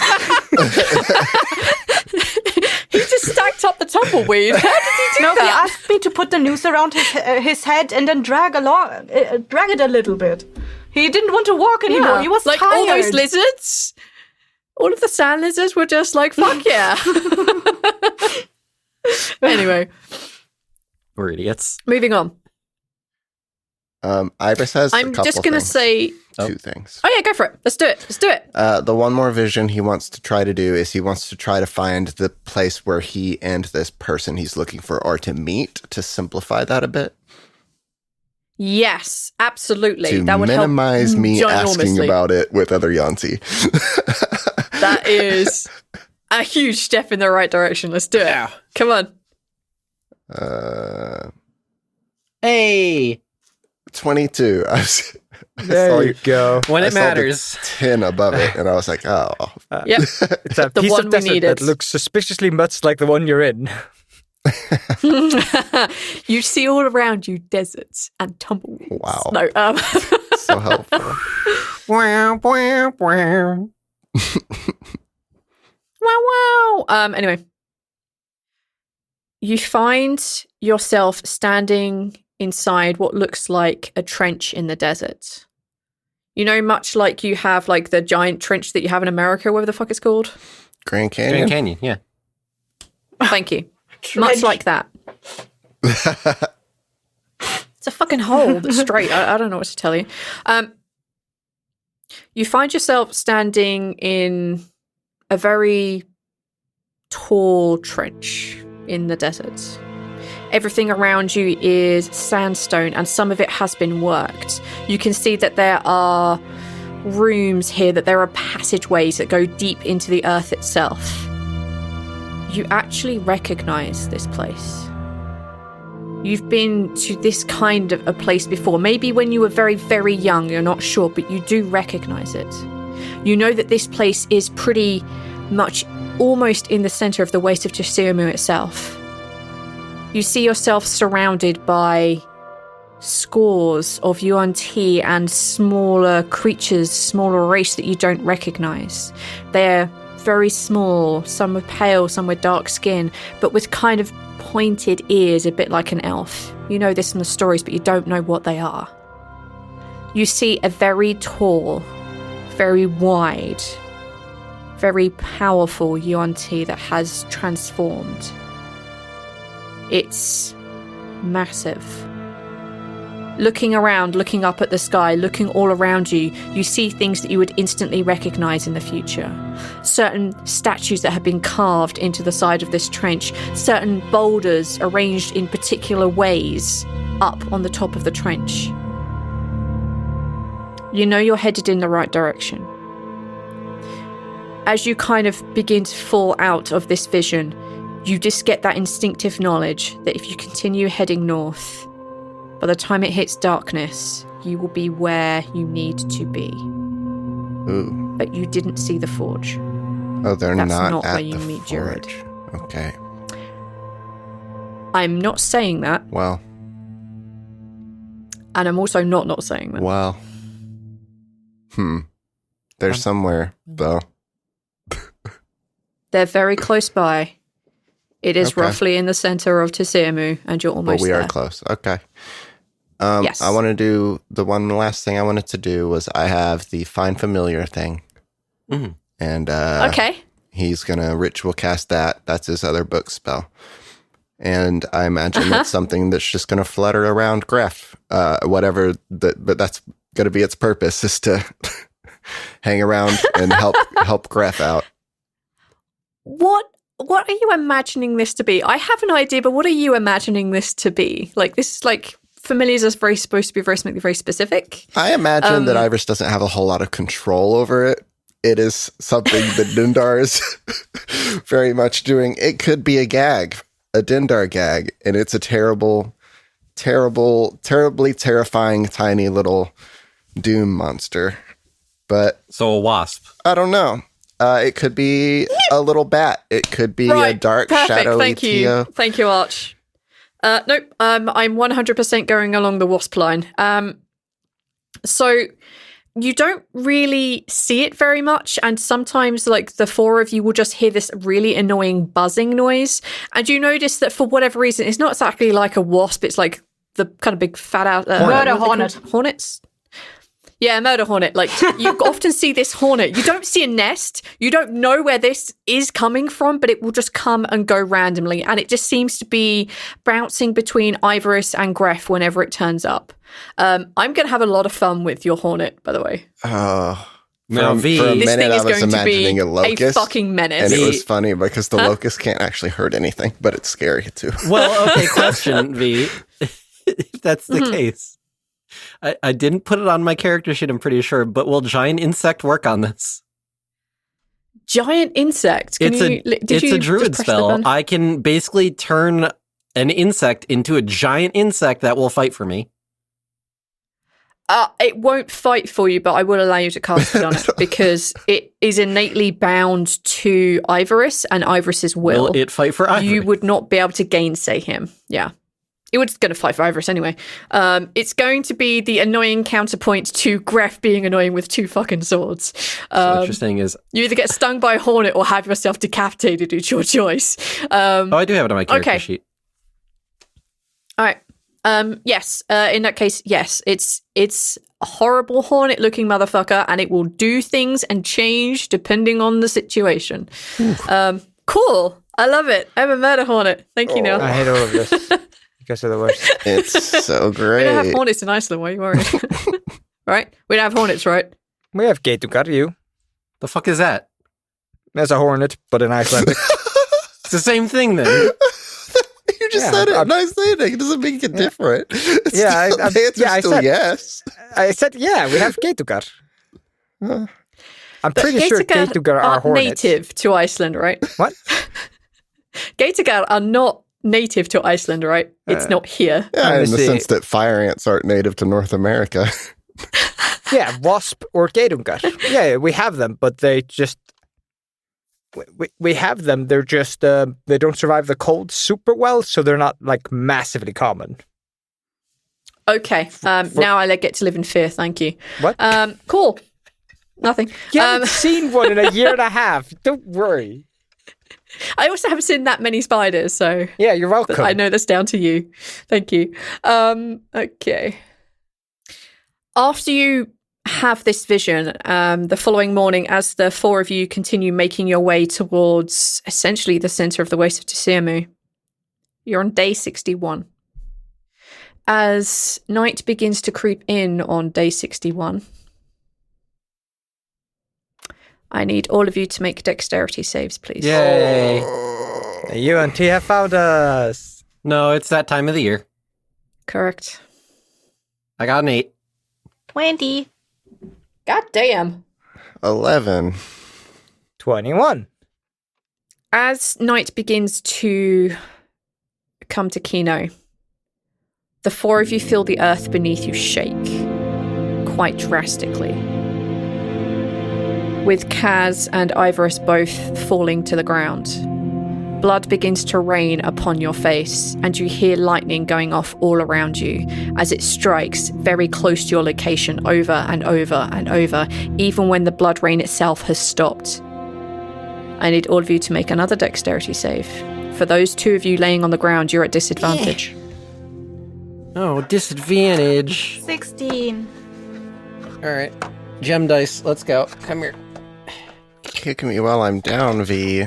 He just stacked up the tumbleweed. How did he do No, that? he asked me to put the noose around his head and then drag it a little bit. He didn't want to walk anymore. Yeah, He was like tired. all those lizards. All of the sand lizards were just like, fuck yeah. Anyway. We're idiots. Moving on. Ivoris has I'm a couple just going to things. say... Two things. Oh yeah, go for it. Let's do it. The one more vision he wants to try to do is he wants to try to find the place where he and this person he's looking for are to meet, to simplify that a bit. Yes, absolutely. To That would minimize help me asking ginormously. about it with other Yanti. That is a huge step in the right direction. Let's do it. Yeah. Come on. Hey. 22. There you go. When I it saw the matters. 10 above it, and I was like, oh. Yep. It's a The piece one of we desert needed. that looks suspiciously much like the one you're in. You see all around you deserts and tumbleweeds. Wow. No, So helpful. Wow, wow, wow. wow. Anyway. You find yourself standing inside what looks like a trench in the desert. You know, much like you have like the giant trench that you have in America, whatever the fuck it's called. Grand Canyon. Grand Canyon, yeah. Thank you. Much like that. It's a fucking hole that's straight. I don't know what to tell you. You find yourself standing in a very tall trench in the desert. Everything around you is sandstone, and some of it has been worked. You can see that there are rooms here, that there are passageways that go deep into the earth itself. You actually recognize this place. You've been to this kind of a place before. Maybe when you were very, very young, you're not sure, but you do recognize it. You know that this place is pretty much almost in the center of the waste of Chisiumu itself. You see yourself surrounded by scores of UNT and smaller creatures, smaller race that you don't recognize. They're very small, some with pale, some with dark skin, but with kind of pointed ears, a bit like an elf. You know this from the stories, but you don't know what they are. You see a very tall, very wide, very powerful UNT that has transformed. It's massive. Looking around, looking up at the sky, looking all around you, you see things that you would instantly recognize in the future. Certain statues that have been carved into the side of this trench, certain boulders arranged in particular ways up on the top of the trench. You know you're headed in the right direction. As you kind of begin to fall out of this vision, you just get that instinctive knowledge that if you continue heading north, by the time it hits darkness, you will be where you need to be. Ooh. But you didn't see the forge. Oh, they're That's not not at where you the meet Jared. forge. Okay. I'm not saying that, Well. and I'm also not saying that. Well. They're somewhere, though. They're very close by. It is Okay. roughly in the center of Tisiamu, and you're almost But we there. are close. Okay. Yes. I want to do the one last thing I wanted to do was I have the find familiar thing. Mhm. And Okay. he's going to ritual cast that. That's his other book spell. And I imagine it's something that's just going to flutter around Greff. Whatever, but that's going to be its purpose is to hang around and help Greff out. What are you imagining this to be? I have an idea, but what are you imagining this to be? Like, this is like, familiars are supposed to be very specific. I imagine that Ivoris doesn't have a whole lot of control over it. It is something that Dindar is very much doing. It could be a gag, a Dindar gag, and it's a terribly terrifying tiny little doom monster. But So a wasp. I don't know. It could be a little bat. It could be a dark, shadowy Thank you. Tio. Thank you, Arch. Nope. I'm 100% going along the wasp line. So you don't really see it very much, and sometimes, like, the four of you will just hear this really annoying buzzing noise, and you notice that for whatever reason, it's not exactly like a wasp. It's like the kind of big fat out Murder hornet. Hornets. Yeah, murder hornet. Like, you often see this hornet. You don't see a nest. You don't know where this is coming from, but it will just come and go randomly. And it just seems to be bouncing between Ivoris and Greff whenever it turns up. I'm going to have a lot of fun with your hornet, by the way. Now, For a V, This minute, thing is I was going to be imagining a locust. fucking menace. And it was funny because the locust can't actually hurt anything, but it's scary too. well, okay, question, V. If that's the case. I didn't put it on my character sheet, I'm pretty sure, but will giant insect work on this? Giant insect. It's a druid spell. I can basically turn an insect into a giant insect that will fight for me. It won't fight for you, but I will allow you to cast it on it because it is innately bound to Ivoris and Ivoris's will. Will it fight for Ivoris? You would not be able to gainsay him. Yeah. It was going to fight for Ivoris anyway. It's going to be the annoying counterpoint to Greff being annoying with two fucking swords. So interesting is... You either get stung by a hornet or have yourself decapitated. It's your choice. I do have it on my character sheet. All right. Yes. In that case, yes. It's a horrible hornet-looking motherfucker, and it will do things and change depending on the situation. Cool. I love it. I'm a murder hornet. Thank you, Neil. I hate all of this. You guys are the worst. It's so We great. don't have hornets in Iceland. Why are you worried? Right? We don't have hornets, right? We have Geitugar. The fuck is that? There's a hornet, but in Icelandic. It's the same thing then. You just said it. I'm not saying it. It doesn't make it different. It's Yeah, still, the answer's still said yes. I said, yeah, we have Geitugar. I'm pretty sure Geitugar are hornets. native to Iceland, right? What? Geitugar are not native to Iceland, right? It's not here. Yeah, in the see. sense that fire ants aren't native to North America. Yeah, wasp or Geitugar. Yeah, we have them, but they just... We have them, they're just... they don't survive the cold super well, so they're not, like, massively common. Okay. Now I get to live in fear. Thank you. What? Cool. Nothing. You haven't seen one in a year and a half. Don't worry. I also haven't seen that many spiders, so... Yeah, you're welcome. I know that's down to you. Thank you. Okay. After you have this vision, the following morning, as the four of you continue making your way towards essentially the center of the waste of Tisiamu, you're on day 61. As night begins to creep in on day 61, I need all of you to make dexterity saves, please. Yay. The UNT have found us. No, it's that time of the year. Correct. I got an 8. 20. God damn. 11. 21. As night begins to come to Kino, the four of you feel the earth beneath you shake quite drastically, with Kaz and Ivoris both falling to the ground. Blood begins to rain upon your face, and you hear lightning going off all around you as it strikes very close to your location over and over and over, even when the blood rain itself has stopped. I need all of you to make another dexterity save. For those two of you laying on the ground, you're at disadvantage. Oh, disadvantage. 16. All right. Gem dice, let's go. Come here. Kick me while I'm down, V.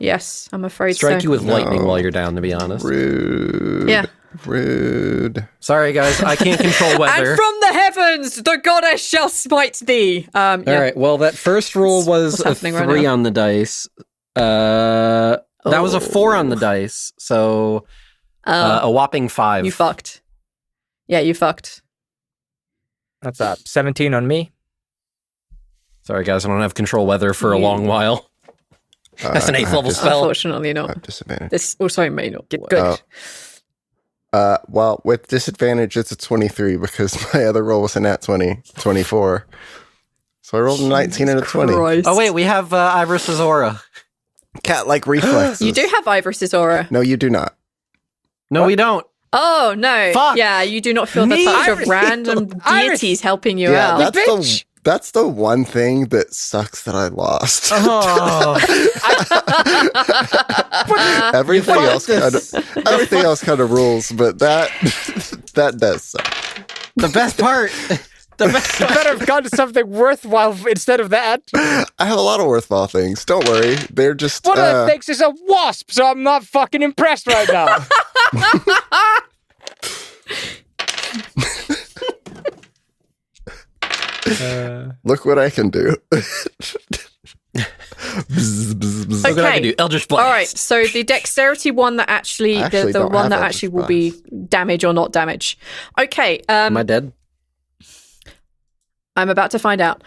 Yes, I'm afraid Strike so. you with lightning while you're down, to be honest. Rude. Yeah. Rude. Sorry, guys. I can't control weather. And from the heavens, the goddess shall smite thee. All right. Well, that first roll was a 3 right on the dice. That was a 4 on the dice. So a whopping 5. You fucked. Yeah, you fucked. That's up. 17 on me. Sorry, guys. I don't have control weather for a long while. That's an 8th level spell. Unfortunately not. Disadvantage. This also may not Get work. good. Well, with disadvantage, it's a 23 because my other roll was a nat 20, 24. So I rolled a 19 and a 20. Christ. Oh, wait. We have Ivoris's aura. Cat-like reflexes. You do have Ivoris's aura. No, you do not. No, we don't. Oh, no. Fuck. Yeah, you do not feel the touch of random deities helping you out. That's the one thing that sucks that I lost. Oh. everything else kind of rules, but that does suck. The best part. You better have gone to something worthwhile instead of that. I have a lot of worthwhile things. Don't worry. They're just... One of the things is a wasp, so I'm not fucking impressed right now. Look what I can do. Look what I can do. Eldritch Blast. All right, so the dexterity one that actually the one that actually will be damage or not damage. Okay. Am I dead? I'm about to find out.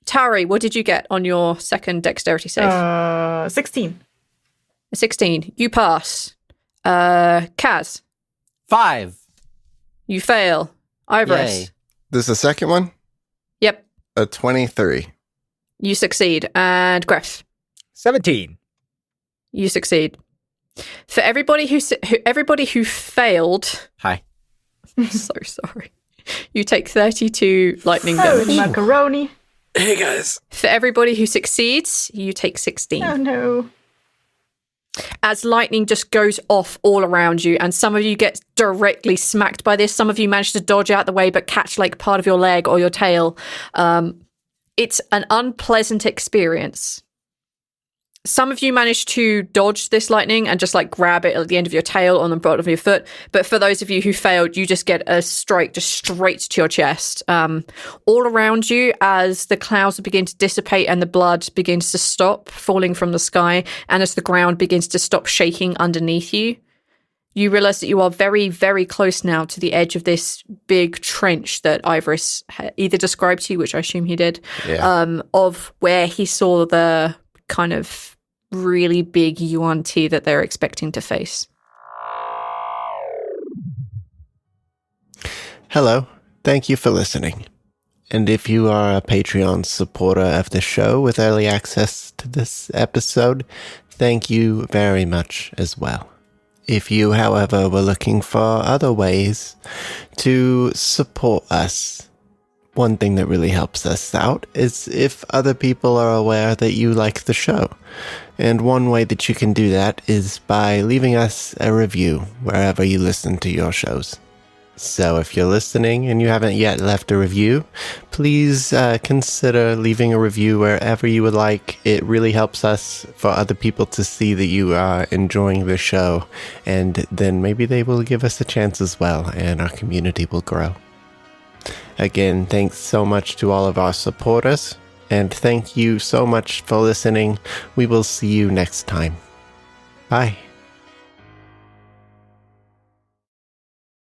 Tawree, what did you get on your second dexterity save? 16. 16. You pass. Kaz. 5. You fail. Ivoris. Yay. This is the second one? Yep. A 23. You succeed. And Greff. 17. You succeed. For everybody who failed. Hi. I'm so sorry. You take 32 lightning damage. Macaroni. Hey, guys. For everybody who succeeds, you take 16. Oh, no. As lightning just goes off all around you, and some of you get directly smacked by this. Some of you manage to dodge out the way, but catch like part of your leg or your tail. It's an unpleasant experience. Some of you manage to dodge this lightning and just like grab it at the end of your tail on the bottom of your foot. But for those of you who failed, you just get a strike just straight to your chest. All around you, as the clouds begin to dissipate and the blood begins to stop falling from the sky, and as the ground begins to stop shaking underneath you, you realize that you are very, very close now to the edge of this big trench that Ivoris either described to you, which I assume he did, of where he saw the kind of really big UNT that they're expecting to face. Hello. Thank you for listening. And if you are a Patreon supporter of the show with early access to this episode, thank you very much as well. If you, however, were looking for other ways to support us, one thing that really helps us out is if other people are aware that you like the show. And one way that you can do that is by leaving us a review wherever you listen to your shows. So if you're listening and you haven't yet left a review, please consider leaving a review wherever you would like. It really helps us for other people to see that you are enjoying the show, and then maybe they will give us a chance as well, and our community will grow. Again, thanks so much to all of our supporters, and thank you so much for listening. We will see you next time. Bye.